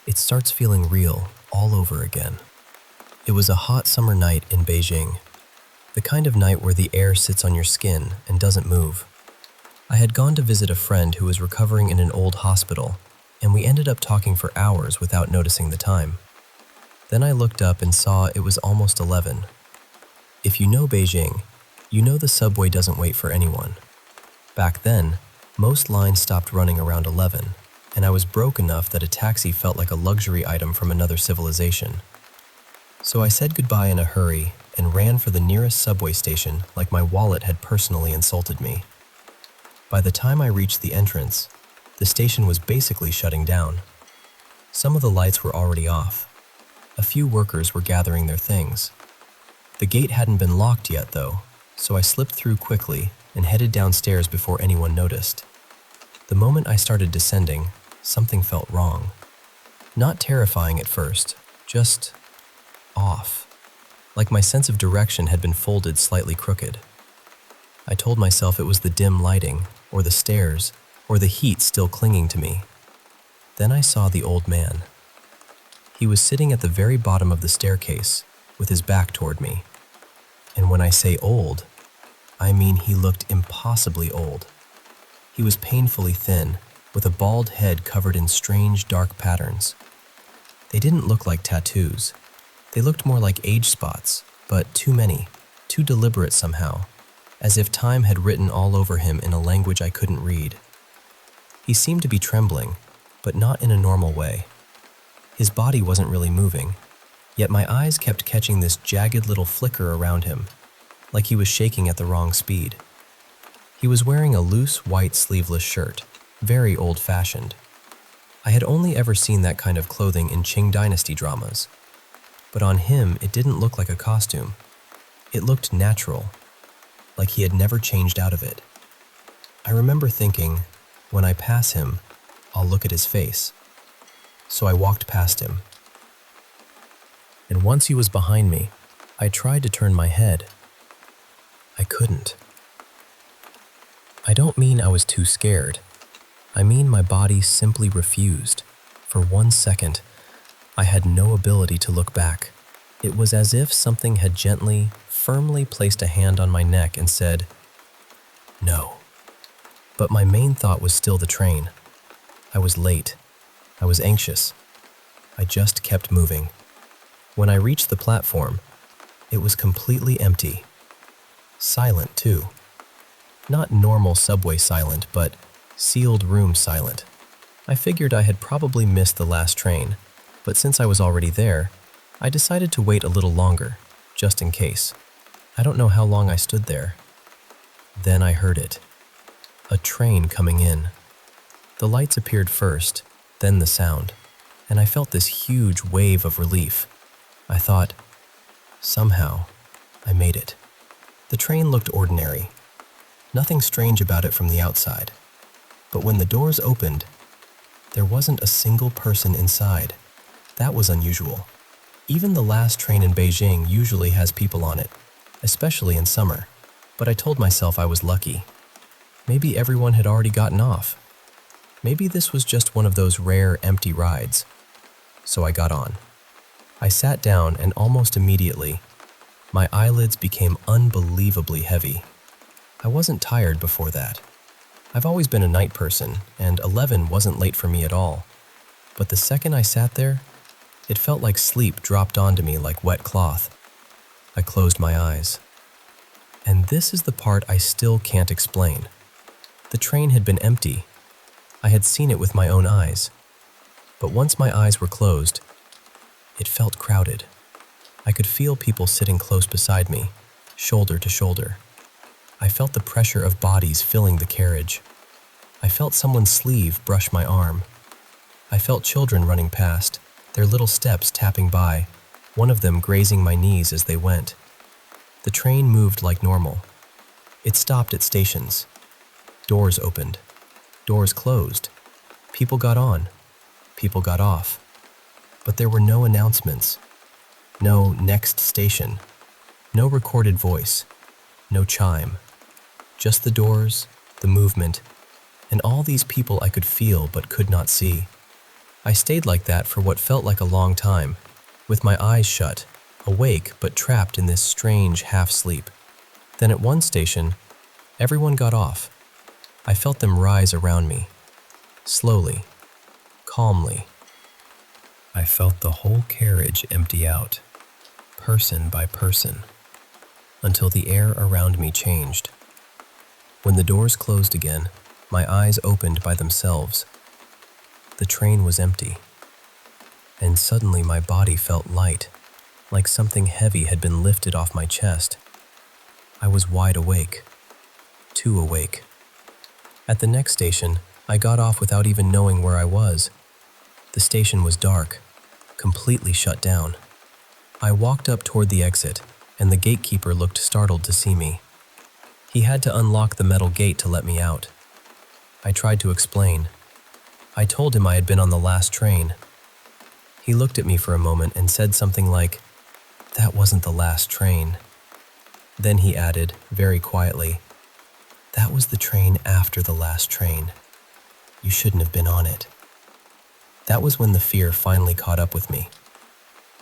it starts feeling real all over again. It was a hot summer night in Beijing, the kind of night where the air sits on your skin and doesn't move. I had gone to visit a friend who was recovering in an old hospital, and we ended up talking for hours without noticing the time. Then I looked up and saw it was almost 11. If you know Beijing, you know the subway doesn't wait for anyone. Back then, most lines stopped running around 11, and I was broke enough that a taxi felt like a luxury item from another civilization. So I said goodbye in a hurry and ran for the nearest subway station like my wallet had personally insulted me. By the time I reached the entrance, the station was basically shutting down. Some of the lights were already off. A few workers were gathering their things. The gate hadn't been locked yet, though, so I slipped through quickly and headed downstairs before anyone noticed. The moment I started descending, something felt wrong. Not terrifying at first, just off. Like my sense of direction had been folded slightly crooked. I told myself it was the dim lighting, or the stairs, or the heat still clinging to me. Then I saw the old man. He was sitting at the very bottom of the staircase, with his back toward me. And when I say old, I mean he looked impossibly old. He was painfully thin, with a bald head covered in strange dark patterns. They didn't look like tattoos. They looked more like age spots, but too many, too deliberate somehow, as if time had written all over him in a language I couldn't read. He seemed to be trembling, but not in a normal way. His body wasn't really moving, yet my eyes kept catching this jagged little flicker around him, like he was shaking at the wrong speed. He was wearing a loose white sleeveless shirt, very old-fashioned. I had only ever seen that kind of clothing in Qing Dynasty dramas, but on him it didn't look like a costume. It looked natural, like he had never changed out of it. I remember thinking, when I pass him, I'll look at his face. So I walked past him. And once he was behind me, I tried to turn my head. I couldn't. I don't mean I was too scared. I mean my body simply refused. For 1 second, I had no ability to look back. It was as if something had gently, firmly placed a hand on my neck and said, "No." But my main thought was still the train. I was late. I was anxious. I just kept moving. When I reached the platform, it was completely empty. Silent, too. Not normal subway silent, but sealed room silent. I figured I had probably missed the last train, but since I was already there, I decided to wait a little longer, just in case. I don't know how long I stood there. Then I heard it. A train coming in. The lights appeared first, then the sound, and I felt this huge wave of relief. I thought, somehow, I made it. The train looked ordinary. Nothing strange about it from the outside. But when the doors opened, there wasn't a single person inside. That was unusual. Even the last train in Beijing usually has people on it, especially in summer. But I told myself I was lucky. Maybe everyone had already gotten off. Maybe this was just one of those rare empty rides. So I got on. I sat down and almost immediately, my eyelids became unbelievably heavy. I wasn't tired before that. I've always been a night person, and 11 wasn't late for me at all. But the second I sat there, it felt like sleep dropped onto me like wet cloth. I closed my eyes. And this is the part I still can't explain. The train had been empty. I had seen it with my own eyes. But once my eyes were closed, it felt crowded. I could feel people sitting close beside me, shoulder to shoulder. I felt the pressure of bodies filling the carriage. I felt someone's sleeve brush my arm. I felt children running past, their little steps tapping by, one of them grazing my knees as they went. The train moved like normal. It stopped at stations. Doors opened. Doors closed. People got on. People got off. But there were no announcements. No next station. No recorded voice. No chime. Just the doors, the movement, and all these people I could feel but could not see. I stayed like that for what felt like a long time, with my eyes shut, awake but trapped in this strange half-sleep. Then at one station, everyone got off. I felt them rise around me, slowly, calmly. I felt the whole carriage empty out, person by person, until the air around me changed. When the doors closed again, my eyes opened by themselves. The train was empty, and suddenly my body felt light, like something heavy had been lifted off my chest. I was wide awake, too awake. At the next station, I got off without even knowing where I was. The station was dark, completely shut down. I walked up toward the exit, and the gatekeeper looked startled to see me. He had to unlock the metal gate to let me out. I tried to explain. I told him I had been on the last train. He looked at me for a moment and said something like, "That wasn't the last train." Then he added, very quietly, "That was the train after the last train. You shouldn't have been on it." That was when the fear finally caught up with me.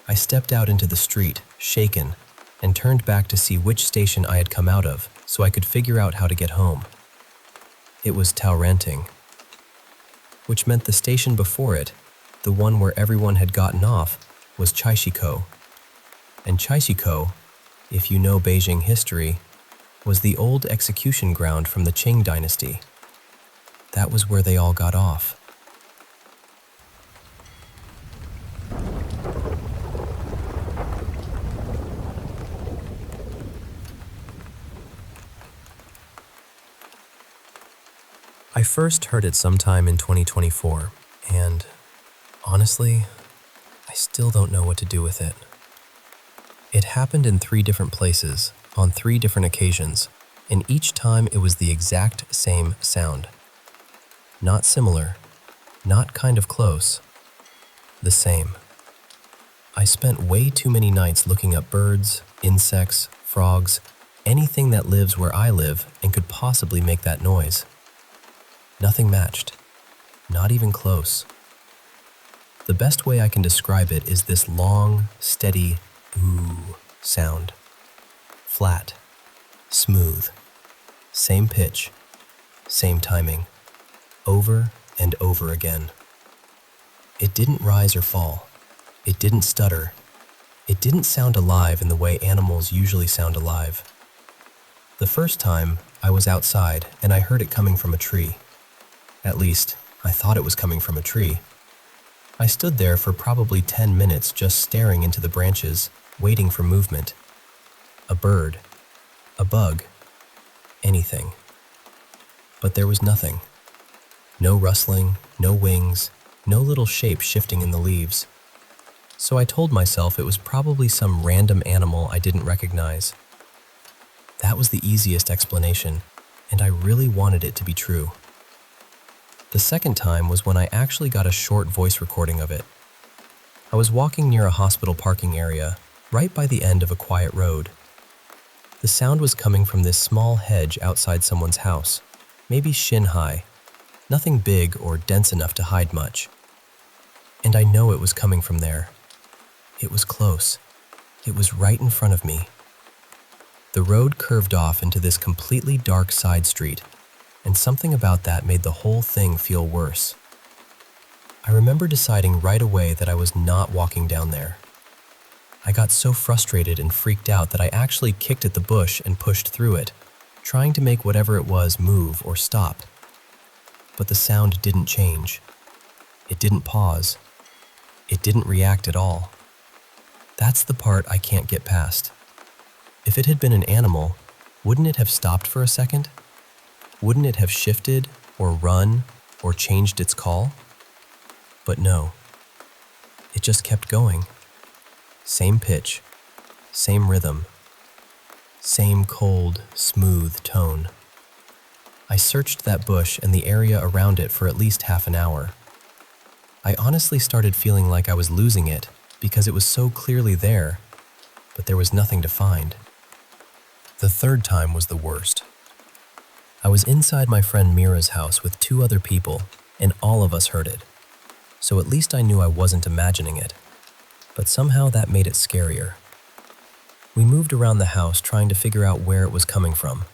I stepped out into the street, shaken, and turned back to see which station I had come out of so I could figure out how to get home. It was Taorenting, which meant the station before it, the one where everyone had gotten off, was Chaishiko. And Chaishiko, if you know Beijing history, was the old execution ground from the Qing dynasty. That was where they all got off. I first heard it sometime in 2024, and honestly, I still don't know what to do with it. It happened in 3 different places, on 3 different occasions, and each time it was the exact same sound. Not similar, not kind of close, the same. I spent way too many nights looking up birds, insects, frogs, anything that lives where I live and could possibly make that noise. Nothing matched, not even close. The best way I can describe it is this long, steady ooh sound. Flat, smooth, same pitch, same timing, over and over again. It didn't rise or fall. It didn't stutter. It didn't sound alive in the way animals usually sound alive. The first time, I was outside and I heard it coming from a tree. At least, I thought it was coming from a tree. I stood there for probably 10 minutes just staring into the branches, waiting for movement. A bird, a bug, anything. But there was nothing. No rustling, no wings, no little shape shifting in the leaves. So I told myself it was probably some random animal I didn't recognize. That was the easiest explanation, and I really wanted it to be true. The second time was when I actually got a short voice recording of it. I was walking near a hospital parking area, right by the end of a quiet road. The sound was coming from this small hedge outside someone's house, maybe shin-high, nothing big or dense enough to hide much. And I know it was coming from there. It was close. It was right in front of me. The road curved off into this completely dark side street, and something about that made the whole thing feel worse. I remember deciding right away that I was not walking down there. I got so frustrated and freaked out that I actually kicked at the bush and pushed through it, trying to make whatever it was move or stop. But the sound didn't change. It didn't pause. It didn't react at all. That's the part I can't get past. If it had been an animal, wouldn't it have stopped for a second? Wouldn't it have shifted, or run, or changed its call? But no. It just kept going. Same pitch, same rhythm, same cold, smooth tone. I searched that bush and the area around it for at least half an hour. I honestly started feeling like I was losing it because it was so clearly there, but there was nothing to find. The third time was the worst. I was inside my friend Mira's house with 2 other people, and all of us heard it. So at least I knew I wasn't imagining it. But somehow that made it scarier. We moved around the house trying to figure out where it was coming from.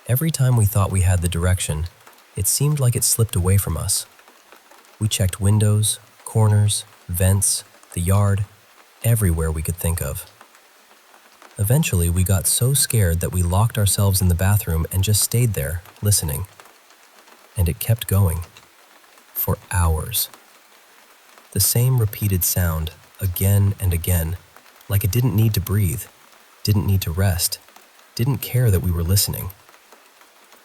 Every time we thought we had the direction, it seemed like it slipped away from us. We checked windows, corners, vents, the yard, everywhere we could think of. Eventually, we got so scared that we locked ourselves in the bathroom and just stayed there, listening. And it kept going. For hours. The same repeated sound, again and again, like it didn't need to breathe, didn't need to rest, didn't care that we were listening.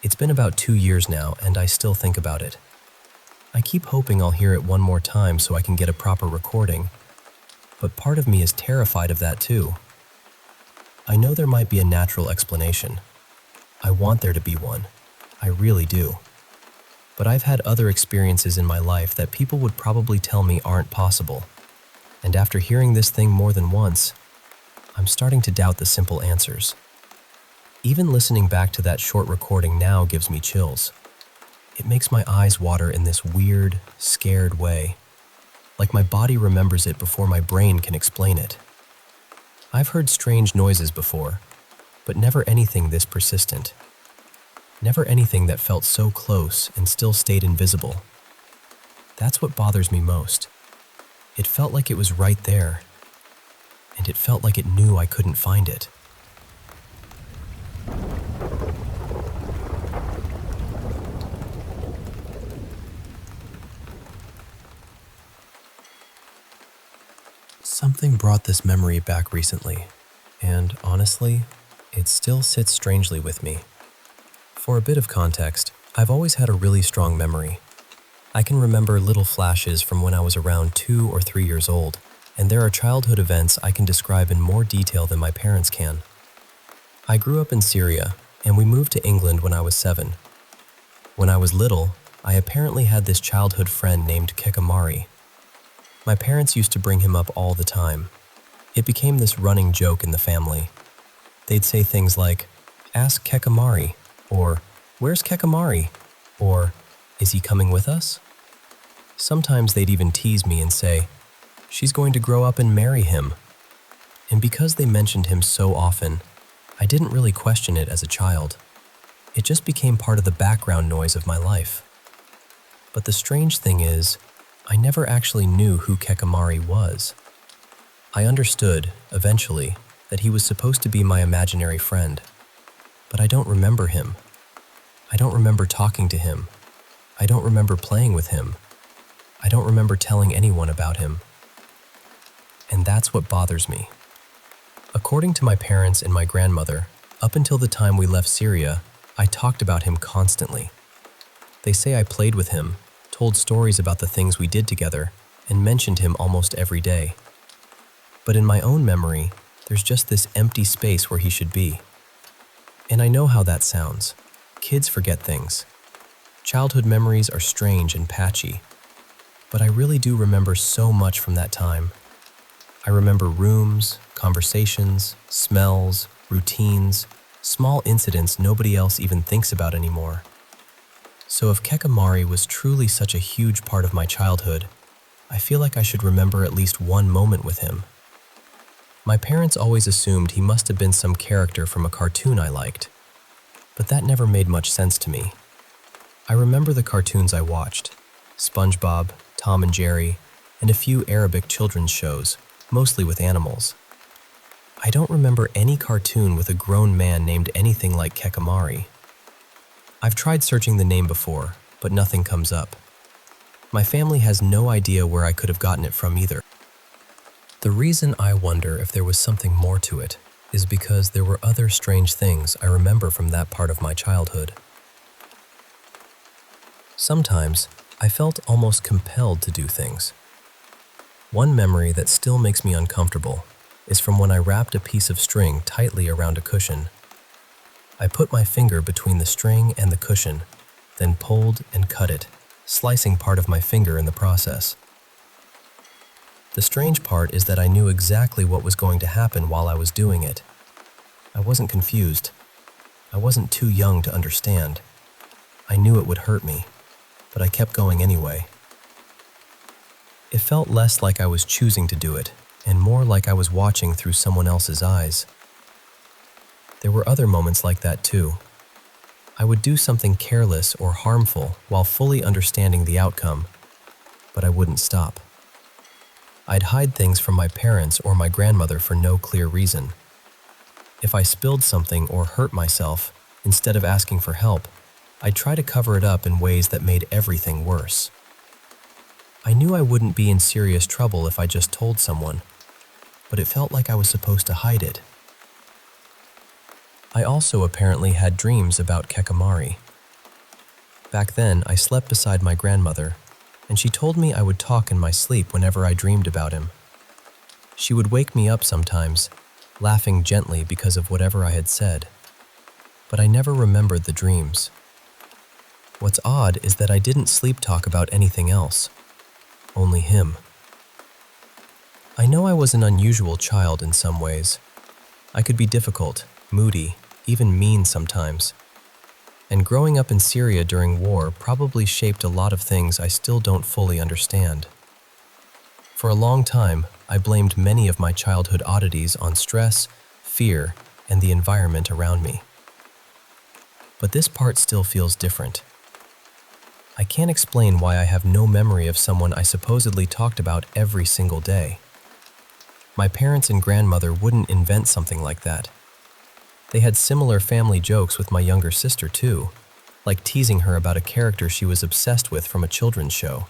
It's been about 2 years now, and I still think about it. I keep hoping I'll hear it one more time so I can get a proper recording, but part of me is terrified of that too. I know there might be a natural explanation. I want there to be one. I really do. But I've had other experiences in my life that people would probably tell me aren't possible. And after hearing this thing more than once, I'm starting to doubt the simple answers. Even listening back to that short recording now gives me chills. It makes my eyes water in this weird, scared way, like my body remembers it before my brain can explain it. I've heard strange noises before, but never anything this persistent. Never anything that felt so close and still stayed invisible. That's what bothers me most. It felt like it was right there, and it felt like it knew I couldn't find it. Something brought this memory back recently, and honestly, it still sits strangely with me. For a bit of context, I've always had a really strong memory. I can remember little flashes from when I was around 2 or 3 years old, and there are childhood events I can describe in more detail than my parents can. I grew up in Syria, and we moved to England when I was 7. When I was little, I apparently had this childhood friend named Kekamari. My parents used to bring him up all the time. It became this running joke in the family. They'd say things like, "Ask Kekamari," or "Where's Kekamari?" or "Is he coming with us?" Sometimes they'd even tease me and say, "She's going to grow up and marry him." And because they mentioned him so often, I didn't really question it as a child. It just became part of the background noise of my life. But the strange thing is, I never actually knew who Kekamari was. I understood, eventually, that he was supposed to be my imaginary friend. But I don't remember him. I don't remember talking to him. I don't remember playing with him. I don't remember telling anyone about him. And that's what bothers me. According to my parents and my grandmother, up until the time we left Syria, I talked about him constantly. They say I played with him, told stories about the things we did together, and mentioned him almost every day. But in my own memory, there's just this empty space where he should be. And I know how that sounds. Kids forget things. Childhood memories are strange and patchy. But I really do remember so much from that time. I remember rooms, conversations, smells, routines, small incidents nobody else even thinks about anymore. So if Kekamari was truly such a huge part of my childhood, I feel like I should remember at least one moment with him. My parents always assumed he must have been some character from a cartoon I liked, but that never made much sense to me. I remember the cartoons I watched, SpongeBob, Tom and Jerry, and a few Arabic children's shows, mostly with animals. I don't remember any cartoon with a grown man named anything like Kekamari. I've tried searching the name before, but nothing comes up. My family has no idea where I could have gotten it from either. The reason I wonder if there was something more to it is because there were other strange things I remember from that part of my childhood. Sometimes, I felt almost compelled to do things. One memory that still makes me uncomfortable is from when I wrapped a piece of string tightly around a cushion. I put my finger between the string and the cushion, then pulled and cut it, slicing part of my finger in the process. The strange part is that I knew exactly what was going to happen while I was doing it. I wasn't confused. I wasn't too young to understand. I knew it would hurt me, but I kept going anyway. It felt less like I was choosing to do it, and more like I was watching through someone else's eyes. There were other moments like that too. I would do something careless or harmful while fully understanding the outcome, but I wouldn't stop. I'd hide things from my parents or my grandmother for no clear reason. If I spilled something or hurt myself, instead of asking for help, I'd try to cover it up in ways that made everything worse. I knew I wouldn't be in serious trouble if I just told someone, but it felt like I was supposed to hide it. I also apparently had dreams about Kekamari. Back then, I slept beside my grandmother, and she told me I would talk in my sleep whenever I dreamed about him. She would wake me up sometimes, laughing gently because of whatever I had said, but I never remembered the dreams. What's odd is that I didn't sleep talk about anything else, only him. I know I was an unusual child in some ways. I could be difficult, moody, even mean sometimes. And growing up in Syria during war probably shaped a lot of things I still don't fully understand. For a long time, I blamed many of my childhood oddities on stress, fear, and the environment around me. But this part still feels different. I can't explain why I have no memory of someone I supposedly talked about every single day. My parents and grandmother wouldn't invent something like that. They had similar family jokes with my younger sister too, like teasing her about a character she was obsessed with from a children's show.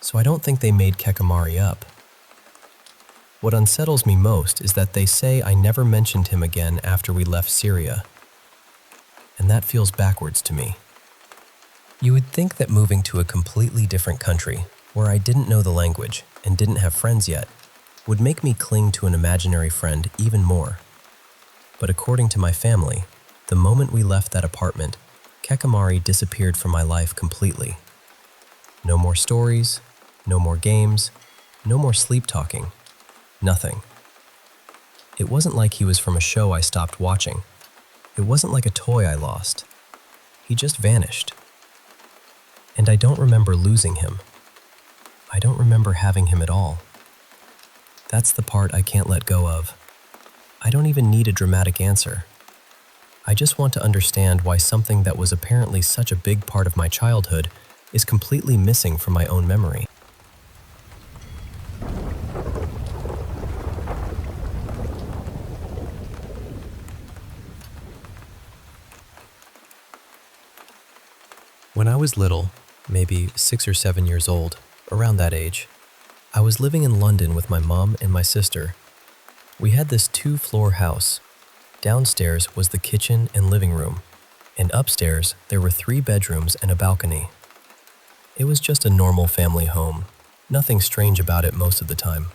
So I don't think they made Kekamari up. What unsettles me most is that they say I never mentioned him again after we left Syria. And that feels backwards to me. You would think that moving to a completely different country, where I didn't know the language and didn't have friends yet, would make me cling to an imaginary friend even more. But according to my family, the moment we left that apartment, Kekamari disappeared from my life completely. No more stories, no more games, no more sleep talking, nothing. It wasn't like he was from a show I stopped watching. It wasn't like a toy I lost. He just vanished. And I don't remember losing him. I don't remember having him at all. That's the part I can't let go of. I don't even need a dramatic answer. I just want to understand why something that was apparently such a big part of my childhood is completely missing from my own memory. When I was little, maybe 6 or 7 years old, around that age, I was living in London with my mom and my sister. We had this 2-floor house. Downstairs was the kitchen and living room, and upstairs there were 3 bedrooms and a balcony. It was just a normal family home, nothing strange about it most of the time.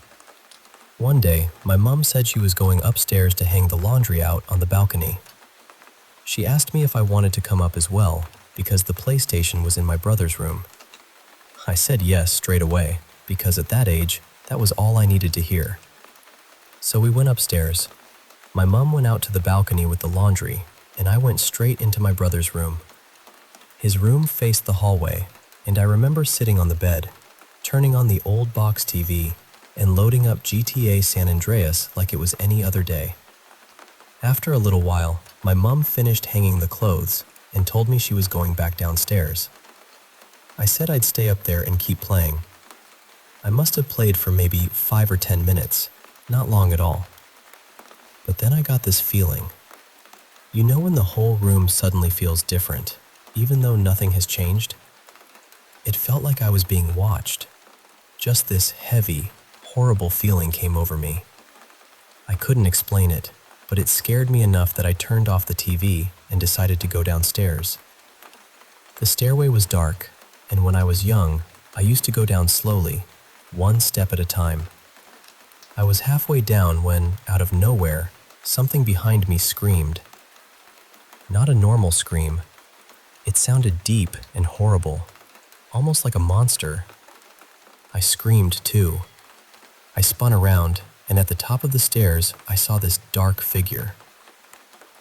One day, my mom said she was going upstairs to hang the laundry out on the balcony. She asked me if I wanted to come up as well, because the PlayStation was in my brother's room. I said yes straight away, because at that age, that was all I needed to hear. So we went upstairs. My mom went out to the balcony with the laundry, and I went straight into my brother's room. His room faced the hallway, and I remember sitting on the bed, turning on the old box TV, and loading up GTA San Andreas like it was any other day. After a little while, my mom finished hanging the clothes and told me she was going back downstairs. I said I'd stay up there and keep playing. I must have played for maybe 5 or 10 minutes, not long at all. But then I got this feeling. You know when the whole room suddenly feels different, even though nothing has changed? It felt like I was being watched. Just this heavy, horrible feeling came over me. I couldn't explain it, but it scared me enough that I turned off the TV and decided to go downstairs. The stairway was dark, and when I was young, I used to go down slowly, one step at a time. I was halfway down when, out of nowhere, something behind me screamed. Not a normal scream. It sounded deep and horrible, almost like a monster. I screamed too. I spun around, and at the top of the stairs, I saw this dark figure.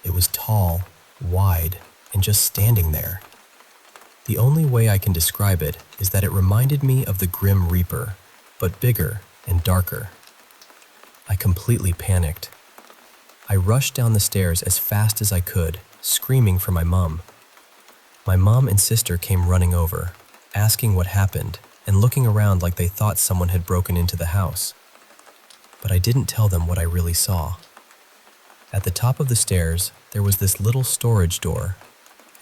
It was tall, wide, and just standing there. The only way I can describe it is that it reminded me of the Grim Reaper, but bigger and darker. I completely panicked. I rushed down the stairs as fast as I could, screaming for my mom. My mom and sister came running over, asking what happened and looking around like they thought someone had broken into the house. But I didn't tell them what I really saw. At the top of the stairs, there was this little storage door,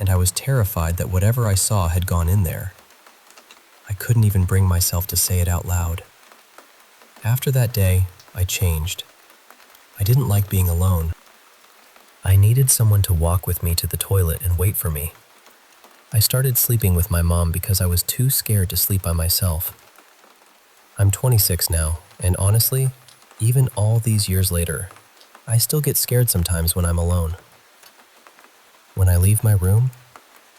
and I was terrified that whatever I saw had gone in there. I couldn't even bring myself to say it out loud. After that day, I changed. I didn't like being alone. I needed someone to walk with me to the toilet and wait for me. I started sleeping with my mom because I was too scared to sleep by myself. I'm 26 now, and honestly, even all these years later, I still get scared sometimes when I'm alone. When I leave my room,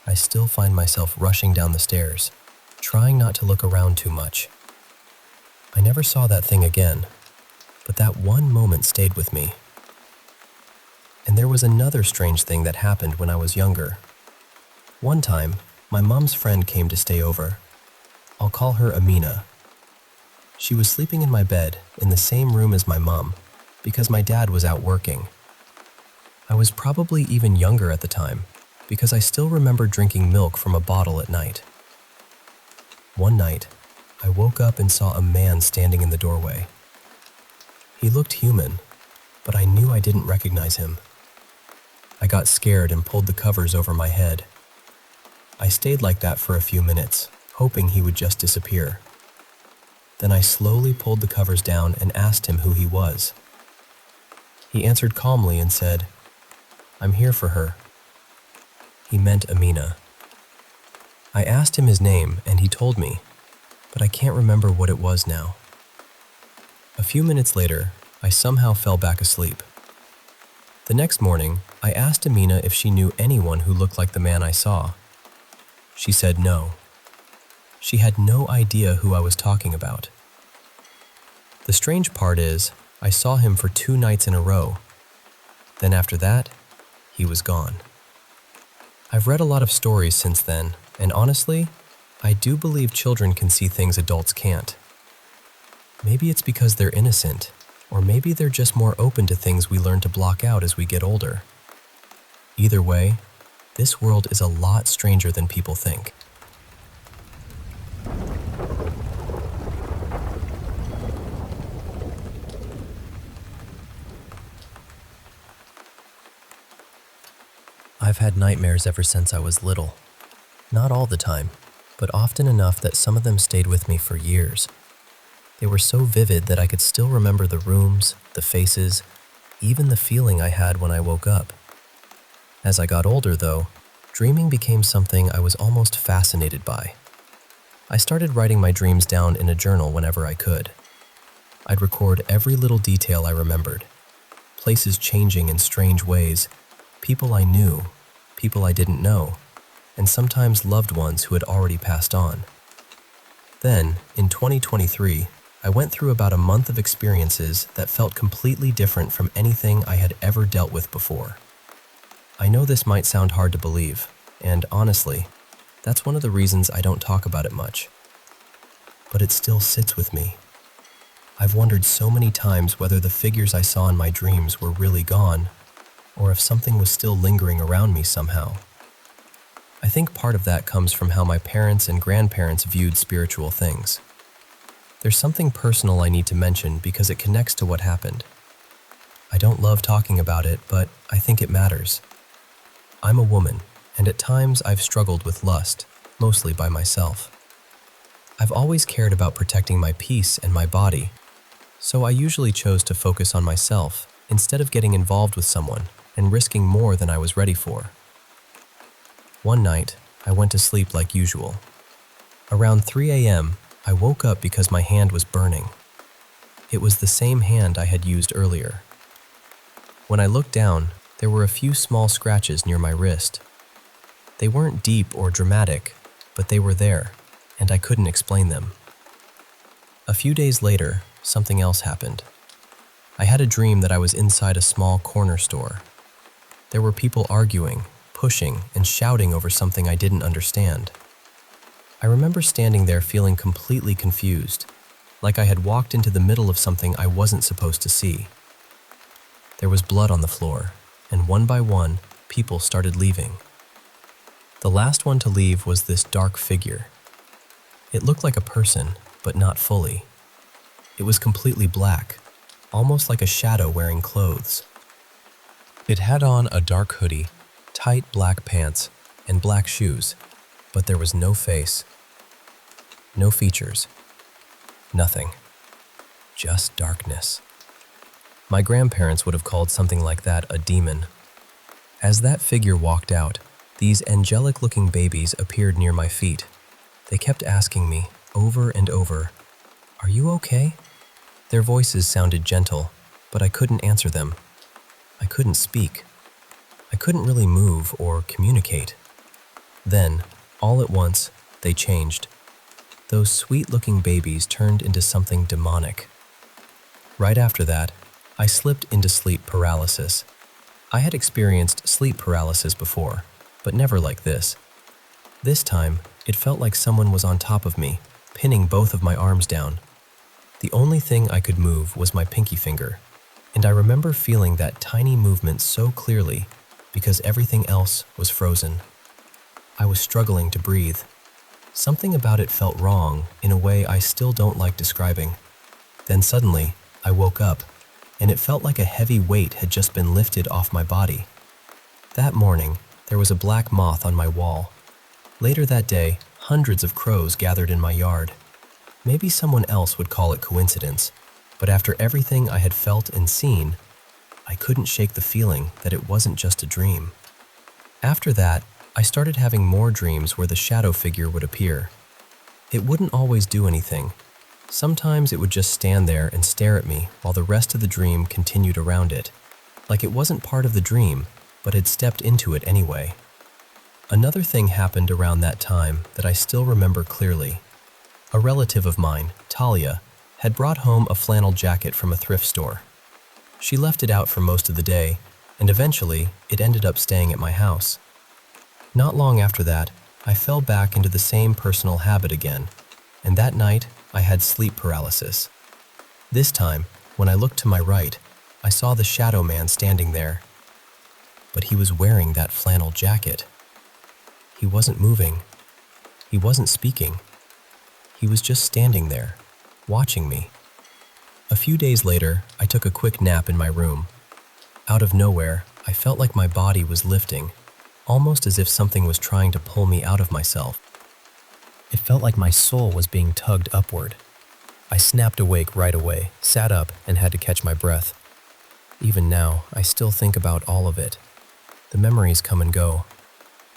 I still find myself rushing down the stairs, trying not to look around too much. I never saw that thing again, but that one moment stayed with me. And there was another strange thing that happened when I was younger. One time, my mom's friend came to stay over. I'll call her Amina. She was sleeping in my bed in the same room as my mom because my dad was out working. I was probably even younger at the time because I still remember drinking milk from a bottle at night. One night, I woke up and saw a man standing in the doorway. He looked human, but I knew I didn't recognize him. I got scared and pulled the covers over my head. I stayed like that for a few minutes, hoping he would just disappear. Then I slowly pulled the covers down and asked him who he was. He answered calmly and said, "I'm here for her." He meant Amina. I asked him his name and he told me, but I can't remember what it was now. A few minutes later, I somehow fell back asleep. The next morning, I asked Amina if she knew anyone who looked like the man I saw. She said no. She had no idea who I was talking about. The strange part is, I saw him for 2 nights in a row. Then after that, he was gone. I've read a lot of stories since then, and honestly, I do believe children can see things adults can't. Maybe it's because they're innocent, or maybe they're just more open to things we learn to block out as we get older. Either way, this world is a lot stranger than people think. I've had nightmares ever since I was little. Not all the time, but often enough that some of them stayed with me for years. They were so vivid that I could still remember the rooms, the faces, even the feeling I had when I woke up. As I got older, though, dreaming became something I was almost fascinated by. I started writing my dreams down in a journal whenever I could. I'd record every little detail I remembered, places changing in strange ways, people I knew, people I didn't know, and sometimes loved ones who had already passed on. Then, in 2023, I went through about a month of experiences that felt completely different from anything I had ever dealt with before. I know this might sound hard to believe, and honestly, that's one of the reasons I don't talk about it much. But it still sits with me. I've wondered so many times whether the figures I saw in my dreams were really gone, or if something was still lingering around me somehow. I think part of that comes from how my parents and grandparents viewed spiritual things. There's something personal I need to mention because it connects to what happened. I don't love talking about it, but I think it matters. I'm a woman, and at times I've struggled with lust, mostly by myself. I've always cared about protecting my peace and my body, so I usually chose to focus on myself instead of getting involved with someone and risking more than I was ready for. One night, I went to sleep like usual. Around 3 a.m., I woke up because my hand was burning. It was the same hand I had used earlier. When I looked down, there were a few small scratches near my wrist. They weren't deep or dramatic, but they were there, and I couldn't explain them. A few days later, something else happened. I had a dream that I was inside a small corner store. There were people arguing, pushing, and shouting over something I didn't understand. I remember standing there feeling completely confused, like I had walked into the middle of something I wasn't supposed to see. There was blood on the floor, and one by one, people started leaving. The last one to leave was this dark figure. It looked like a person, but not fully. It was completely black, almost like a shadow wearing clothes. It had on a dark hoodie, tight black pants, and black shoes, but there was no face, no features, nothing, just darkness. My grandparents would have called something like that a demon. As that figure walked out, these angelic-looking babies appeared near my feet. They kept asking me, over and over, "Are you okay?" Their voices sounded gentle, but I couldn't answer them. I couldn't speak. I couldn't really move or communicate. Then, all at once, they changed. Those sweet-looking babies turned into something demonic. Right after that, I slipped into sleep paralysis. I had experienced sleep paralysis before, but never like this. This time, it felt like someone was on top of me, pinning both of my arms down. The only thing I could move was my pinky finger, and I remember feeling that tiny movement so clearly because everything else was frozen. I was struggling to breathe. Something about it felt wrong in a way I still don't like describing. Then suddenly, I woke up, and it felt like a heavy weight had just been lifted off my body. That morning, there was a black moth on my wall. Later that day, hundreds of crows gathered in my yard. Maybe someone else would call it coincidence, but after everything I had felt and seen, I couldn't shake the feeling that it wasn't just a dream. After that, I started having more dreams where the shadow figure would appear. It wouldn't always do anything. Sometimes it would just stand there and stare at me while the rest of the dream continued around it, like it wasn't part of the dream, but had stepped into it anyway. Another thing happened around that time that I still remember clearly. A relative of mine, Talia, had brought home a flannel jacket from a thrift store. She left it out for most of the day, and eventually it ended up staying at my house. Not long after that, I fell back into the same personal habit again, and that night I had sleep paralysis. This time, when I looked to my right, I saw the shadow man standing there. But he was wearing that flannel jacket. He wasn't moving. He wasn't speaking. He was just standing there, watching me. A few days later, I took a quick nap in my room. Out of nowhere, I felt like my body was lifting, almost as if something was trying to pull me out of myself. It felt like my soul was being tugged upward. I snapped awake right away, sat up, and had to catch my breath. Even now, I still think about all of it. The memories come and go.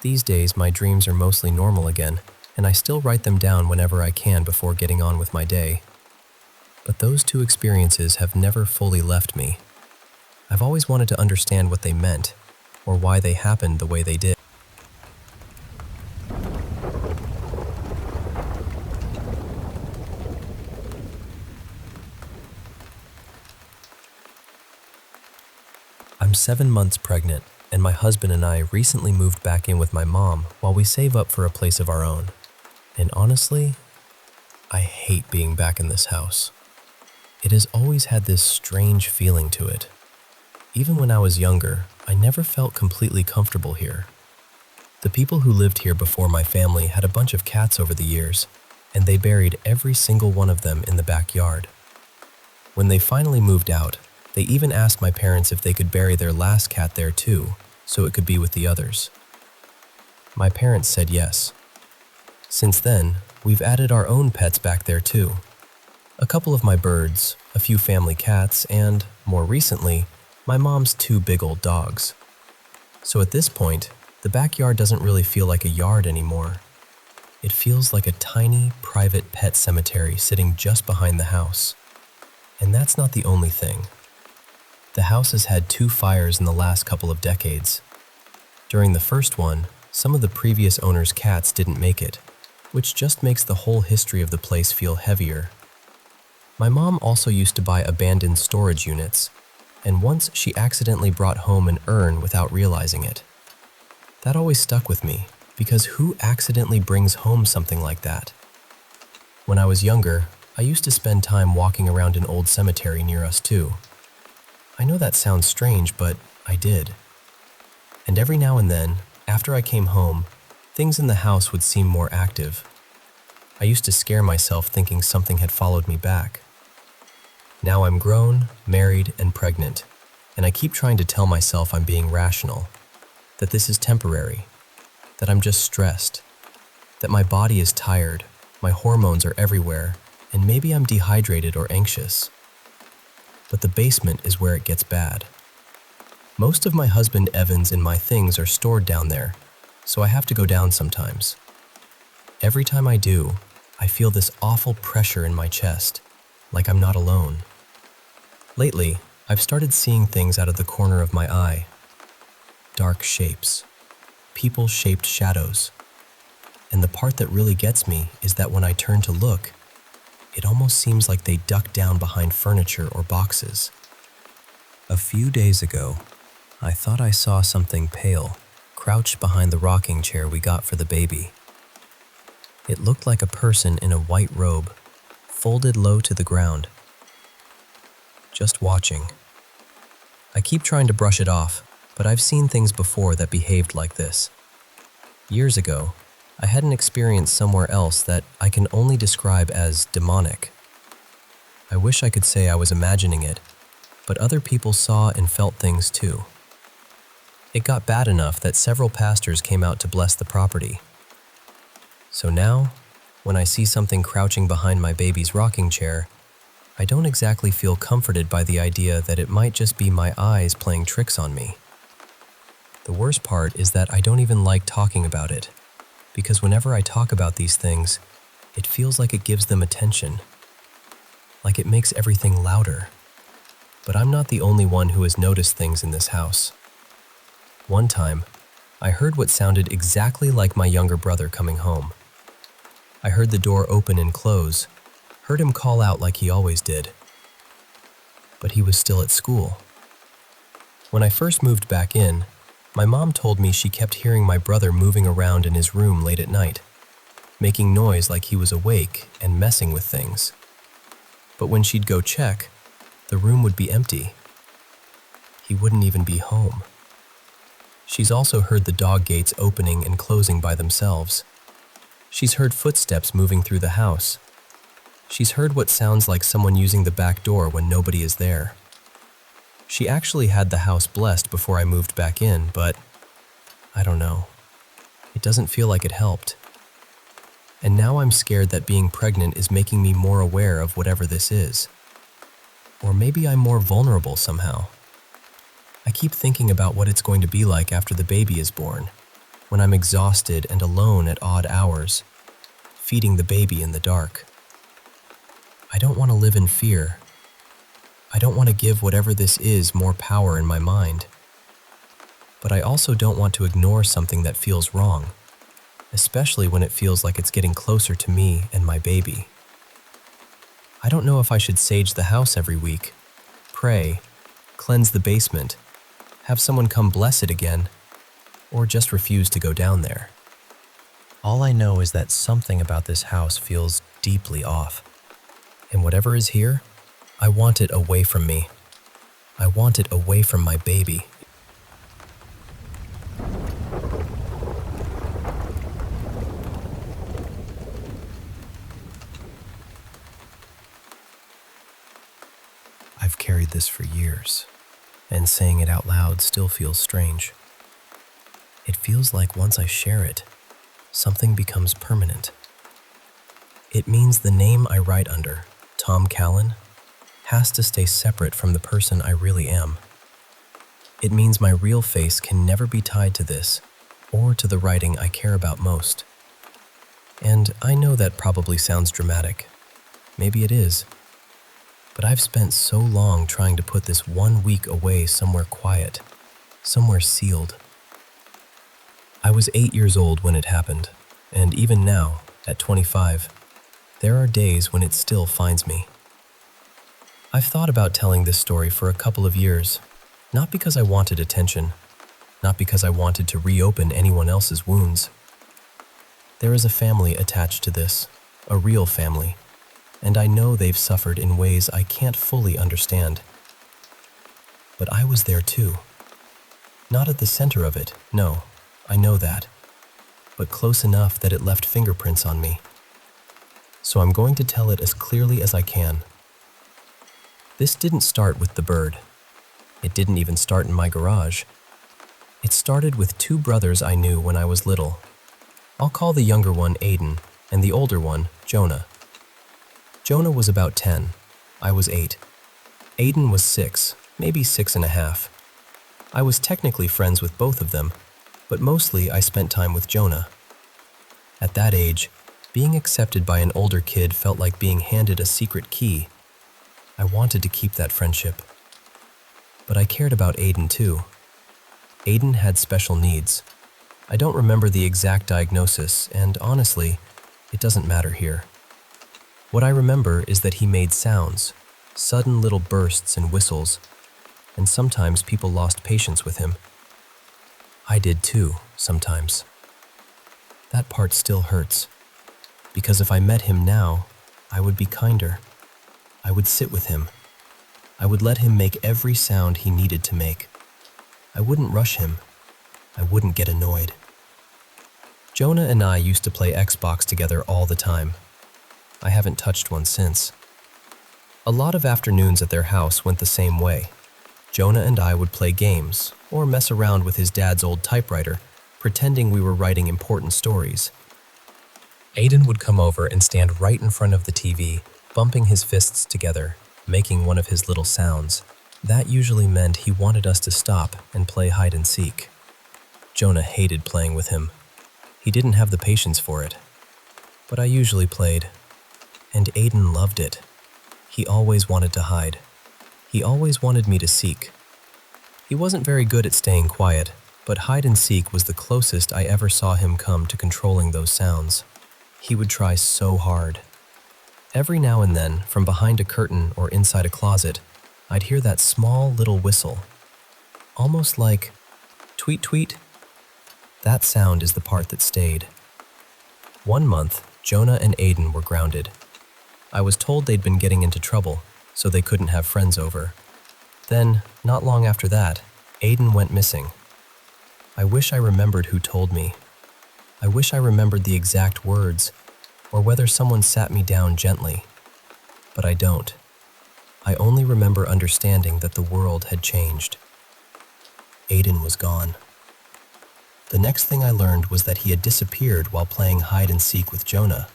These days, my dreams are mostly normal again, and I still write them down whenever I can before getting on with my day. But those two experiences have never fully left me. I've always wanted to understand what they meant, or why they happened the way they did. I'm 7 months pregnant, and my husband and I recently moved back in with my mom while we save up for a place of our own. And honestly, I hate being back in this house. It has always had this strange feeling to it. Even when I was younger, I never felt completely comfortable here. The people who lived here before my family had a bunch of cats over the years, and they buried every single one of them in the backyard. When they finally moved out, they even asked my parents if they could bury their last cat there too, so it could be with the others. My parents said yes. Since then, we've added our own pets back there too. A couple of my birds, a few family cats, and, more recently, my mom's 2 big old dogs. So at this point, the backyard doesn't really feel like a yard anymore. It feels like a tiny, private pet cemetery sitting just behind the house. And that's not the only thing. The house has had 2 fires in the last couple of decades. During the first one, some of the previous owner's cats didn't make it, which just makes the whole history of the place feel heavier. My mom also used to buy abandoned storage units, and once she accidentally brought home an urn without realizing it. That always stuck with me, because who accidentally brings home something like that? When I was younger, I used to spend time walking around an old cemetery near us too. I know that sounds strange, but I did. And every now and then, after I came home, things in the house would seem more active. I used to scare myself thinking something had followed me back. Now I'm grown, married, and pregnant, and I keep trying to tell myself I'm being rational, that this is temporary, that I'm just stressed, that my body is tired, my hormones are everywhere, and maybe I'm dehydrated or anxious. But the basement is where it gets bad. Most of my husband Evan's and my things are stored down there, so I have to go down sometimes. Every time I do, I feel this awful pressure in my chest, like I'm not alone. Lately, I've started seeing things out of the corner of my eye. Dark shapes, people-shaped shadows. And the part that really gets me is that when I turn to look, it almost seems like they duck down behind furniture or boxes. A few days ago, I thought I saw something pale, crouched behind the rocking chair we got for the baby. It looked like a person in a white robe, folded low to the ground, just watching. I keep trying to brush it off, but I've seen things before that behaved like this. Years ago, I had an experience somewhere else that I can only describe as demonic. I wish I could say I was imagining it, but other people saw and felt things too. It got bad enough that several pastors came out to bless the property. So now, when I see something crouching behind my baby's rocking chair, I don't exactly feel comforted by the idea that it might just be my eyes playing tricks on me. The worst part is that I don't even like talking about it, because whenever I talk about these things, it feels like it gives them attention, like it makes everything louder. But I'm not the only one who has noticed things in this house. One time, I heard what sounded exactly like my younger brother coming home. I heard the door open and close, heard him call out like he always did. But he was still at school. When I first moved back in, my mom told me she kept hearing my brother moving around in his room late at night, making noise like he was awake and messing with things. But when she'd go check, the room would be empty. He wouldn't even be home. She's also heard the dog gates opening and closing by themselves. She's heard footsteps moving through the house. She's heard what sounds like someone using the back door when nobody is there. She actually had the house blessed before I moved back in, but I don't know. It doesn't feel like it helped. And now I'm scared that being pregnant is making me more aware of whatever this is. Or maybe I'm more vulnerable somehow. I keep thinking about what it's going to be like after the baby is born, when I'm exhausted and alone at odd hours, feeding the baby in the dark. I don't want to live in fear. I don't want to give whatever this is more power in my mind. But I also don't want to ignore something that feels wrong, especially when it feels like it's getting closer to me and my baby. I don't know if I should sage the house every week, pray, cleanse the basement, have someone come bless it again, or just refuse to go down there. All I know is that something about this house feels deeply off. And whatever is here, I want it away from me. I want it away from my baby. I've carried this for years, and saying it out loud still feels strange. It feels like once I share it, something becomes permanent. It means the name I write under, Tom Callan, has to stay separate from the person I really am. It means my real face can never be tied to this, or to the writing I care about most. And I know that probably sounds dramatic. Maybe it is. But I've spent so long trying to put this 1 week away somewhere quiet, somewhere sealed. I was 8 years old when it happened, and even now, at 25, there are days when it still finds me. I've thought about telling this story for a couple of years, not because I wanted attention, not because I wanted to reopen anyone else's wounds. There is a family attached to this, a real family, and I know they've suffered in ways I can't fully understand. But I was there too. Not at the center of it, no, I know that, but close enough that it left fingerprints on me. So I'm going to tell it as clearly as I can. This didn't start with the bird. It didn't even start in my garage. It started with 2 brothers I knew when I was little. I'll call the younger one Aiden and the older one Jonah. Jonah was about 10. I was 8. Aiden was 6, maybe 6.5. I was technically friends with both of them, but mostly I spent time with Jonah. At that age, being accepted by an older kid felt like being handed a secret key. I wanted to keep that friendship. But I cared about Aiden too. Aiden had special needs. I don't remember the exact diagnosis, and honestly, it doesn't matter here. What I remember is that he made sounds, sudden little bursts and whistles, and sometimes people lost patience with him. I did too, sometimes. That part still hurts, because if I met him now, I would be kinder. I would sit with him. I would let him make every sound he needed to make. I wouldn't rush him. I wouldn't get annoyed. Jonah and I used to play Xbox together all the time. I haven't touched one since. A lot of afternoons at their house went the same way. Jonah and I would play games, or mess around with his dad's old typewriter, pretending we were writing important stories. Aiden would come over and stand right in front of the TV, bumping his fists together, making one of his little sounds. That usually meant he wanted us to stop and play hide and seek. Jonah hated playing with him. He didn't have the patience for it. But I usually played, and Aiden loved it. He always wanted to hide. He always wanted me to seek. He wasn't very good at staying quiet, but hide and seek was the closest I ever saw him come to controlling those sounds. He would try so hard. Every now and then, from behind a curtain or inside a closet, I'd hear that small little whistle. Almost like tweet tweet. That sound is the part that stayed. One month, Jonah and Aiden were grounded. I was told they'd been getting into trouble, so they couldn't have friends over. Then, not long after that, Aiden went missing. I wish I remembered who told me. I wish I remembered the exact words, or whether someone sat me down gently. But I don't. I only remember understanding that the world had changed. Aiden was gone. The next thing I learned was that he had disappeared while playing hide and seek with Jonah.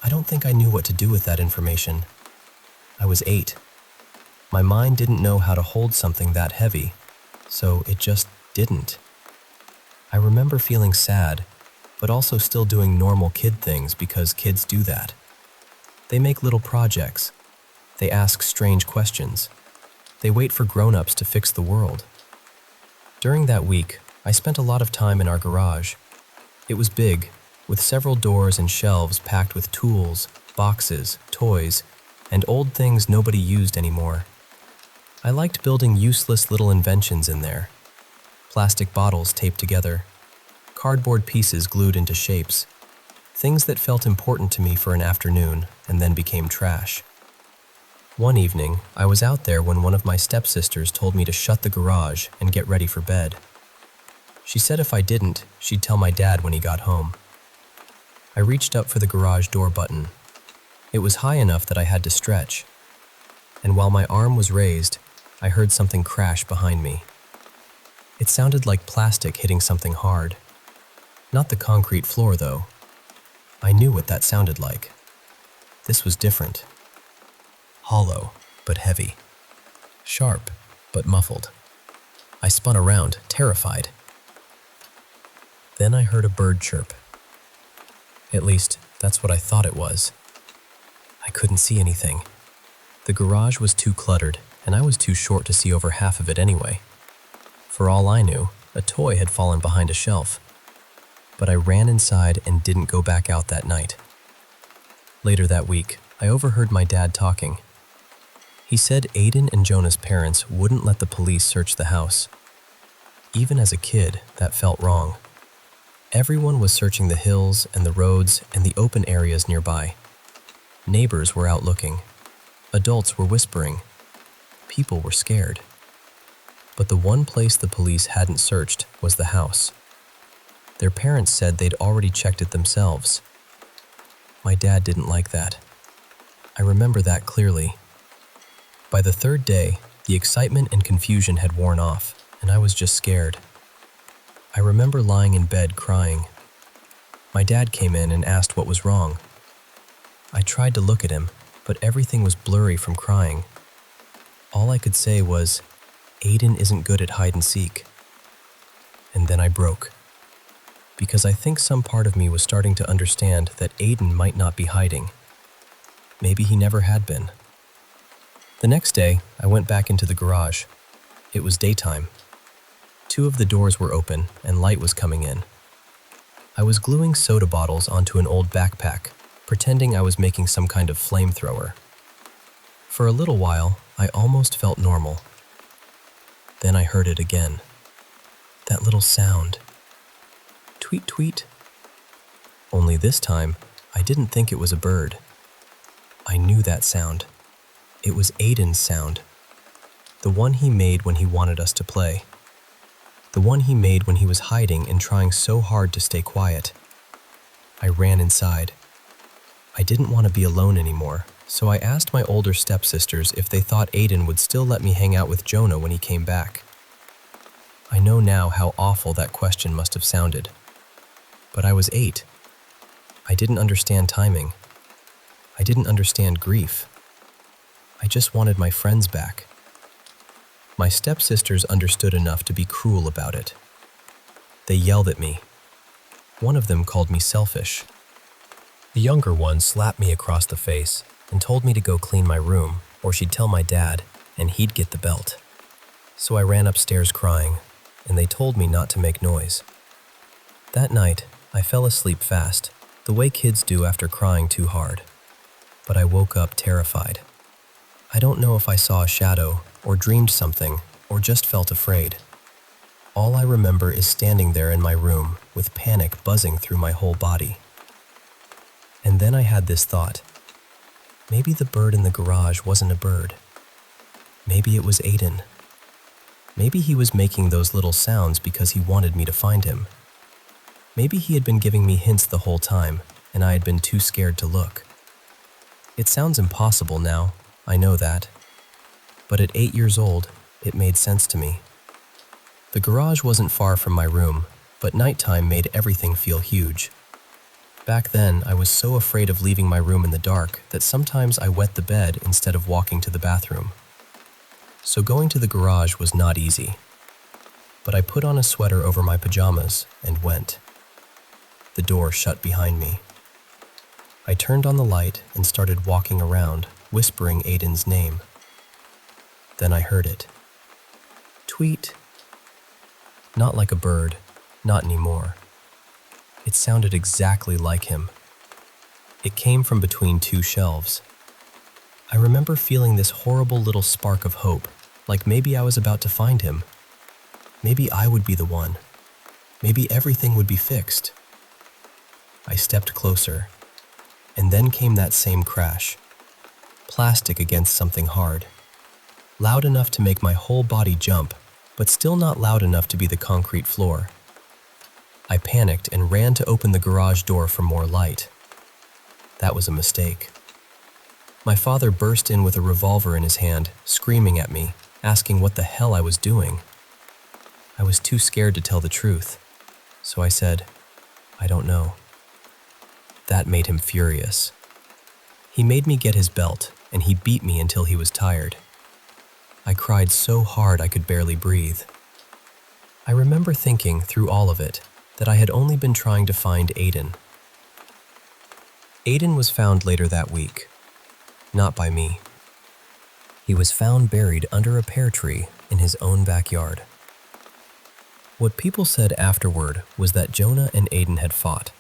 I don't think I knew what to do with that information. I was 8. My mind didn't know how to hold something that heavy, so it just didn't. I remember feeling sad, but also still doing normal kid things because kids do that. They make little projects. They ask strange questions. They wait for grown-ups to fix the world. During that week, I spent a lot of time in our garage. It was big, with several doors and shelves packed with tools, boxes, toys, and old things nobody used anymore. I liked building useless little inventions in there. Plastic bottles taped together, cardboard pieces glued into shapes, things that felt important to me for an afternoon and then became trash. One evening, I was out there when one of my stepsisters told me to shut the garage and get ready for bed. She said if I didn't, she'd tell my dad when he got home. I reached up for the garage door button. It was high enough that I had to stretch. And while my arm was raised, I heard something crash behind me. It sounded like plastic hitting something hard. Not the concrete floor, though. I knew what that sounded like. This was different. Hollow, but heavy. Sharp, but muffled. I spun around, terrified. Then I heard a bird chirp. At least, that's what I thought it was. I couldn't see anything. The garage was too cluttered, and I was too short to see over half of it anyway. For all I knew, a toy had fallen behind a shelf. But I ran inside and didn't go back out that night. Later that week, I overheard my dad talking. He said Aiden and Jonah's parents wouldn't let the police search the house. Even as a kid, that felt wrong. Everyone was searching the hills and the roads and the open areas nearby. Neighbors were out looking. Adults were whispering. People were scared. But the one place the police hadn't searched was the house. Their parents said they'd already checked it themselves. My dad didn't like that. I remember that clearly. By the third day, the excitement and confusion had worn off, and I was just scared. I remember lying in bed crying. My dad came in and asked what was wrong. I tried to look at him, but everything was blurry from crying. All I could say was, Aiden isn't good at hide and seek. And then I broke. Because I think some part of me was starting to understand that Aiden might not be hiding. Maybe he never had been. The next day, I went back into the garage. It was daytime. 2 of the doors were open and light was coming in. I was gluing soda bottles onto an old backpack, pretending I was making some kind of flamethrower. For a little while, I almost felt normal. Then I heard it again. That little sound. Tweet, tweet. Only this time, I didn't think it was a bird. I knew that sound. It was Aiden's sound. The one he made when he wanted us to play. The one he made when he was hiding and trying so hard to stay quiet. I ran inside. I didn't want to be alone anymore, so I asked my older stepsisters if they thought Aiden would still let me hang out with Jonah when he came back. I know now how awful that question must have sounded. But I was 8. I didn't understand timing. I didn't understand grief. I just wanted my friends back. My stepsisters understood enough to be cruel about it. They yelled at me. One of them called me selfish. The younger one slapped me across the face and told me to go clean my room, or she'd tell my dad, and he'd get the belt. So I ran upstairs crying, and they told me not to make noise. That night, I fell asleep fast, the way kids do after crying too hard. But I woke up terrified. I don't know if I saw a shadow, or dreamed something, or just felt afraid. All I remember is standing there in my room with panic buzzing through my whole body. And then I had this thought. Maybe the bird in the garage wasn't a bird. Maybe it was Aiden. Maybe he was making those little sounds because he wanted me to find him. Maybe he had been giving me hints the whole time, and I had been too scared to look. It sounds impossible now, I know that. But at 8 years old, it made sense to me. The garage wasn't far from my room, but nighttime made everything feel huge. Back then, I was so afraid of leaving my room in the dark that sometimes I wet the bed instead of walking to the bathroom. So going to the garage was not easy. But I put on a sweater over my pajamas and went. The door shut behind me. I turned on the light and started walking around, whispering Aiden's name. Then I heard it. Tweet. Not like a bird, not anymore. It sounded exactly like him. It came from between two shelves. I remember feeling this horrible little spark of hope, like maybe I was about to find him. Maybe I would be the one. Maybe everything would be fixed. I stepped closer, and then came that same crash. Plastic against something hard. Loud enough to make my whole body jump, but still not loud enough to be the concrete floor. I panicked and ran to open the garage door for more light. That was a mistake. My father burst in with a revolver in his hand, screaming at me, asking what the hell I was doing. I was too scared to tell the truth, so I said, I don't know. That made him furious. He made me get his belt, and he beat me until he was tired. I cried so hard I could barely breathe. I remember thinking through all of it that I had only been trying to find Aiden. Aiden was found later that week. Not by me. He was found buried under a pear tree in his own backyard. What people said afterward was that Jonah and Aiden had fought.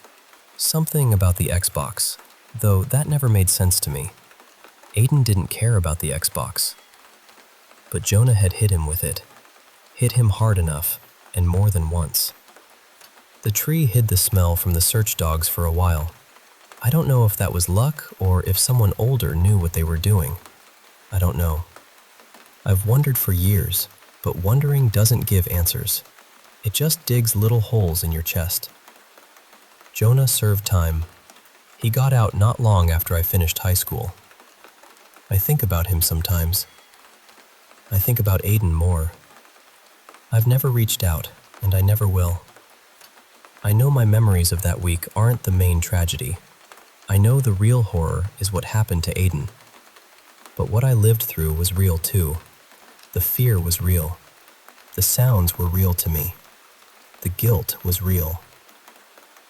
Something about the Xbox, though that never made sense to me. Aiden didn't care about the Xbox. But Jonah had hit him with it. Hit him hard enough, and more than once. The tree hid the smell from the search dogs for a while. I don't know if that was luck or if someone older knew what they were doing. I don't know. I've wondered for years, but wondering doesn't give answers. It just digs little holes in your chest. Jonah served time. He got out not long after I finished high school. I think about him sometimes. I think about Aiden more. I've never reached out, and I never will. I know my memories of that week aren't the main tragedy. I know the real horror is what happened to Aiden. But what I lived through was real too. The fear was real. The sounds were real to me. The guilt was real.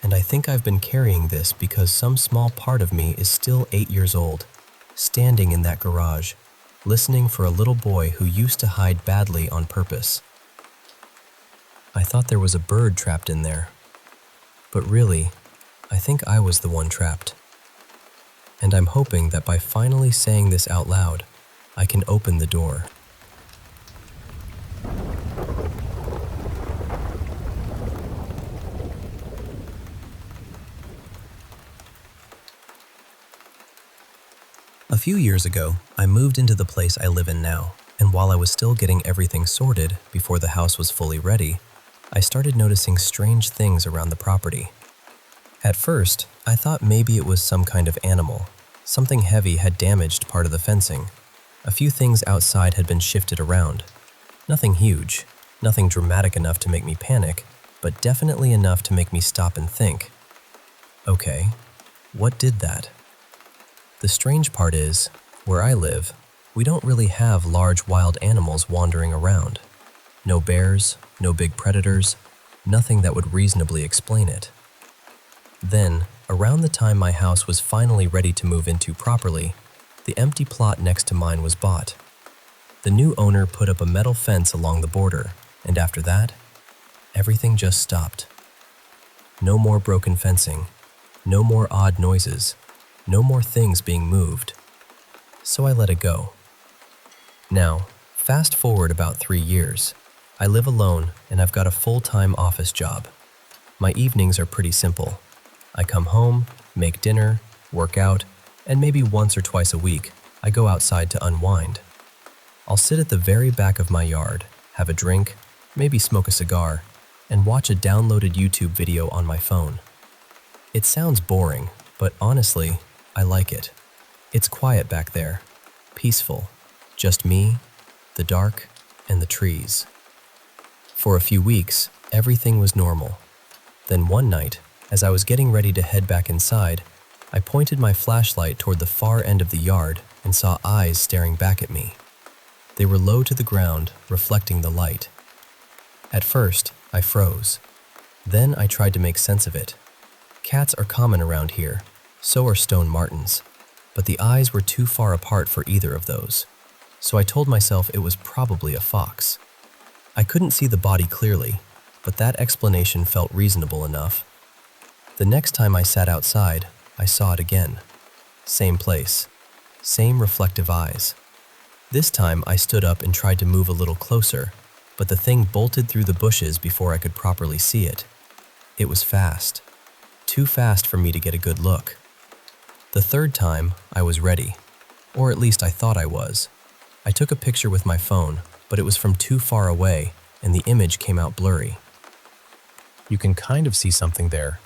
And I think I've been carrying this because some small part of me is still 8 years old, standing in that garage, listening for a little boy who used to hide badly on purpose. I thought there was a bird trapped in there. But really, I think I was the one trapped. And I'm hoping that by finally saying this out loud, I can open the door. A few years ago, I moved into the place I live in now, and while I was still getting everything sorted before the house was fully ready, I started noticing strange things around the property. At first, I thought maybe it was some kind of animal. Something heavy had damaged part of the fencing. A few things outside had been shifted around. Nothing huge, nothing dramatic enough to make me panic, but definitely enough to make me stop and think. Okay, what did that? The strange part is, where I live, we don't really have large wild animals wandering around. No bears, no big predators, nothing that would reasonably explain it. Then, around the time my house was finally ready to move into properly, the empty plot next to mine was bought. The new owner put up a metal fence along the border, and after that, everything just stopped. No more broken fencing, no more odd noises, no more things being moved. So I let it go. Now, fast forward about 3 years. I live alone and I've got a full-time office job. My evenings are pretty simple. I come home, make dinner, work out, and maybe once or twice a week, I go outside to unwind. I'll sit at the very back of my yard, have a drink, maybe smoke a cigar, and watch a downloaded YouTube video on my phone. It sounds boring, but honestly, I like it. It's quiet back there, peaceful, just me, the dark, and the trees. For a few weeks, everything was normal. Then one night, as I was getting ready to head back inside, I pointed my flashlight toward the far end of the yard and saw eyes staring back at me. They were low to the ground, reflecting the light. At first, I froze. Then I tried to make sense of it. Cats are common around here, so are stone martens, but the eyes were too far apart for either of those. So I told myself it was probably a fox. I couldn't see the body clearly, but that explanation felt reasonable enough. The next time I sat outside, I saw it again. Same place, same reflective eyes. This time I stood up and tried to move a little closer, but the thing bolted through the bushes before I could properly see it. It was fast. Too fast for me to get a good look. The third time, I was ready. Or at least I thought I was. I took a picture with my phone, but it was from too far away, and the image came out blurry. You can kind of see something there,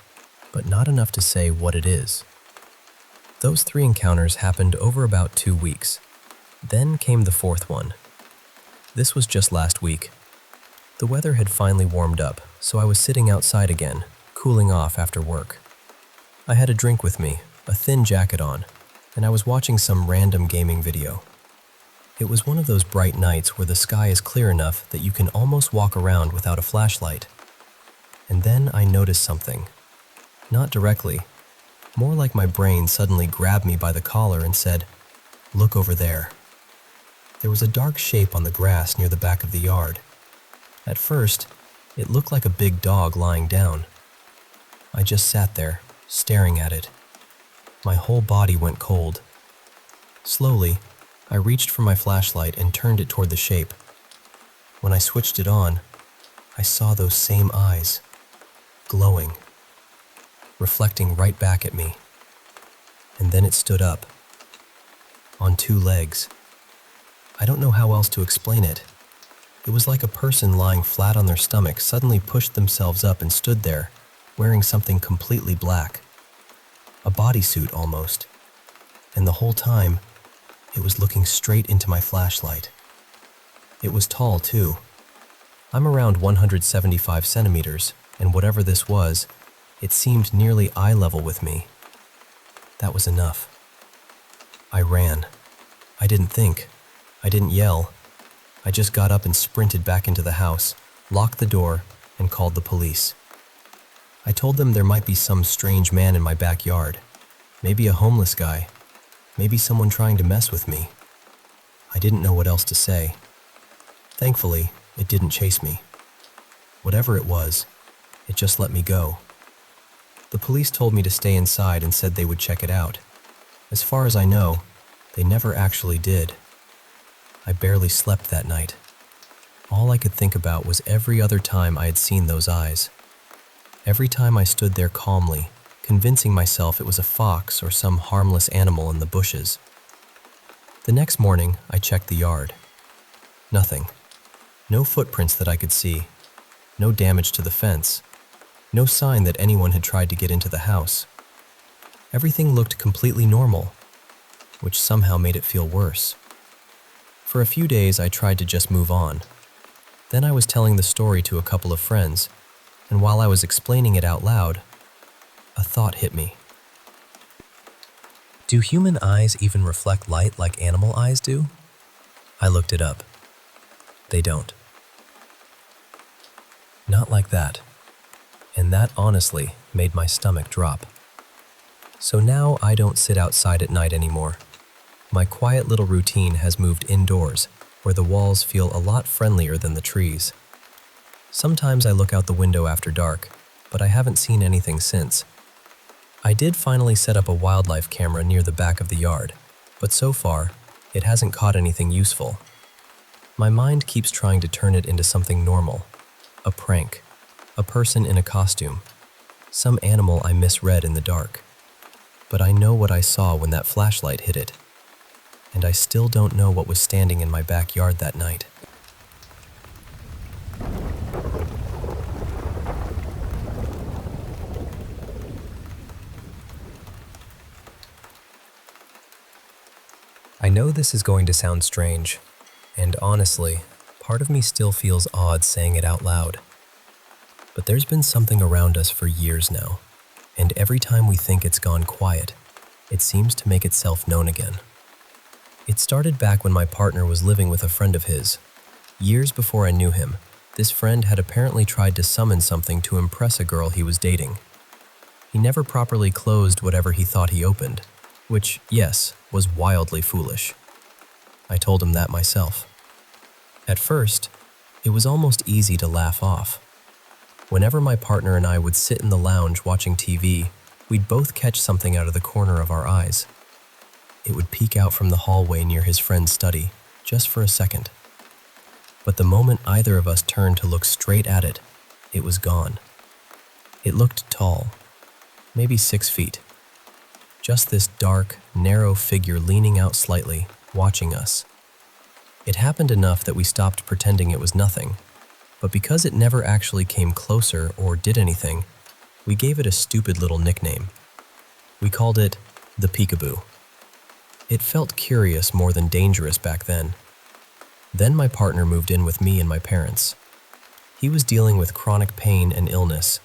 but not enough to say what it is. Those 3 encounters happened over about 2 weeks. Then came the 4th one. This was just last week. The weather had finally warmed up, so I was sitting outside again, cooling off after work. I had a drink with me, a thin jacket on, and I was watching some random gaming video. It was one of those bright nights where the sky is clear enough that you can almost walk around without a flashlight. And then I noticed something. Not directly, more like my brain suddenly grabbed me by the collar and said, "Look over there." There was a dark shape on the grass near the back of the yard. At first, it looked like a big dog lying down. I just sat there, staring at it. My whole body went cold. Slowly, I reached for my flashlight and turned it toward the shape. When I switched it on, I saw those same eyes, glowing, reflecting right back at me. And then it stood up, on 2 legs. I don't know how else to explain it. It was like a person lying flat on their stomach suddenly pushed themselves up and stood there, wearing something completely black. A bodysuit almost. And the whole time, it was looking straight into my flashlight. It was tall too. I'm around 175 centimeters, and whatever this was, it seemed nearly eye level with me. That was enough. I ran. I didn't think. I didn't yell. I just got up and sprinted back into the house, locked the door, and called the police. I told them there might be some strange man in my backyard, maybe a homeless guy, maybe someone trying to mess with me. I didn't know what else to say. Thankfully, it didn't chase me. Whatever it was, it just let me go. The police told me to stay inside and said they would check it out. As far as I know, they never actually did. I barely slept that night. All I could think about was every other time I had seen those eyes. Every time I stood there calmly, convincing myself it was a fox or some harmless animal in the bushes. The next morning, I checked the yard. Nothing. No footprints that I could see. No damage to the fence. No sign that anyone had tried to get into the house. Everything looked completely normal, which somehow made it feel worse. For a few days, I tried to just move on. Then I was telling the story to a couple of friends, and while I was explaining it out loud, a thought hit me. Do human eyes even reflect light like animal eyes do? I looked it up. They don't. Not like that. and that honestly made my stomach drop. So now I don't sit outside at night anymore. My quiet little routine has moved indoors, where the walls feel a lot friendlier than the trees. Sometimes I look out the window after dark, but I haven't seen anything since. I did finally set up a wildlife camera near the back of the yard, but so far, it hasn't caught anything useful. My mind keeps trying to turn it into something normal. A prank, a person in a costume, some animal I misread in the dark. But I know what I saw when that flashlight hit it, and I still don't know what was standing in my backyard that night. I know this is going to sound strange, and honestly, part of me still feels odd saying it out loud. But there's been something around us for years now, and every time we think it's gone quiet, it seems to make itself known again. It started back when my partner was living with a friend of his. Years before I knew him, this friend had apparently tried to summon something to impress a girl he was dating. He never properly closed whatever he thought he opened, which, yes, was wildly foolish. I told him that myself. At first, it was almost easy to laugh off. Whenever my partner and I would sit in the lounge watching TV, we'd both catch something out of the corner of our eyes. It would peek out from the hallway near his friend's study, just for a second. But the moment either of us turned to look straight at it, it was gone. It looked tall, maybe 6 feet. Just this dark, narrow figure leaning out slightly, watching us. It happened enough that we stopped pretending it was nothing, but because it never actually came closer or did anything, we gave it a stupid little nickname. We called it the peekaboo. It felt curious more than dangerous back then. Then my partner moved in with me and my parents. He was dealing with chronic pain and illness,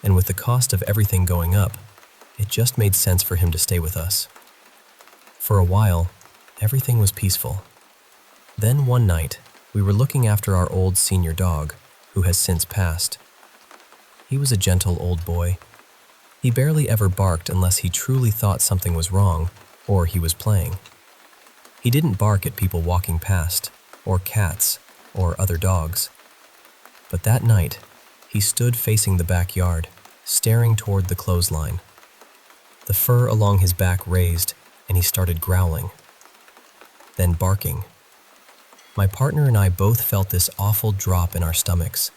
and with the cost of everything going up, it just made sense for him to stay with us. For a while, everything was peaceful. Then one night, we were looking after our old senior dog, who has since passed. He was a gentle old boy. He barely ever barked unless he truly thought something was wrong, or he was playing. He didn't bark at people walking past, or cats, or other dogs. But that night, he stood facing the backyard, staring toward the clothesline. The fur along his back raised, and he started growling, then barking. My partner and I both felt this awful drop in our stomachs.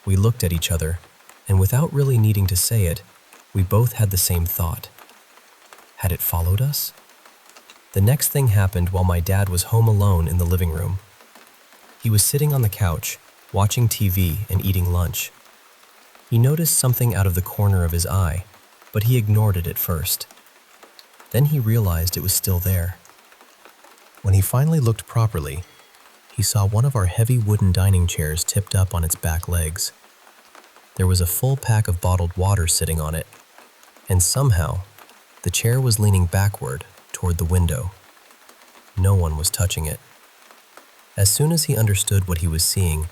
We looked at each other, and without really needing to say it, we both had the same thought. Had it followed us? The next thing happened while my dad was home alone in the living room. He was sitting on the couch, watching TV and eating lunch. He noticed something out of the corner of his eye, but he ignored it at first. Then he realized it was still there. When he finally looked properly, he saw one of our heavy wooden dining chairs tipped up on its back legs. There was a full pack of bottled water sitting on it, and somehow, the chair was leaning backward toward the window. No one was touching it. As soon as he understood what he was seeing,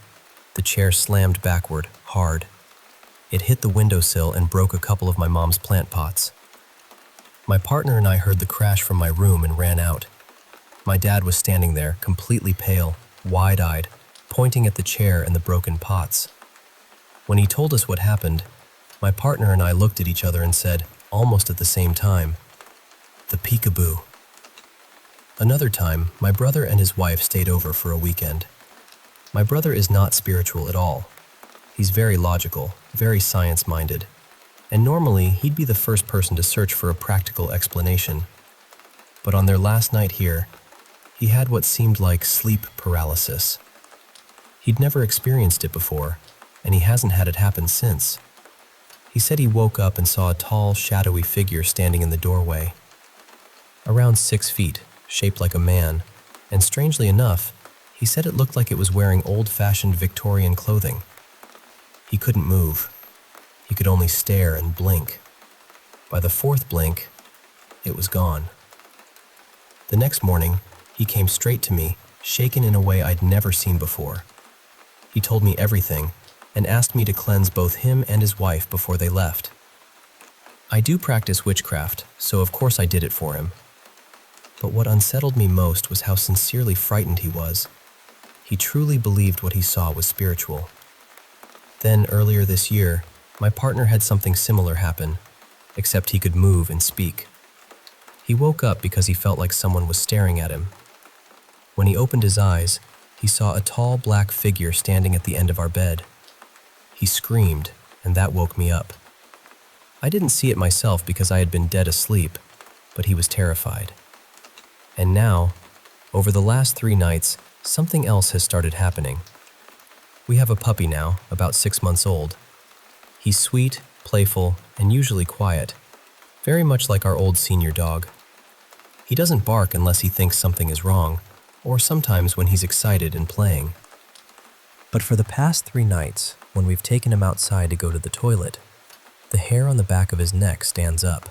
the chair slammed backward, hard. It hit the windowsill and broke a couple of my mom's plant pots. My partner and I heard the crash from my room and ran out. My dad was standing there, completely pale, wide-eyed, pointing at the chair and the broken pots. When he told us what happened, my partner and I looked at each other and said, almost at the same time, "The peekaboo." Another time, my brother and his wife stayed over for a weekend. My brother is not spiritual at all. He's very logical, very science-minded, and normally he'd be the first person to search for a practical explanation. But on their last night here, he had what seemed like sleep paralysis. He'd never experienced it before, and he hasn't had it happen since. He said he woke up and saw a tall, shadowy figure standing in the doorway. Around 6 feet, shaped like a man, and strangely enough, he said it looked like it was wearing old-fashioned Victorian clothing. He couldn't move. He could only stare and blink. By the fourth blink, it was gone. The next morning, he came straight to me, shaken in a way I'd never seen before. He told me everything, and asked me to cleanse both him and his wife before they left. I do practice witchcraft, so of course I did it for him. But what unsettled me most was how sincerely frightened he was. He truly believed what he saw was spiritual. Then, earlier this year, my partner had something similar happen, except he could move and speak. He woke up because he felt like someone was staring at him. When he opened his eyes, he saw a tall black figure standing at the end of our bed. He screamed, and that woke me up. I didn't see it myself because I had been dead asleep, but he was terrified. And now, over the last 3 nights, something else has started happening. We have a puppy now, about 6 months old. He's sweet, playful, and usually quiet, very much like our old senior dog. He doesn't bark unless he thinks something is wrong, or sometimes when he's excited and playing. But for the past 3 nights, when we've taken him outside to go to the toilet, the hair on the back of his neck stands up.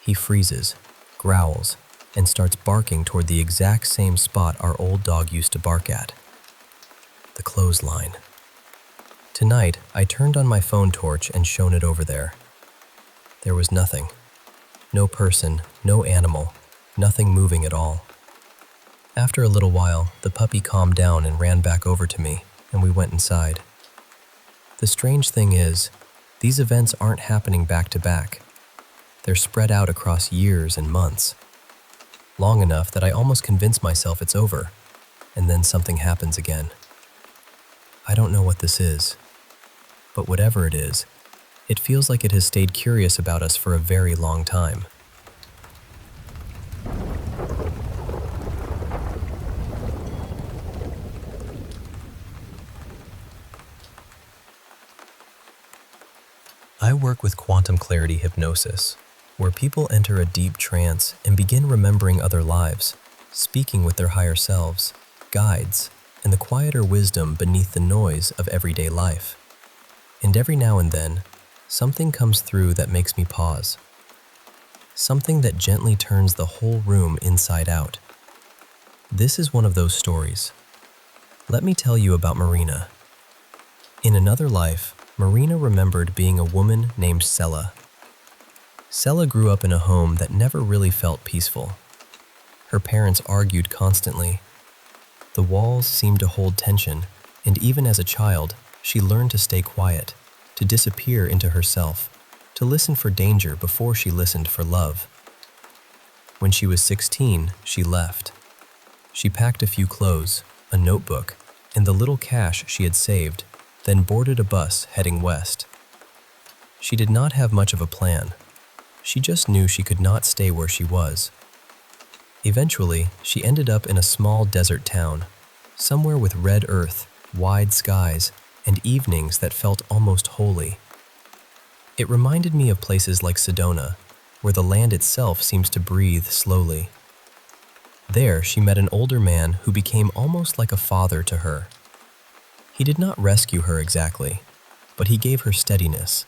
He freezes, growls, and starts barking toward the exact same spot our old dog used to bark at. The clothesline. Tonight, I turned on my phone torch and shone it over there. There was nothing. No person, no animal, nothing moving at all. After a little while, the puppy calmed down and ran back over to me, and we went inside. The strange thing is, these events aren't happening back to back. They're spread out across years and months. Long enough that I almost convince myself it's over, and then something happens again. I don't know what this is, but whatever it is, it feels like it has stayed curious about us for a very long time. I work with quantum clarity hypnosis, where people enter a deep trance and begin remembering other lives, speaking with their higher selves, guides, and the quieter wisdom beneath the noise of everyday life. And every now and then, something comes through that makes me pause. Something that gently turns the whole room inside out. This is one of those stories. Let me tell you about Marina. In another life, Marina remembered being a woman named Sella. Sella grew up in a home that never really felt peaceful. Her parents argued constantly. The walls seemed to hold tension, and even as a child, she learned to stay quiet, to disappear into herself, to listen for danger before she listened for love. When she was 16, she left. She packed a few clothes, a notebook, and the little cash she had saved, then boarded a bus heading west. She did not have much of a plan. She just knew she could not stay where she was. Eventually, she ended up in a small desert town, somewhere with red earth, wide skies, and evenings that felt almost holy. It reminded me of places like Sedona, where the land itself seems to breathe slowly. There, she met an older man who became almost like a father to her. He did not rescue her exactly, but he gave her steadiness.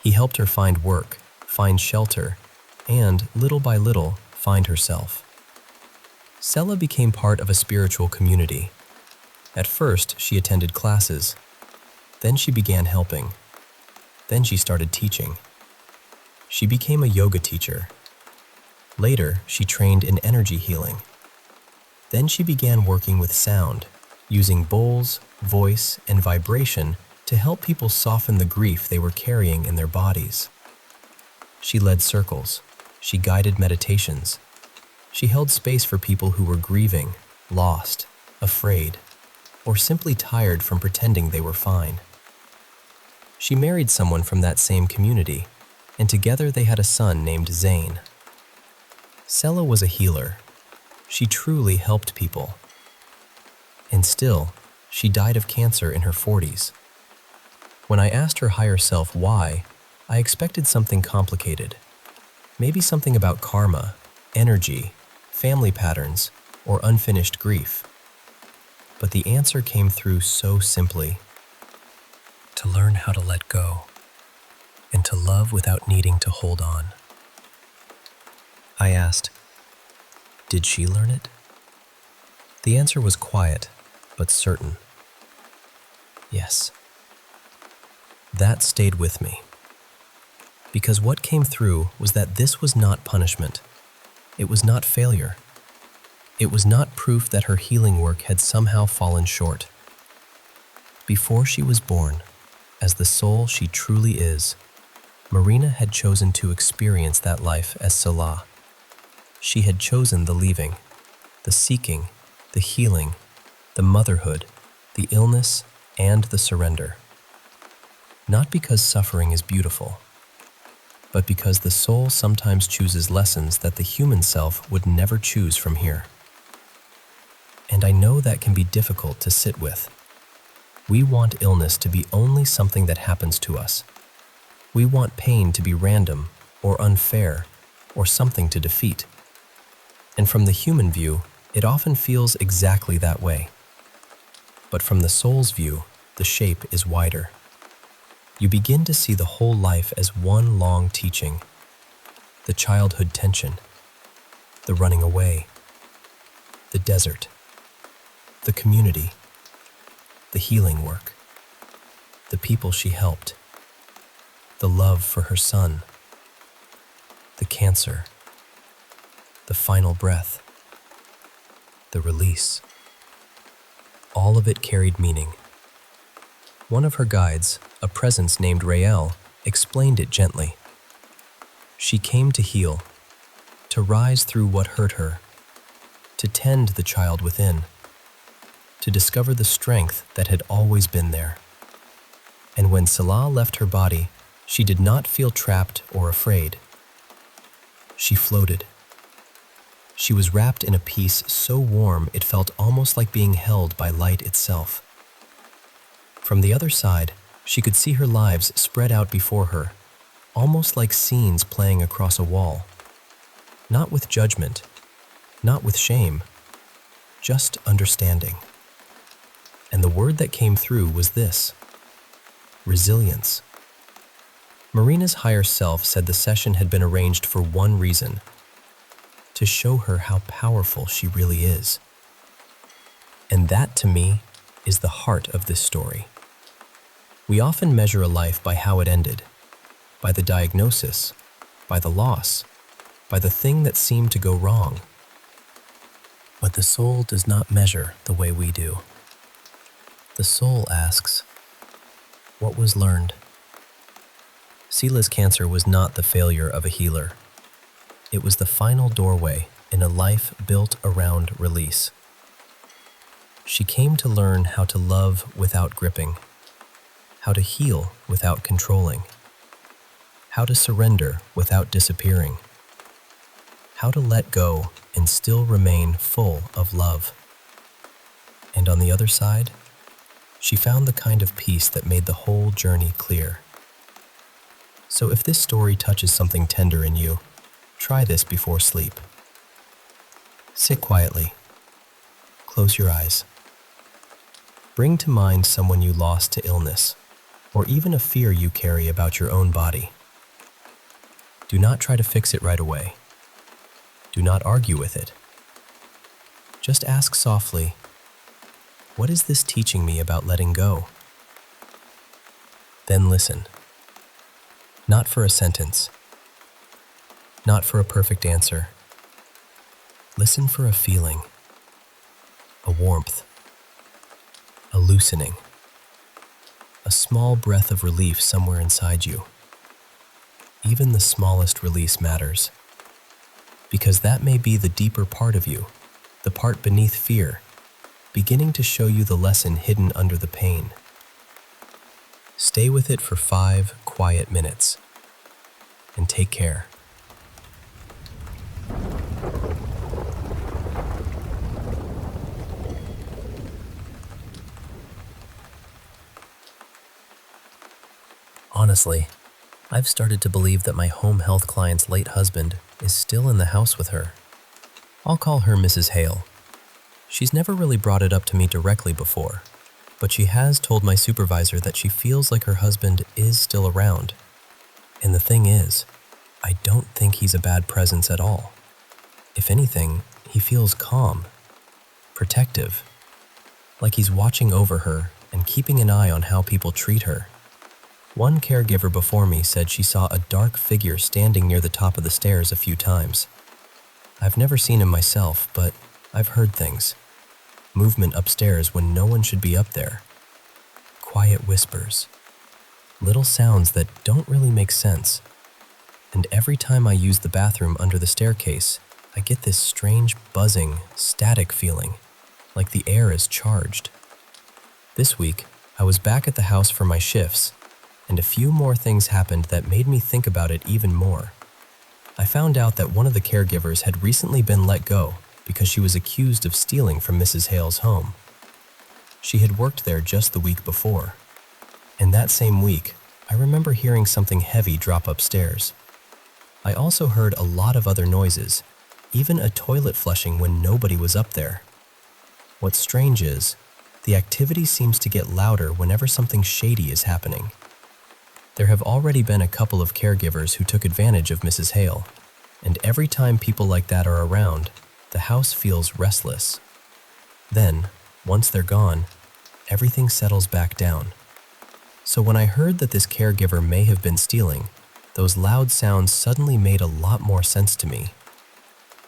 He helped her find work, find shelter, and, little by little, find herself. Sella became part of a spiritual community. At first, she attended classes. Then she began helping. Then she started teaching. She became a yoga teacher. Later, she trained in energy healing. Then she began working with sound, using bowls, voice, and vibration to help people soften the grief they were carrying in their bodies. She led circles. She guided meditations. She held space for people who were grieving, lost, afraid, or simply tired from pretending they were fine. She married someone from that same community, and together they had a son named Zane. Sella was a healer. She truly helped people. And still, she died of cancer in her 40s. When I asked her higher self why, I expected something complicated. Maybe something about karma, energy, family patterns, or unfinished grief. But the answer came through so simply. To learn how to let go, and to love without needing to hold on. I asked, did she learn it? The answer was quiet, but certain. Yes. That stayed with me. Because what came through was that this was not punishment. It was not failure. It was not proof that her healing work had somehow fallen short. Before she was born, as the soul she truly is, Marina had chosen to experience that life as Salah. She had chosen the leaving, the seeking, the healing, the motherhood, the illness, and the surrender. Not because suffering is beautiful, but because the soul sometimes chooses lessons that the human self would never choose from here. And I know that can be difficult to sit with. We want illness to be only something that happens to us. We want pain to be random or unfair or something to defeat. And from the human view, it often feels exactly that way. But from the soul's view, the shape is wider. You begin to see the whole life as one long teaching. The childhood tension, the running away, the desert, the community, the healing work, the people she helped, the love for her son, the cancer, the final breath, the release. All of it carried meaning. One of her guides, a presence named Rael, explained it gently. She came to heal, to rise through what hurt her, to tend the child within, to discover the strength that had always been there. And when Salah left her body, she did not feel trapped or afraid. She floated. She was wrapped in a peace so warm it felt almost like being held by light itself. From the other side, she could see her lives spread out before her, almost like scenes playing across a wall. Not with judgment, not with shame, just understanding. And the word that came through was this: resilience. Marina's higher self said the session had been arranged for one reason: to show her how powerful she really is. And that, to me, is the heart of this story. We often measure a life by how it ended, by the diagnosis, by the loss, by the thing that seemed to go wrong. But the soul does not measure the way we do. The soul asks, what was learned? Sela's cancer was not the failure of a healer. It was the final doorway in a life built around release. She came to learn how to love without gripping, how to heal without controlling, how to surrender without disappearing, how to let go and still remain full of love. And on the other side, she found the kind of peace that made the whole journey clear. So if this story touches something tender in you, try this before sleep. Sit quietly. Close your eyes. Bring to mind someone you lost to illness, or even a fear you carry about your own body. Do not try to fix it right away. Do not argue with it. Just ask softly, what is this teaching me about letting go? Then listen. Not for a sentence. Not for a perfect answer. Listen for a feeling, a warmth, a loosening, a small breath of relief somewhere inside you. Even the smallest release matters, because that may be the deeper part of you, the part beneath fear, beginning to show you the lesson hidden under the pain. Stay with it for 5 quiet minutes, and take care. Honestly, I've started to believe that my home health client's late husband is still in the house with her. I'll call her Mrs. Hale. She's never really brought it up to me directly before, but she has told my supervisor that she feels like her husband is still around. And the thing is, I don't think he's a bad presence at all. If anything, he feels calm, protective, like he's watching over her and keeping an eye on how people treat her. One caregiver before me said she saw a dark figure standing near the top of the stairs a few times. I've never seen him myself, but I've heard things. Movement upstairs when no one should be up there. Quiet whispers. Little sounds that don't really make sense. And every time I use the bathroom under the staircase, I get this strange buzzing, static feeling, like the air is charged. This week, I was back at the house for my shifts, and a few more things happened that made me think about it even more. I found out that one of the caregivers had recently been let go because she was accused of stealing from Mrs. Hale's home. She had worked there just the week before. And that same week, I remember hearing something heavy drop upstairs. I also heard a lot of other noises, even a toilet flushing when nobody was up there. What's strange is, the activity seems to get louder whenever something shady is happening. There have already been a couple of caregivers who took advantage of Mrs. Hale, and every time people like that are around, the house feels restless. Then, once they're gone, everything settles back down. So when I heard that this caregiver may have been stealing, those loud sounds suddenly made a lot more sense to me.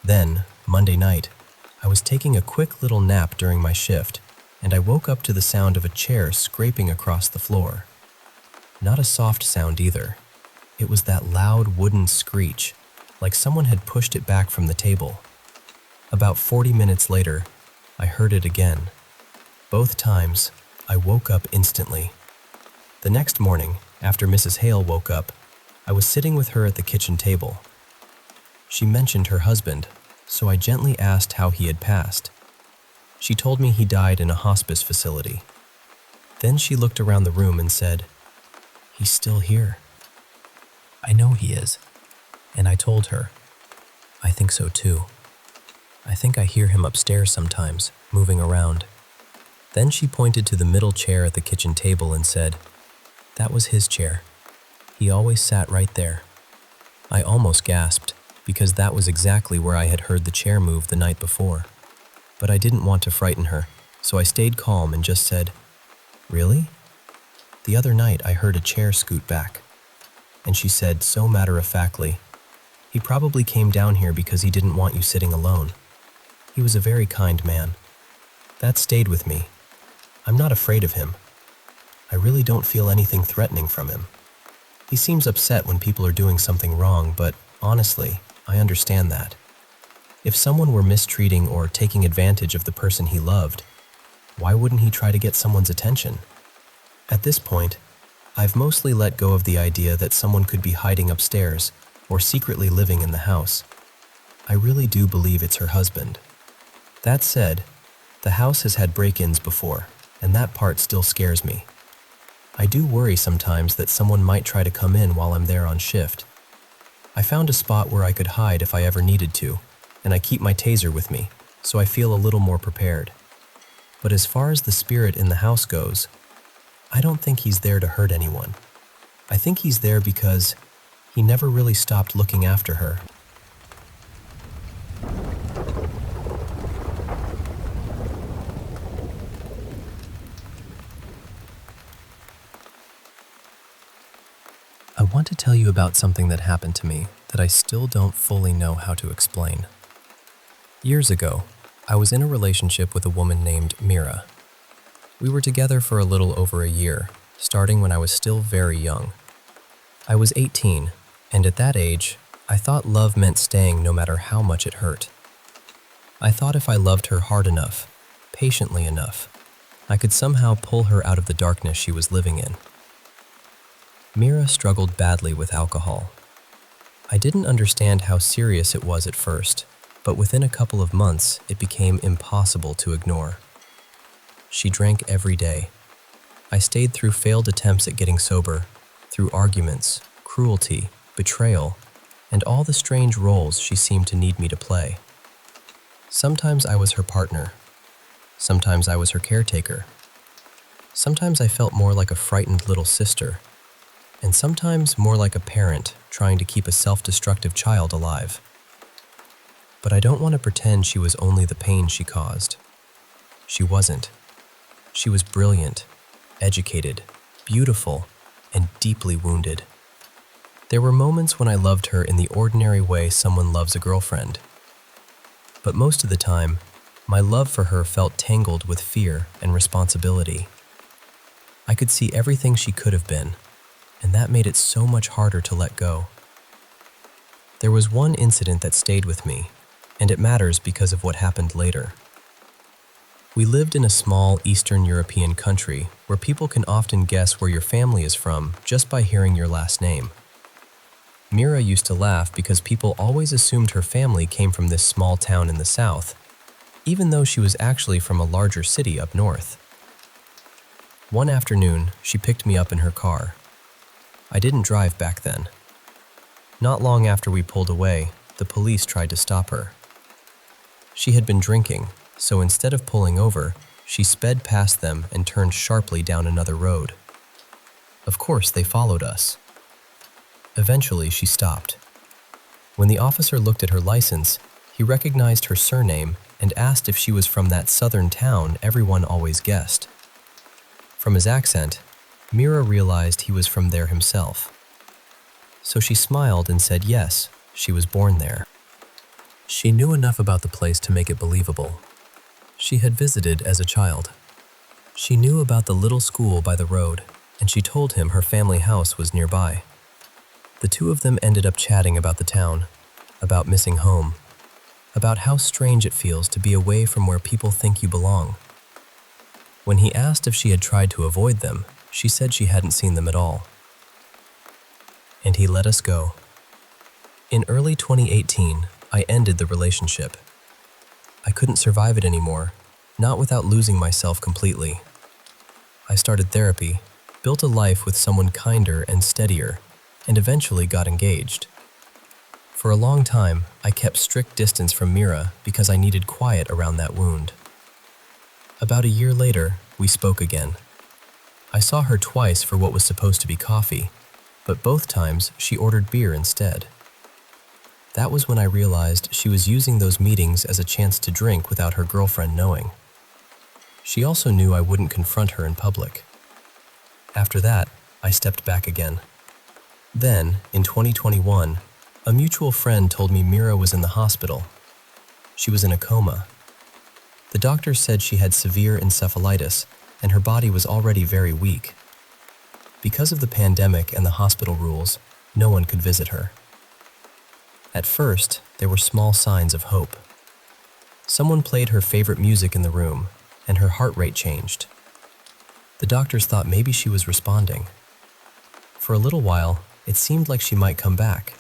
Then, Monday night, I was taking a quick little nap during my shift, and I woke up to the sound of a chair scraping across the floor. Not a soft sound either. It was that loud wooden screech, like someone had pushed it back from the table. About 40 minutes later, I heard it again. Both times, I woke up instantly. The next morning, after Mrs. Hale woke up, I was sitting with her at the kitchen table. She mentioned her husband, so I gently asked how he had passed. She told me he died in a hospice facility. Then she looked around the room and said, "He's still here." "I know he is." And I told her, "I think so too. I think I hear him upstairs sometimes, moving around." Then she pointed to the middle chair at the kitchen table and said, "That was his chair. He always sat right there." I almost gasped, because that was exactly where I had heard the chair move the night before. But I didn't want to frighten her, so I stayed calm and just said, "Really?" "The other night I heard a chair scoot back." And she said so matter-of-factly, "He probably came down here because he didn't want you sitting alone. He was a very kind man." That stayed with me. I'm not afraid of him. I really don't feel anything threatening from him. He seems upset when people are doing something wrong, but honestly, I understand that. If someone were mistreating or taking advantage of the person he loved, why wouldn't he try to get someone's attention? At this point, I've mostly let go of the idea that someone could be hiding upstairs or secretly living in the house. I really do believe it's her husband. That said, the house has had break-ins before, and that part still scares me. I do worry sometimes that someone might try to come in while I'm there on shift. I found a spot where I could hide if I ever needed to, and I keep my taser with me, so I feel a little more prepared. But as far as the spirit in the house goes, I don't think he's there to hurt anyone. I think he's there because he never really stopped looking after her. I want to tell you about something that happened to me that I still don't fully know how to explain. Years ago, I was in a relationship with a woman named Mira. We were together for a little over a year, starting when I was still very young. I was 18, and at that age, I thought love meant staying no matter how much it hurt. I thought if I loved her hard enough, patiently enough, I could somehow pull her out of the darkness she was living in. Mira struggled badly with alcohol. I didn't understand how serious it was at first, but within a couple of months, it became impossible to ignore. She drank every day. I stayed through failed attempts at getting sober, through arguments, cruelty, betrayal, and all the strange roles she seemed to need me to play. Sometimes I was her partner. Sometimes I was her caretaker. Sometimes I felt more like a frightened little sister, and sometimes more like a parent trying to keep a self-destructive child alive. But I don't want to pretend she was only the pain she caused. She wasn't. She was brilliant, educated, beautiful, and deeply wounded. There were moments when I loved her in the ordinary way someone loves a girlfriend. But most of the time, my love for her felt tangled with fear and responsibility. I could see everything she could have been, and that made it so much harder to let go. There was one incident that stayed with me, and it matters because of what happened later. We lived in a small Eastern European country where people can often guess where your family is from just by hearing your last name. Mira used to laugh because people always assumed her family came from this small town in the south, even though she was actually from a larger city up north. One afternoon, she picked me up in her car. I didn't drive back then. Not long after we pulled away, the police tried to stop her. She had been drinking, so instead of pulling over, she sped past them and turned sharply down another road. Of course, they followed us. Eventually, she stopped. When the officer looked at her license, he recognized her surname and asked if she was from that southern town everyone always guessed. From his accent, Mira realized he was from there himself. So she smiled and said yes, she was born there. She knew enough about the place to make it believable. She had visited as a child. She knew about the little school by the road, and she told him her family house was nearby. The two of them ended up chatting about the town, about missing home, about how strange it feels to be away from where people think you belong. When he asked if she had tried to avoid them, she said she hadn't seen them at all. And he let us go. In early 2018, I ended the relationship. I couldn't survive it anymore, not without losing myself completely. I started therapy, built a life with someone kinder and steadier, and eventually got engaged. For a long time, I kept strict distance from Mira because I needed quiet around that wound. About a year later, we spoke again. I saw her twice for what was supposed to be coffee, but both times she ordered beer instead. That was when I realized she was using those meetings as a chance to drink without her girlfriend knowing. She also knew I wouldn't confront her in public. After that, I stepped back again. Then, in 2021, a mutual friend told me Mira was in the hospital. She was in a coma. The doctors said she had severe encephalitis, and her body was already very weak. Because of the pandemic and the hospital rules, no one could visit her. At first, there were small signs of hope. Someone played her favorite music in the room, and her heart rate changed. The doctors thought maybe she was responding. For a little while, it seemed like she might come back.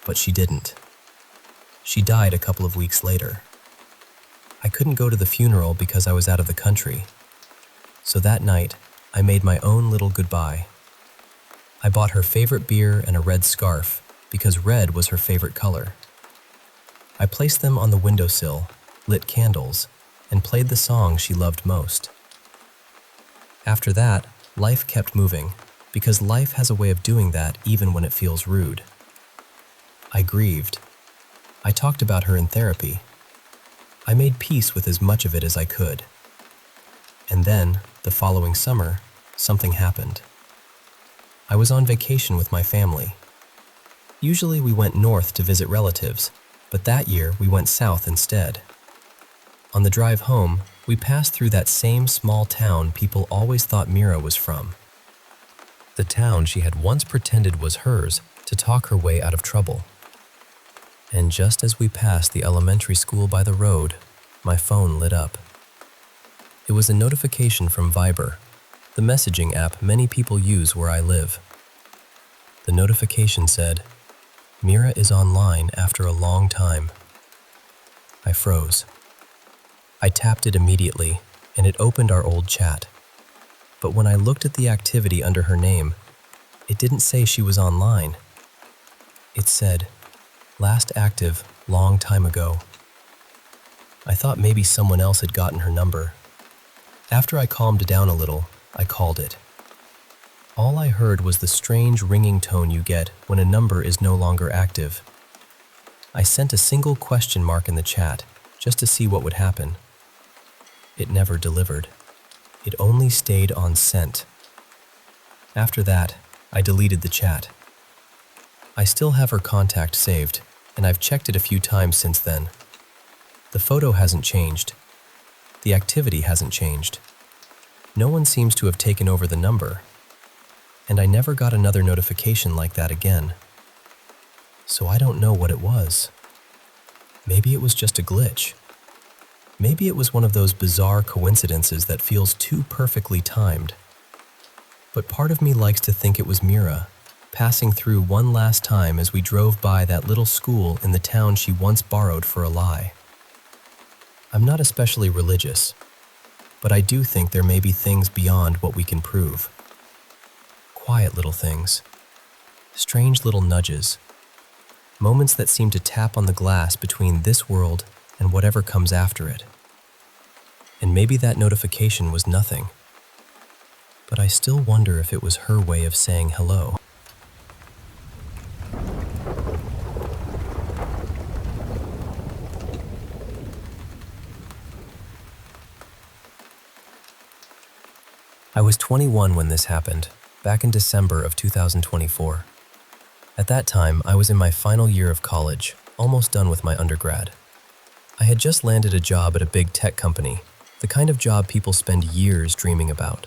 But she didn't. She died a couple of weeks later. I couldn't go to the funeral because I was out of the country. So that night, I made my own little goodbye. I bought her favorite beer and a red scarf because red was her favorite color. I placed them on the windowsill, lit candles, and played the song she loved most. After that, life kept moving, because life has a way of doing that even when it feels rude. I grieved. I talked about her in therapy. I made peace with as much of it as I could. And then, the following summer, something happened. I was on vacation with my family. Usually we went north to visit relatives, but that year we went south instead. On the drive home, we passed through that same small town people always thought Mira was from. The town she had once pretended was hers to talk her way out of trouble. And just as we passed the elementary school by the road, my phone lit up. It was a notification from Viber, the messaging app many people use where I live. The notification said, "Mira is online after a long time." I froze. I tapped it immediately, and it opened our old chat. But when I looked at the activity under her name, it didn't say she was online. It said, "Last active, long time ago." I thought maybe someone else had gotten her number. After I calmed down a little, I called it. All I heard was the strange ringing tone you get when a number is no longer active. I sent a single question mark in the chat, just to see what would happen. It never delivered. It only stayed on sent. After that, I deleted the chat. I still have her contact saved, and I've checked it a few times since then. The photo hasn't changed. The activity hasn't changed. No one seems to have taken over the number, and I never got another notification like that again. So I don't know what it was. Maybe it was just a glitch. Maybe it was one of those bizarre coincidences that feels too perfectly timed. But part of me likes to think it was Mira, passing through one last time as we drove by that little school in the town she once borrowed for a lie. I'm not especially religious, but I do think there may be things beyond what we can prove. Quiet little things, strange little nudges, moments that seem to tap on the glass between this world and whatever comes after it. And maybe that notification was nothing, but I still wonder if it was her way of saying hello. I was 21 when this happened, back in December of 2024. At that time, I was in my final year of college, almost done with my undergrad. I had just landed a job at a big tech company, the kind of job people spend years dreaming about.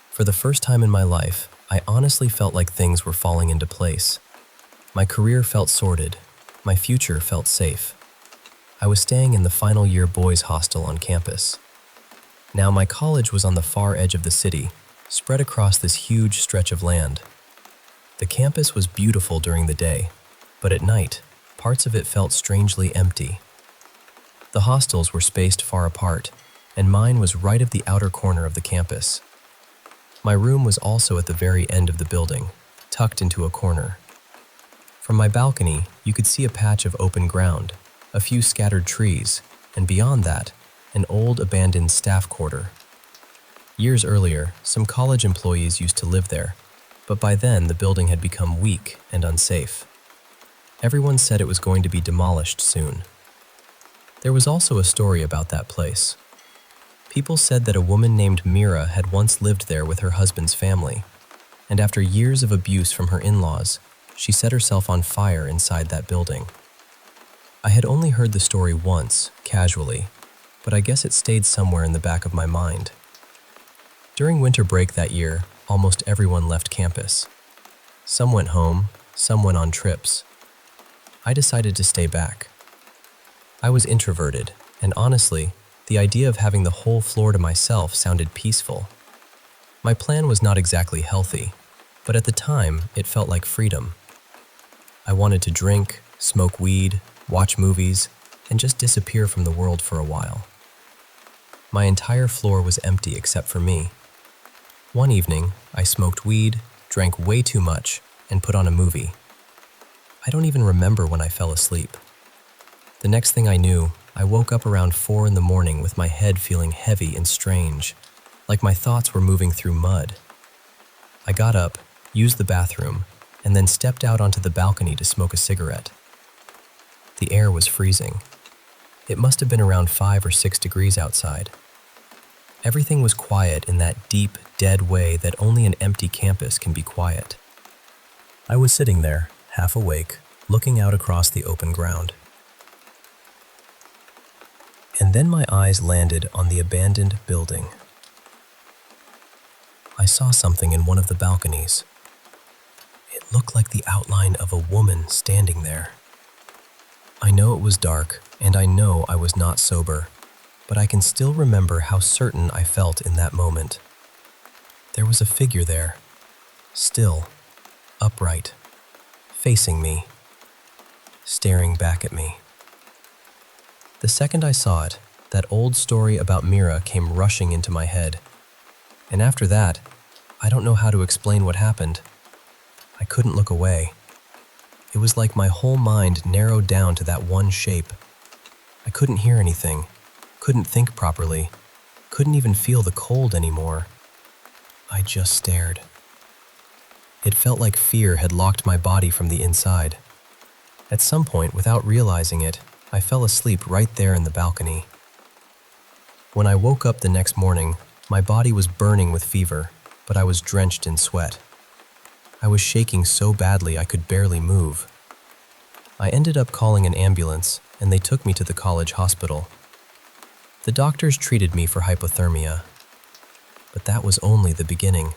For the first time in my life, I honestly felt like things were falling into place. My career felt sorted. My future felt safe. I was staying in the final year boys' hostel on campus. Now, my college was on the far edge of the city, spread across this huge stretch of land. The campus was beautiful during the day, but at night, parts of it felt strangely empty. The hostels were spaced far apart, and mine was right at the outer corner of the campus. My room was also at the very end of the building, tucked into a corner. From my balcony, you could see a patch of open ground, a few scattered trees, and beyond that, an old abandoned staff quarter. Years earlier, some college employees used to live there, but by then the building had become weak and unsafe. Everyone said it was going to be demolished soon. There was also a story about that place. People said that a woman named Mira had once lived there with her husband's family, and after years of abuse from her in-laws, she set herself on fire inside that building. I had only heard the story once, casually, but I guess it stayed somewhere in the back of my mind. During winter break that year, almost everyone left campus. Some went home, some went on trips. I decided to stay back. I was introverted, and honestly, the idea of having the whole floor to myself sounded peaceful. My plan was not exactly healthy, but at the time, it felt like freedom. I wanted to drink, smoke weed, watch movies, and just disappear from the world for a while. My entire floor was empty except for me. One evening, I smoked weed, drank way too much, and put on a movie. I don't even remember when I fell asleep. The next thing I knew, I woke up around 4 in the morning with my head feeling heavy and strange, like my thoughts were moving through mud. I got up, used the bathroom, and then stepped out onto the balcony to smoke a cigarette. The air was freezing. It must have been around 5 or 6 degrees outside. Everything was quiet in that deep, dead way that only an empty campus can be quiet. I was sitting there, half awake, looking out across the open ground. And then my eyes landed on the abandoned building. I saw something in one of the balconies. It looked like the outline of a woman standing there. I know it was dark, and I know I was not sober, but I can still remember how certain I felt in that moment. There was a figure there, still, upright, facing me, staring back at me. The second I saw it, that old story about Mira came rushing into my head. And after that, I don't know how to explain what happened. I couldn't look away. It was like my whole mind narrowed down to that one shape. I couldn't hear anything, couldn't think properly, couldn't even feel the cold anymore. I just stared. It felt like fear had locked my body from the inside. At some point, without realizing it, I fell asleep right there in the balcony. When I woke up the next morning, My body was burning with fever, but I was drenched in sweat. I was shaking so badly I could barely move. I ended up calling an ambulance, and they took me to the college hospital. The doctors treated me for hypothermia, but that was only the beginning.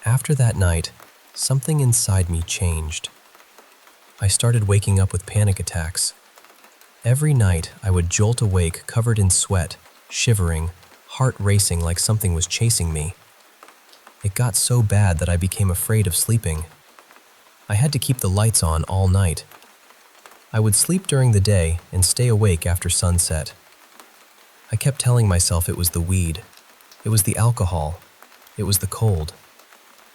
After that night, something inside me changed. I started waking up with panic attacks. Every night, I would jolt awake covered in sweat, shivering, heart racing like something was chasing me. It got so bad that I became afraid of sleeping. I had to keep the lights on all night. I would sleep during the day and stay awake after sunset. I kept telling myself it was the weed. It was the alcohol. It was the cold.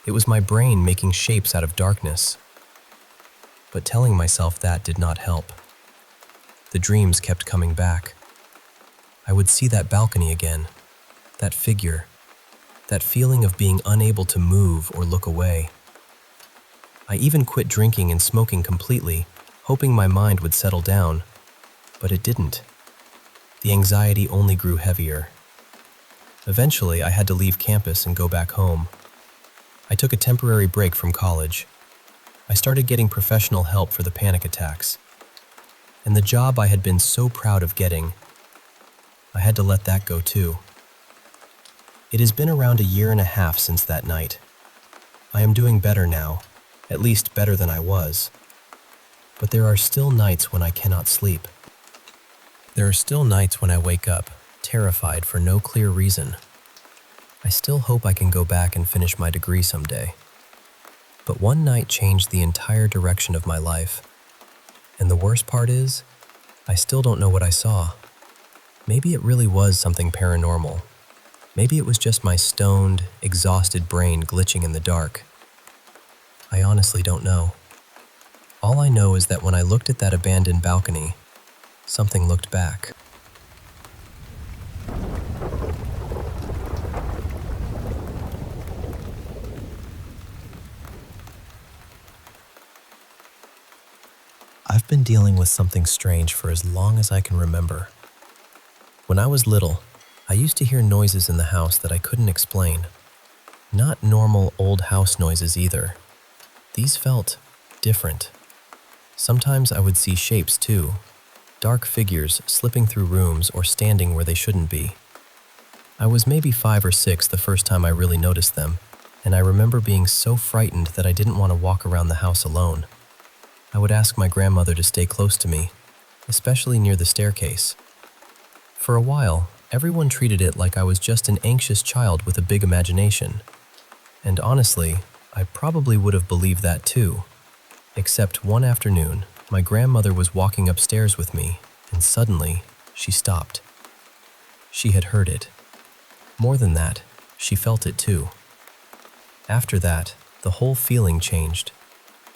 It was my brain making shapes out of darkness. But telling myself that did not help. The dreams kept coming back. I would see that balcony again, that figure, that feeling of being unable to move or look away. I even quit drinking and smoking completely, hoping my mind would settle down, but it didn't. The anxiety only grew heavier. Eventually, I had to leave campus and go back home. I took a temporary break from college. I started getting professional help for the panic attacks. And the job I had been so proud of getting, I had to let that go too. It has been around 1.5 years since that night. I am doing better now, at least better than I was. But there are still nights when I cannot sleep. There are still nights when I wake up, terrified for no clear reason. I still hope I can go back and finish my degree someday. But one night changed the entire direction of my life. And the worst part is, I still don't know what I saw. Maybe it really was something paranormal. Maybe it was just my stoned, exhausted brain glitching in the dark. I honestly don't know. All I know is that when I looked at that abandoned balcony, something looked back. I've been dealing with something strange for as long as I can remember. When I was little, I used to hear noises in the house that I couldn't explain. Not normal old house noises either. These felt different. Sometimes I would see shapes too, dark figures slipping through rooms or standing where they shouldn't be. I was maybe 5 or 6 the first time I really noticed them, and I remember being so frightened that I didn't want to walk around the house alone. I would ask my grandmother to stay close to me, especially near the staircase. For a while, everyone treated it like I was just an anxious child with a big imagination. And honestly, I probably would have believed that too. Except one afternoon, my grandmother was walking upstairs with me, and suddenly, she stopped. She had heard it. More than that, she felt it too. After that, the whole feeling changed.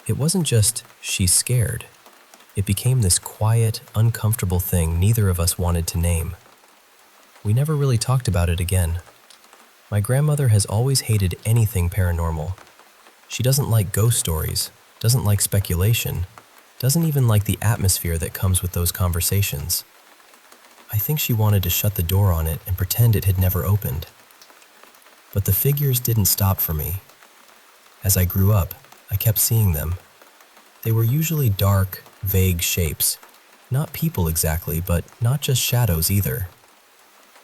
It wasn't just, she's scared. It became this quiet, uncomfortable thing neither of us wanted to name. We never really talked about it again. My grandmother has always hated anything paranormal. She doesn't like ghost stories, doesn't like speculation, doesn't even like the atmosphere that comes with those conversations. I think she wanted to shut the door on it and pretend it had never opened. But the figures didn't stop for me. As I grew up, I kept seeing them. They were usually dark, vague shapes. Not people exactly, but not just shadows either.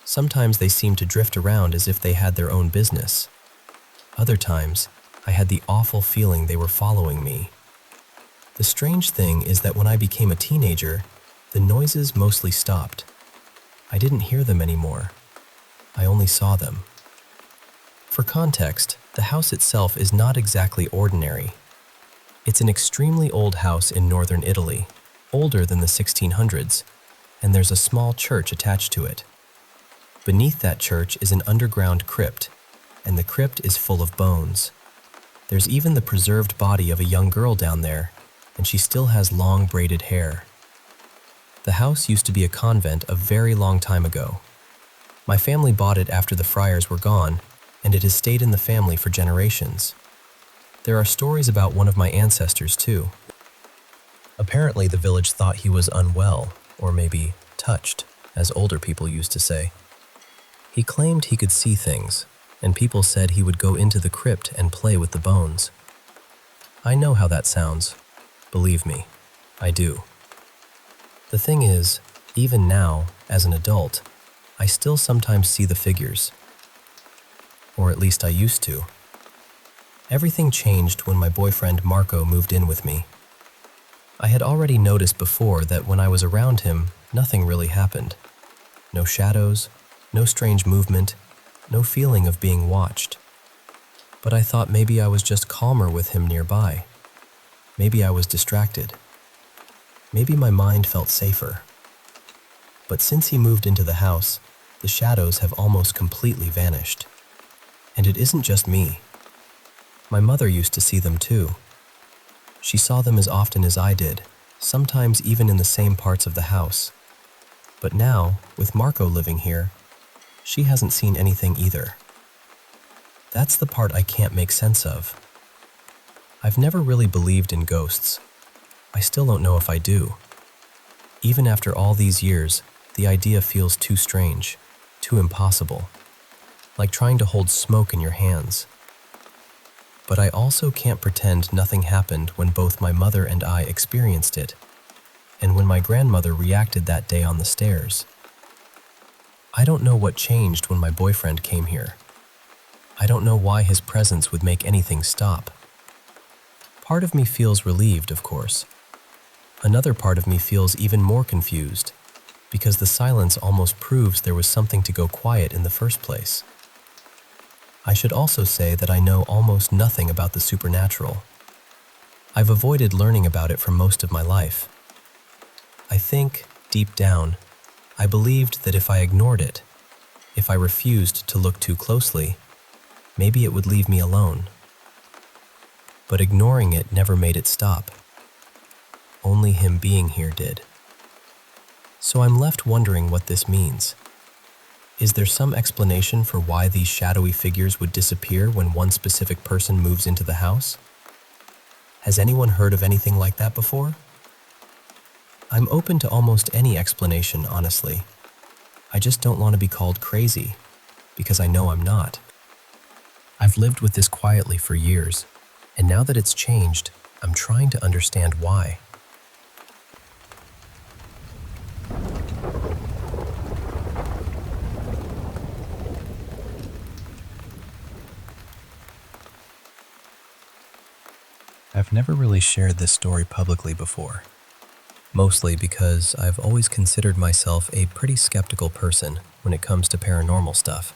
Sometimes they seemed to drift around as if they had their own business. Other times, I had the awful feeling they were following me. The strange thing is that when I became a teenager, the noises mostly stopped. I didn't hear them anymore. I only saw them. For context, the house itself is not exactly ordinary. It's an extremely old house in northern Italy, older than the 1600s, and there's a small church attached to it. Beneath that church is an underground crypt, and the crypt is full of bones. There's even the preserved body of a young girl down there, and she still has long braided hair. The house used to be a convent a very long time ago. My family bought it after the friars were gone, and it has stayed in the family for generations. There are stories about one of my ancestors too. Apparently the village thought he was unwell, or maybe touched, as older people used to say. He claimed he could see things, and people said he would go into the crypt and play with the bones. I know how that sounds. Believe me, I do. The thing is, even now, as an adult, I still sometimes see the figures. Or at least I used to. Everything changed when my boyfriend Marco moved in with me. I had already noticed before that when I was around him, nothing really happened. No shadows, no strange movement, no feeling of being watched. But I thought maybe I was just calmer with him nearby. Maybe I was distracted. Maybe my mind felt safer. But since he moved into the house, the shadows have almost completely vanished. And it isn't just me. My mother used to see them too. She saw them as often as I did, sometimes even in the same parts of the house. But now, with Marco living here, she hasn't seen anything either. That's the part I can't make sense of. I've never really believed in ghosts. I still don't know if I do. Even after all these years, the idea feels too strange, too impossible, like trying to hold smoke in your hands. But I also can't pretend nothing happened when both my mother and I experienced it, and when my grandmother reacted that day on the stairs. I don't know what changed when my boyfriend came here. I don't know why his presence would make anything stop. Part of me feels relieved, of course. Another part of me feels even more confused, because the silence almost proves there was something to go quiet in the first place. I should also say that I know almost nothing about the supernatural. I've avoided learning about it for most of my life. I think, deep down, I believed that if I ignored it, if I refused to look too closely, maybe it would leave me alone. But ignoring it never made it stop. Only him being here did. So I'm left wondering what this means. Is there some explanation for why these shadowy figures would disappear when one specific person moves into the house? Has anyone heard of anything like that before? I'm open to almost any explanation, honestly. I just don't want to be called crazy, because I know I'm not. I've lived with this quietly for years, and now that it's changed, I'm trying to understand why. I've never really shared this story publicly before, mostly because I've always considered myself a pretty skeptical person when it comes to paranormal stuff,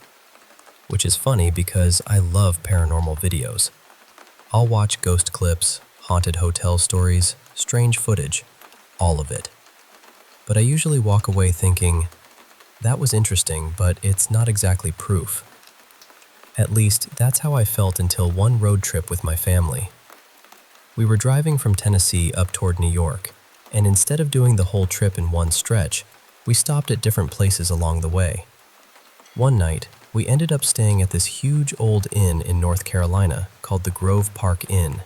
which is funny because I love paranormal videos. I'll watch ghost clips, haunted hotel stories, strange footage, all of it. But I usually walk away thinking, that was interesting, but it's not exactly proof. At least, that's how I felt until one road trip with my family. We were driving from Tennessee up toward New York, and instead of doing the whole trip in one stretch, we stopped at different places along the way. One night, we ended up staying at this huge old inn in North Carolina called the Grove Park Inn.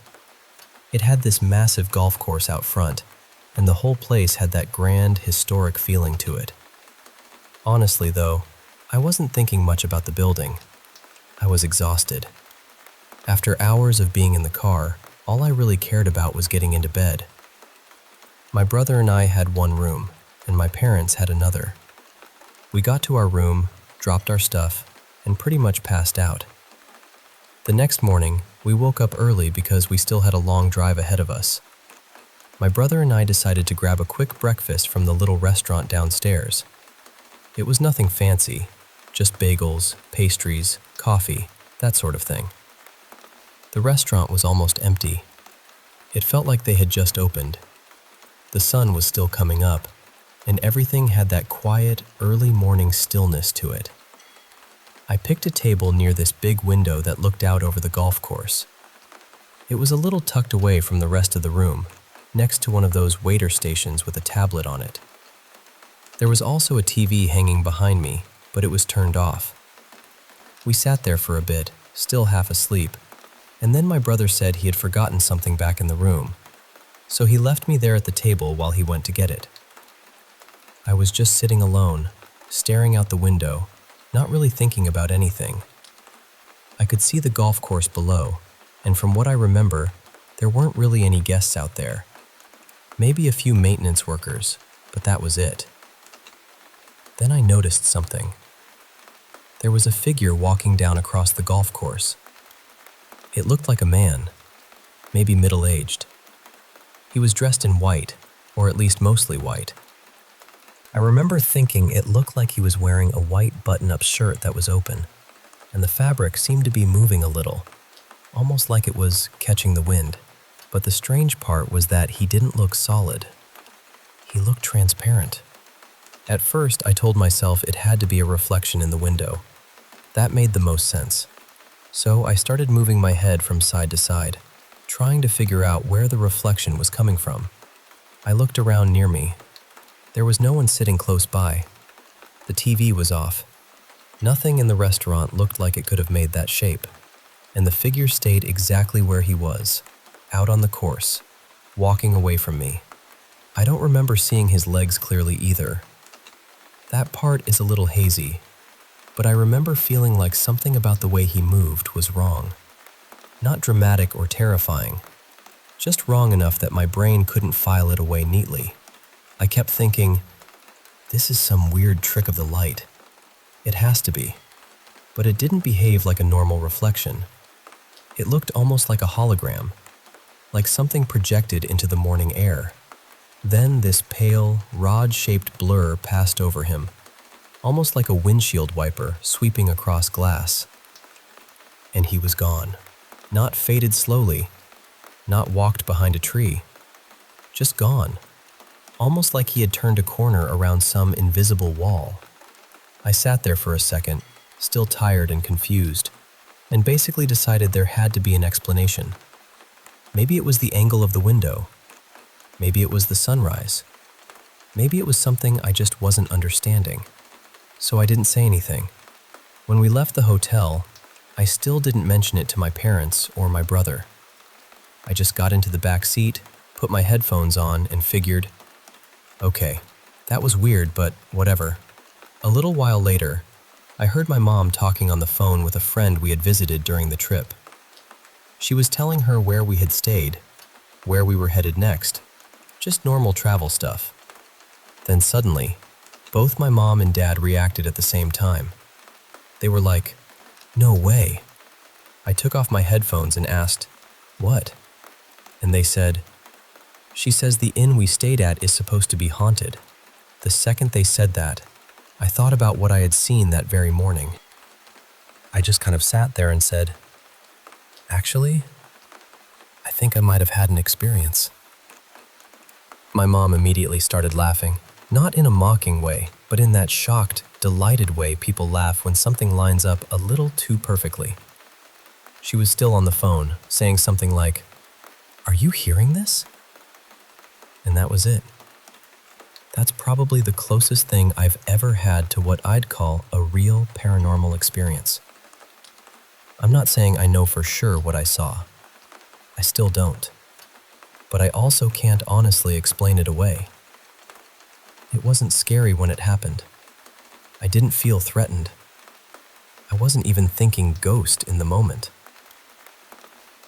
It had this massive golf course out front, and the whole place had that grand, historic feeling to it. Honestly, though, I wasn't thinking much about the building. I was exhausted. After hours of being in the car, all I really cared about was getting into bed. My brother and I had one room, and my parents had another. We got to our room, dropped our stuff, and pretty much passed out. The next morning, we woke up early because we still had a long drive ahead of us. My brother and I decided to grab a quick breakfast from the little restaurant downstairs. It was nothing fancy, just bagels, pastries, coffee, that sort of thing. The restaurant was almost empty. It felt like they had just opened. The sun was still coming up, and everything had that quiet, early morning stillness to it. I picked a table near this big window that looked out over the golf course. It was a little tucked away from the rest of the room, next to one of those waiter stations with a tablet on it. There was also a TV hanging behind me, but it was turned off. We sat there for a bit, still half asleep, and then my brother said he had forgotten something back in the room, so he left me there at the table while he went to get it. I was just sitting alone, staring out the window, not really thinking about anything. I could see the golf course below, and from what I remember, there weren't really any guests out there. Maybe a few maintenance workers, but that was it. Then I noticed something. There was a figure walking down across the golf course. It looked like a man, maybe middle-aged. He was dressed in white, or at least mostly white. I remember thinking it looked like he was wearing a white button-up shirt that was open, and the fabric seemed to be moving a little, almost like it was catching the wind. But the strange part was that he didn't look solid. He looked transparent. At first, I told myself it had to be a reflection in the window. That made the most sense. So I started moving my head from side to side, trying to figure out where the reflection was coming from. I looked around near me. There was no one sitting close by. The TV was off. Nothing in the restaurant looked like it could have made that shape, and the figure stayed exactly where he was, out on the course, walking away from me. I don't remember seeing his legs clearly either. That part is a little hazy, but I remember feeling like something about the way he moved was wrong. Not dramatic or terrifying, just wrong enough that my brain couldn't file it away neatly. I kept thinking, this is some weird trick of the light. It has to be. But it didn't behave like a normal reflection. It looked almost like a hologram, like something projected into the morning air. Then this pale, rod-shaped blur passed over him, almost like a windshield wiper sweeping across glass. And he was gone. Not faded slowly, not walked behind a tree, just gone. Almost like he had turned a corner around some invisible wall. I sat there for a second, still tired and confused, and basically decided there had to be an explanation. Maybe it was the angle of the window. Maybe it was the sunrise. Maybe it was something I just wasn't understanding. So I didn't say anything. When we left the hotel, I still didn't mention it to my parents or my brother. I just got into the back seat, put my headphones on, and figured, okay, that was weird, but whatever. A little while later, I heard my mom talking on the phone with a friend we had visited during the trip. She was telling her where we had stayed, where we were headed next, just normal travel stuff. Then suddenly, both my mom and dad reacted at the same time. They were like, "No way." I took off my headphones and asked, "What?" And they said, "She says the inn we stayed at is supposed to be haunted." The second they said that, I thought about what I had seen that very morning. I just kind of sat there and said, "Actually, I think I might have had an experience." My mom immediately started laughing, not in a mocking way, but in that shocked, delighted way people laugh when something lines up a little too perfectly. She was still on the phone, saying something like, "Are you hearing this?" And that was it. That's probably the closest thing I've ever had to what I'd call a real paranormal experience. I'm not saying I know for sure what I saw. I still don't. But I also can't honestly explain it away. It wasn't scary when it happened. I didn't feel threatened. I wasn't even thinking ghost in the moment.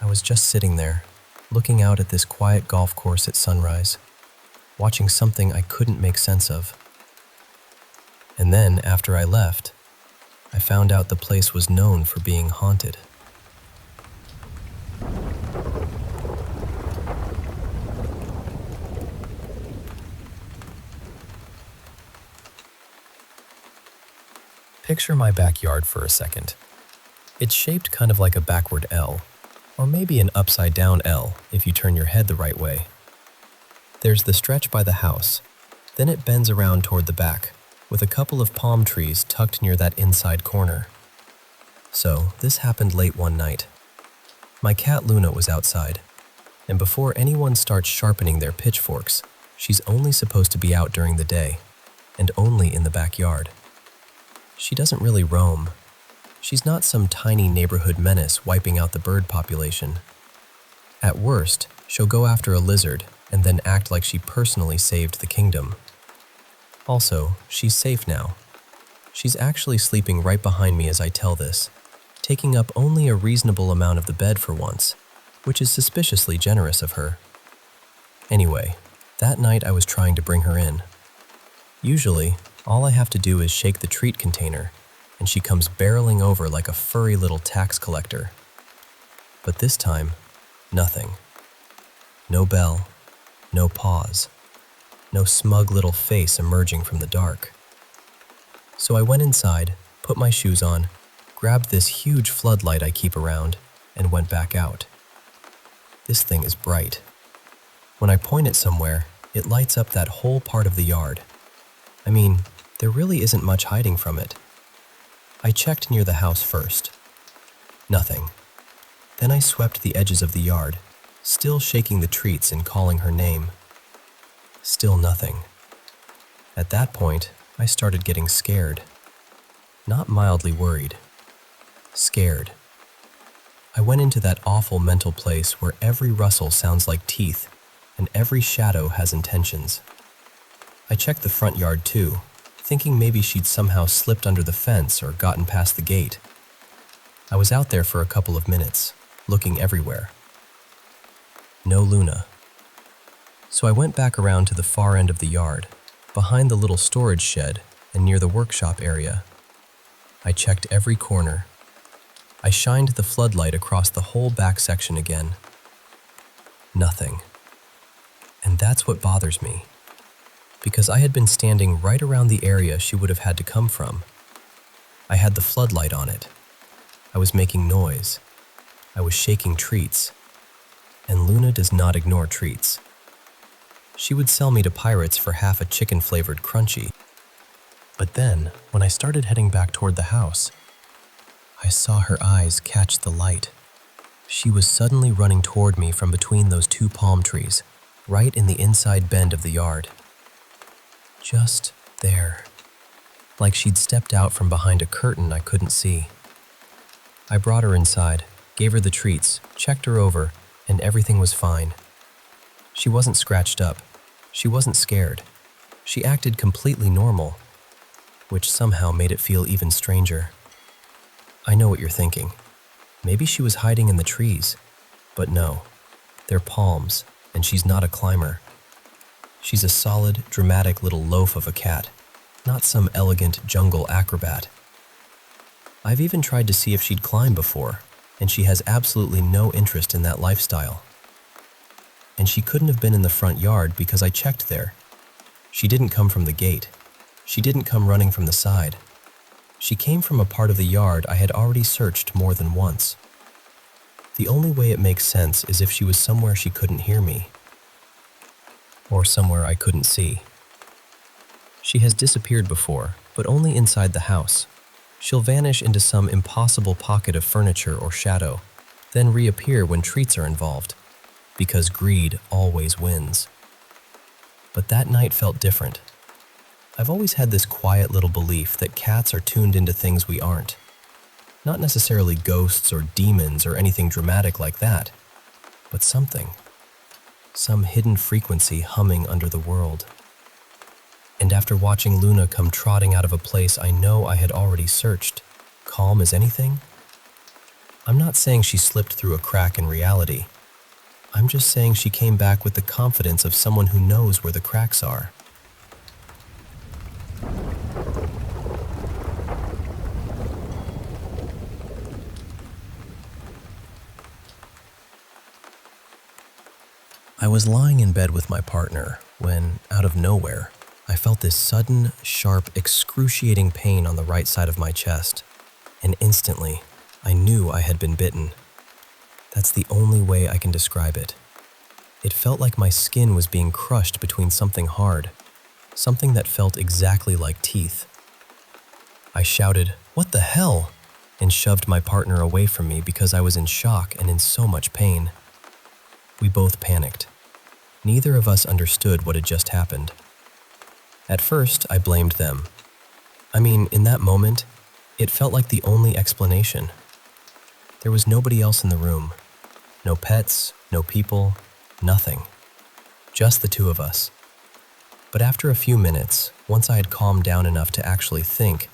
I was just sitting there, looking out at this quiet golf course at sunrise, watching something I couldn't make sense of. And then, after I left, I found out the place was known for being haunted. Picture my backyard for a second. It's shaped kind of like a backward L, or maybe an upside-down L if you turn your head the right way. There's the stretch by the house, then it bends around toward the back, with a couple of palm trees tucked near that inside corner. So, this happened late one night. My cat Luna was outside, and before anyone starts sharpening their pitchforks, she's only supposed to be out during the day, and only in the backyard. She doesn't really roam. She's not some tiny neighborhood menace wiping out the bird population. At worst, she'll go after a lizard and then act like she personally saved the kingdom. Also, she's safe now. She's actually sleeping right behind me as I tell this, taking up only a reasonable amount of the bed for once, which is suspiciously generous of her. Anyway, that night I was trying to bring her in. Usually, all I have to do is shake the treat container, and she comes barreling over like a furry little tax collector. But this time, nothing. No bell, no pause, no smug little face emerging from the dark. So I went inside, put my shoes on, grabbed this huge floodlight I keep around, and went back out. This thing is bright. When I point it somewhere, it lights up that whole part of the yard. I mean, there really isn't much hiding from it. I checked near the house first. Nothing. Then I swept the edges of the yard, still shaking the treats and calling her name. Still nothing. At that point, I started getting scared. Not mildly worried. Scared. I went into that awful mental place where every rustle sounds like teeth and every shadow has intentions. I checked the front yard too, thinking maybe she'd somehow slipped under the fence or gotten past the gate. I was out there for a couple of minutes, looking everywhere. No Luna. So I went back around to the far end of the yard, behind the little storage shed and near the workshop area. I checked every corner. I shined the floodlight across the whole back section again. Nothing. And that's what bothers me, because I had been standing right around the area she would have had to come from. I had the floodlight on it. I was making noise. I was shaking treats. And Luna does not ignore treats. She would sell me to pirates for half a chicken-flavored crunchy. But then, when I started heading back toward the house, I saw her eyes catch the light. She was suddenly running toward me from between those two palm trees, right in the inside bend of the yard. Just there. Like she'd stepped out from behind a curtain I couldn't see. I brought her inside, gave her the treats, checked her over, and everything was fine. She wasn't scratched up. She wasn't scared. She acted completely normal, which somehow made it feel even stranger. I know what you're thinking. Maybe she was hiding in the trees. But no, they're palms, and she's not a climber. She's a solid, dramatic little loaf of a cat, not some elegant jungle acrobat. I've even tried to see if she'd climb before, and she has absolutely no interest in that lifestyle. And she couldn't have been in the front yard because I checked there. She didn't come from the gate. She didn't come running from the side. She came from a part of the yard I had already searched more than once. The only way it makes sense is if she was somewhere she couldn't hear me, or somewhere I couldn't see. She has disappeared before, but only inside the house. She'll vanish into some impossible pocket of furniture or shadow, then reappear when treats are involved, because greed always wins. But that night felt different. I've always had this quiet little belief that cats are tuned into things we aren't. Not necessarily ghosts or demons or anything dramatic like that, but something. Some hidden frequency humming under the world. And after watching Luna come trotting out of a place I know I had already searched, calm as anything, I'm not saying she slipped through a crack in reality. I'm just saying she came back with the confidence of someone who knows where the cracks are. I was lying in bed with my partner when, out of nowhere, I felt this sudden, sharp, excruciating pain on the right side of my chest, and instantly, I knew I had been bitten. That's the only way I can describe it. It felt like my skin was being crushed between something hard, something that felt exactly like teeth. I shouted, "What the hell?" and shoved my partner away from me because I was in shock and in so much pain. We both panicked. Neither of us understood what had just happened. At first, I blamed them. I mean, in that moment, it felt like the only explanation. There was nobody else in the room. No pets, no people, nothing. Just the two of us. But after a few minutes, once I had calmed down enough to actually think,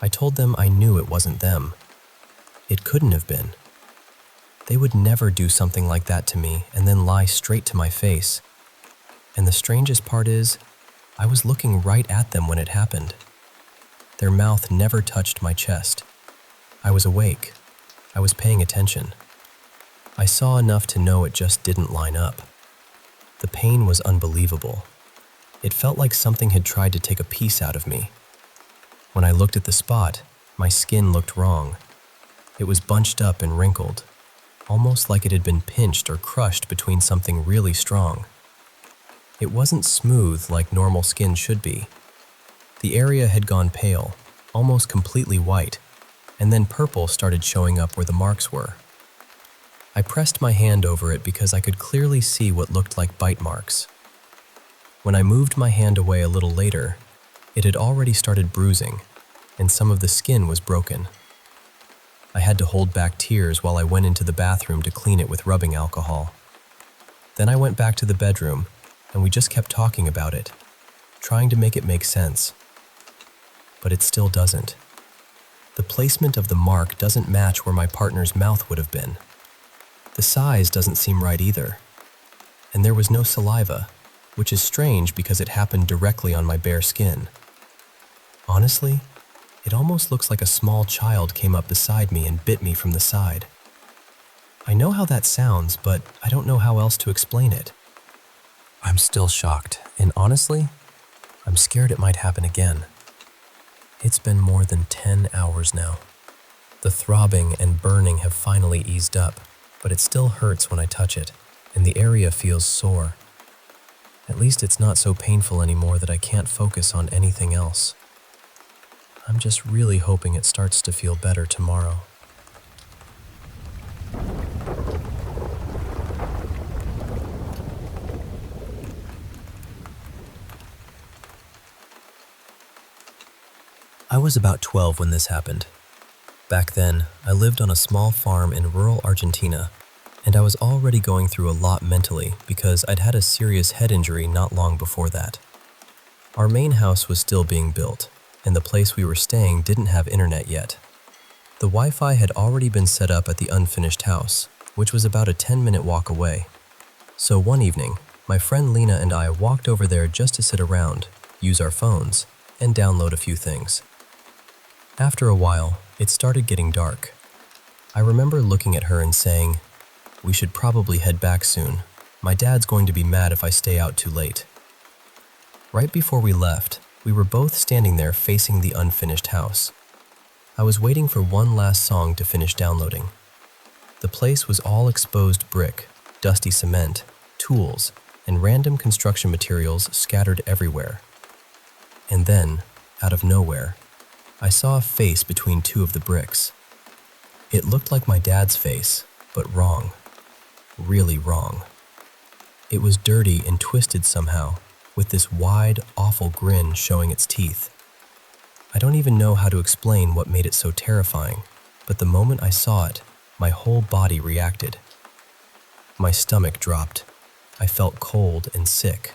I told them I knew it wasn't them. It couldn't have been. They would never do something like that to me and then lie straight to my face. And the strangest part is, I was looking right at them when it happened. Their mouth never touched my chest. I was awake. I was paying attention. I saw enough to know it just didn't line up. The pain was unbelievable. It felt like something had tried to take a piece out of me. When I looked at the spot, my skin looked wrong. It was bunched up and wrinkled, almost like it had been pinched or crushed between something really strong. It wasn't smooth like normal skin should be. The area had gone pale, almost completely white, and then purple started showing up where the marks were. I pressed my hand over it because I could clearly see what looked like bite marks. When I moved my hand away a little later, it had already started bruising, and some of the skin was broken. I had to hold back tears while I went into the bathroom to clean it with rubbing alcohol. Then I went back to the bedroom, and we just kept talking about it, trying to make it make sense. But it still doesn't. The placement of the mark doesn't match where my partner's mouth would have been. The size doesn't seem right either. And there was no saliva, which is strange because it happened directly on my bare skin. Honestly, it almost looks like a small child came up beside me and bit me from the side. I know how that sounds, but I don't know how else to explain it. I'm still shocked, and honestly, I'm scared it might happen again. It's been more than 10 hours now. The throbbing and burning have finally eased up, but it still hurts when I touch it, and the area feels sore. At least it's not so painful anymore that I can't focus on anything else. I'm just really hoping it starts to feel better tomorrow. I was about 12 when this happened. Back then, I lived on a small farm in rural Argentina, and I was already going through a lot mentally because I'd had a serious head injury not long before that. Our main house was still being built, and the place we were staying didn't have internet yet. The Wi-Fi had already been set up at the unfinished house, which was about a 10-minute walk away. So one evening, my friend Lena and I walked over there just to sit around, use our phones, and download a few things. After a while, it started getting dark. I remember looking at her and saying, "We should probably head back soon. My dad's going to be mad if I stay out too late." Right before we left, we were both standing there facing the unfinished house. I was waiting for one last song to finish downloading. The place was all exposed brick, dusty cement, tools, and random construction materials scattered everywhere. And then, out of nowhere, I saw a face between two of the bricks. It looked like my dad's face, but wrong. Really wrong. It was dirty and twisted somehow, with this wide, awful grin showing its teeth. I don't even know how to explain what made it so terrifying, but the moment I saw it, my whole body reacted. My stomach dropped. I felt cold and sick.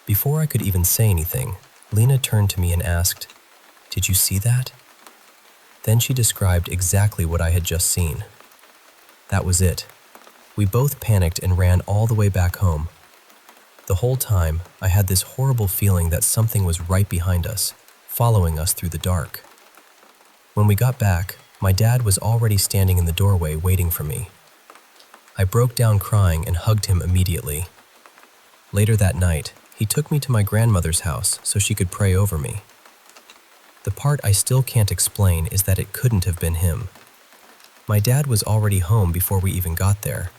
Before I could even say anything, Lena turned to me and asked, "Did you see that?" Then she described exactly what I had just seen. That was it. We both panicked and ran all the way back home. The whole time, I had this horrible feeling that something was right behind us, following us through the dark. When we got back, my dad was already standing in the doorway waiting for me. I broke down crying and hugged him immediately. Later that night, he took me to my grandmother's house so she could pray over me. The part I still can't explain is that it couldn't have been him. My dad was already home before we even got there.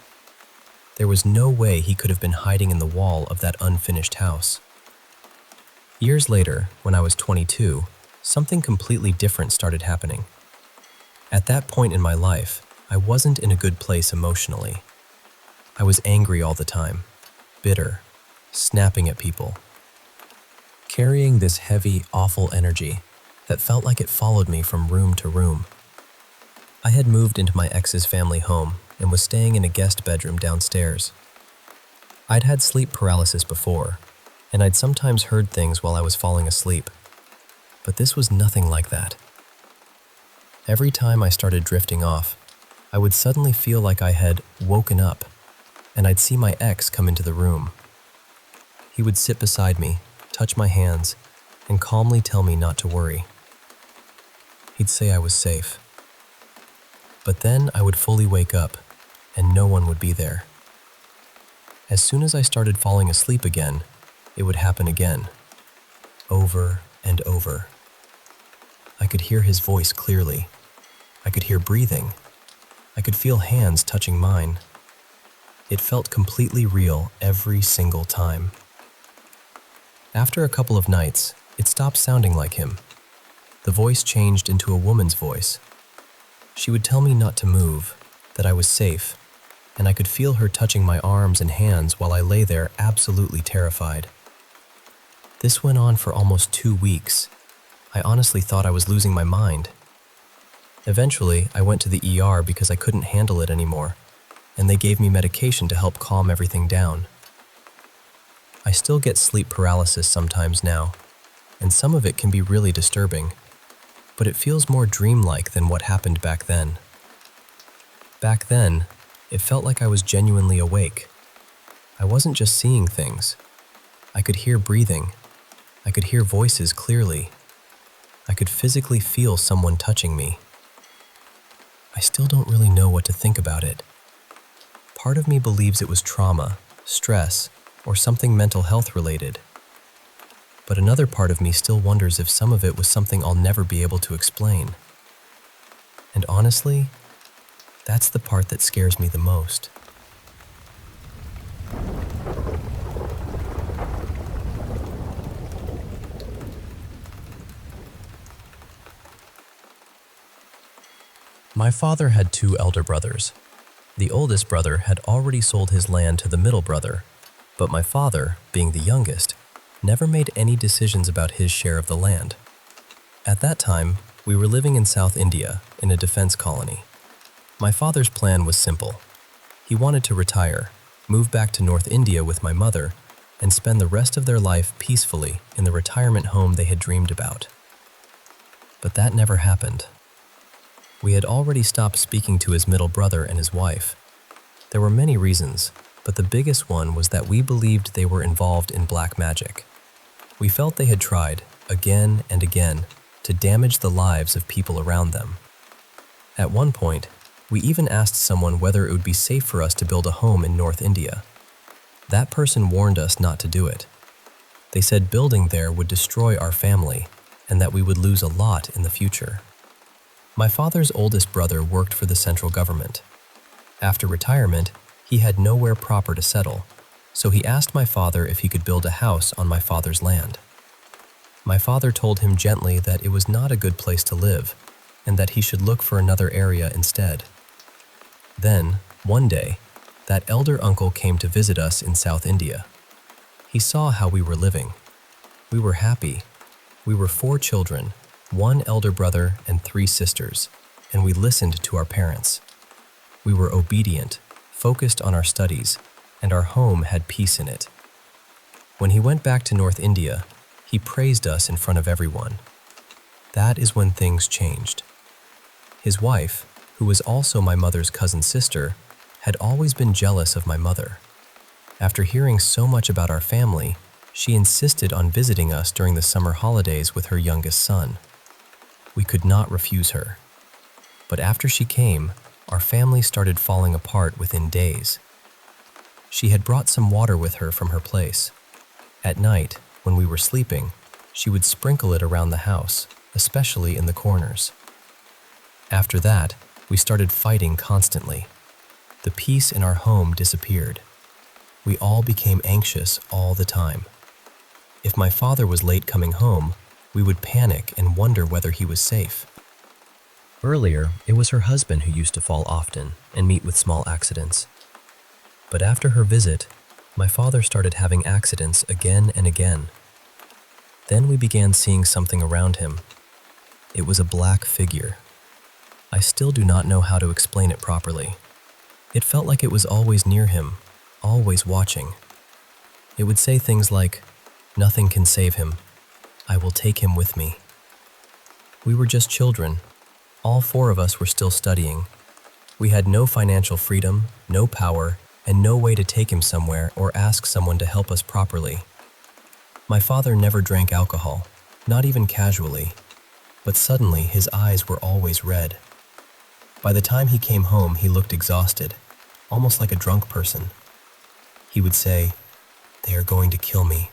There was no way he could have been hiding in the wall of that unfinished house. Years later, when I was 22, something completely different started happening. At that point in my life, I wasn't in a good place emotionally. I was angry all the time, bitter, snapping at people, carrying this heavy, awful energy that felt like it followed me from room to room. I had moved into my ex's family home and was staying in a guest bedroom downstairs. I'd had sleep paralysis before, and I'd sometimes heard things while I was falling asleep. But this was nothing like that. Every time I started drifting off, I would suddenly feel like I had woken up, and I'd see my ex come into the room. He would sit beside me, touch my hands, and calmly tell me not to worry. He'd say I was safe. But then I would fully wake up, and no one would be there. As soon as I started falling asleep again, it would happen again, over and over. I could hear his voice clearly. I could hear breathing. I could feel hands touching mine. It felt completely real every single time. After a couple of nights, it stopped sounding like him. The voice changed into a woman's voice. She would tell me not to move, that I was safe, and I could feel her touching my arms and hands while I lay there absolutely terrified. This went on for almost 2 weeks. I honestly thought I was losing my mind. Eventually, I went to the ER because I couldn't handle it anymore, and they gave me medication to help calm everything down. I still get sleep paralysis sometimes now, and some of it can be really disturbing, but it feels more dreamlike than what happened back then. Back then, it felt like I was genuinely awake. I wasn't just seeing things. I could hear breathing. I could hear voices clearly. I could physically feel someone touching me. I still don't really know what to think about it. Part of me believes it was trauma, stress, or something mental health related. But another part of me still wonders if some of it was something I'll never be able to explain. And honestly, that's the part that scares me the most. My father had 2 elder brothers. The oldest brother had already sold his land to the middle brother, but my father, being the youngest, never made any decisions about his share of the land. At that time, we were living in South India in a defense colony. My father's plan was simple. He wanted to retire, move back to North India with my mother, and spend the rest of their life peacefully in the retirement home they had dreamed about. But that never happened. We had already stopped speaking to his middle brother and his wife. There were many reasons, but the biggest one was that we believed they were involved in black magic. We felt they had tried, again and again, to damage the lives of people around them. At one point, we even asked someone whether it would be safe for us to build a home in North India. That person warned us not to do it. They said building there would destroy our family and that we would lose a lot in the future. My father's oldest brother worked for the central government. After retirement, he had nowhere proper to settle, so he asked my father if he could build a house on my father's land. My father told him gently that it was not a good place to live and that he should look for another area instead. Then, one day, that elder uncle came to visit us in South India. He saw how we were living. We were happy. We were 4 children, 1 elder brother and 3 sisters, and we listened to our parents. We were obedient, focused on our studies, and our home had peace in it. When he went back to North India, he praised us in front of everyone. That is when things changed. His wife, who was also my mother's cousin sister, had always been jealous of my mother. After hearing so much about our family, she insisted on visiting us during the summer holidays with her youngest son. We could not refuse her. But after she came, our family started falling apart within days. She had brought some water with her from her place. At night, when we were sleeping, she would sprinkle it around the house, especially in the corners. After that, we started fighting constantly. The peace in our home disappeared. We all became anxious all the time. If my father was late coming home, we would panic and wonder whether he was safe. Earlier, it was her husband who used to fall often and meet with small accidents. But after her visit, my father started having accidents again and again. Then we began seeing something around him. It was a black figure. I still do not know how to explain it properly. It felt like it was always near him, always watching. It would say things like, "Nothing can save him. I will take him with me." We were just children. All four of us were still studying. We had no financial freedom, no power, and no way to take him somewhere or ask someone to help us properly. My father never drank alcohol, not even casually, but suddenly his eyes were always red. By the time he came home, he looked exhausted, almost like a drunk person. He would say, "They are going to kill me.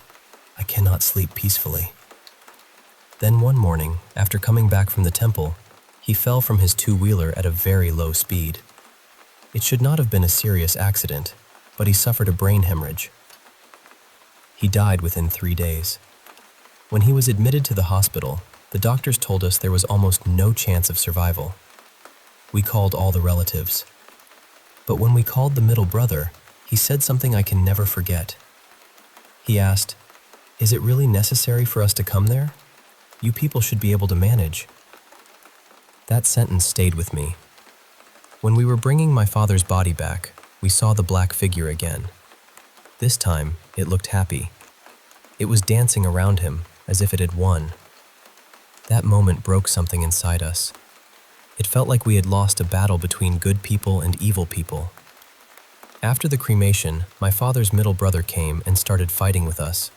I cannot sleep peacefully." Then one morning, after coming back from the temple, he fell from his two-wheeler at a very low speed. It should not have been a serious accident, but he suffered a brain hemorrhage. He died within 3 days. When he was admitted to the hospital, the doctors told us there was almost no chance of survival. We called all the relatives. But when we called the middle brother, he said something I can never forget. He asked, "Is it really necessary for us to come there? You people should be able to manage." That sentence stayed with me. When we were bringing my father's body back, we saw the black figure again. This time, it looked happy. It was dancing around him as if it had won. That moment broke something inside us. It felt like we had lost a battle between good people and evil people. After the cremation, my father's middle brother came and started fighting with us.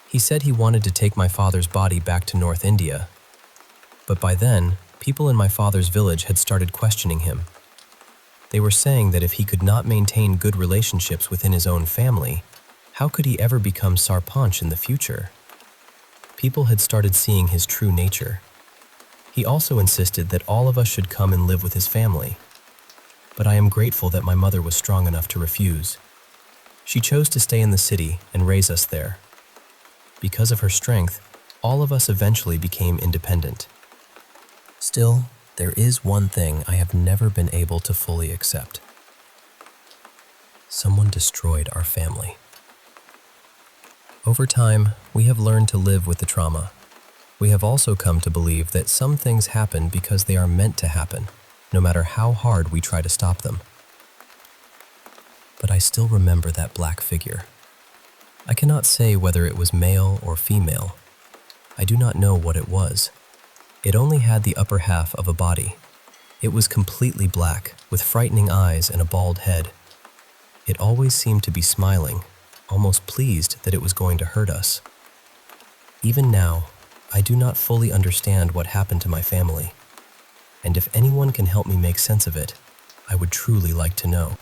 He said he wanted to take my father's body back to North India. But by then, people in my father's village had started questioning him. They were saying that if he could not maintain good relationships within his own family, how could he ever become Sarpanch in the future? People had started seeing his true nature. He also insisted that all of us should come and live with his family. But I am grateful that my mother was strong enough to refuse. She chose to stay in the city and raise us there. Because of her strength, all of us eventually became independent. Still, there is one thing I have never been able to fully accept. Someone destroyed our family. Over time, we have learned to live with the trauma. We have also come to believe that some things happen because they are meant to happen, no matter how hard we try to stop them. But I still remember that black figure. I cannot say whether it was male or female. I do not know what it was. It only had the upper half of a body. It was completely black, with frightening eyes and a bald head. It always seemed to be smiling, almost pleased that it was going to hurt us. Even now, I do not fully understand what happened to my family, and if anyone can help me make sense of it, I would truly like to know.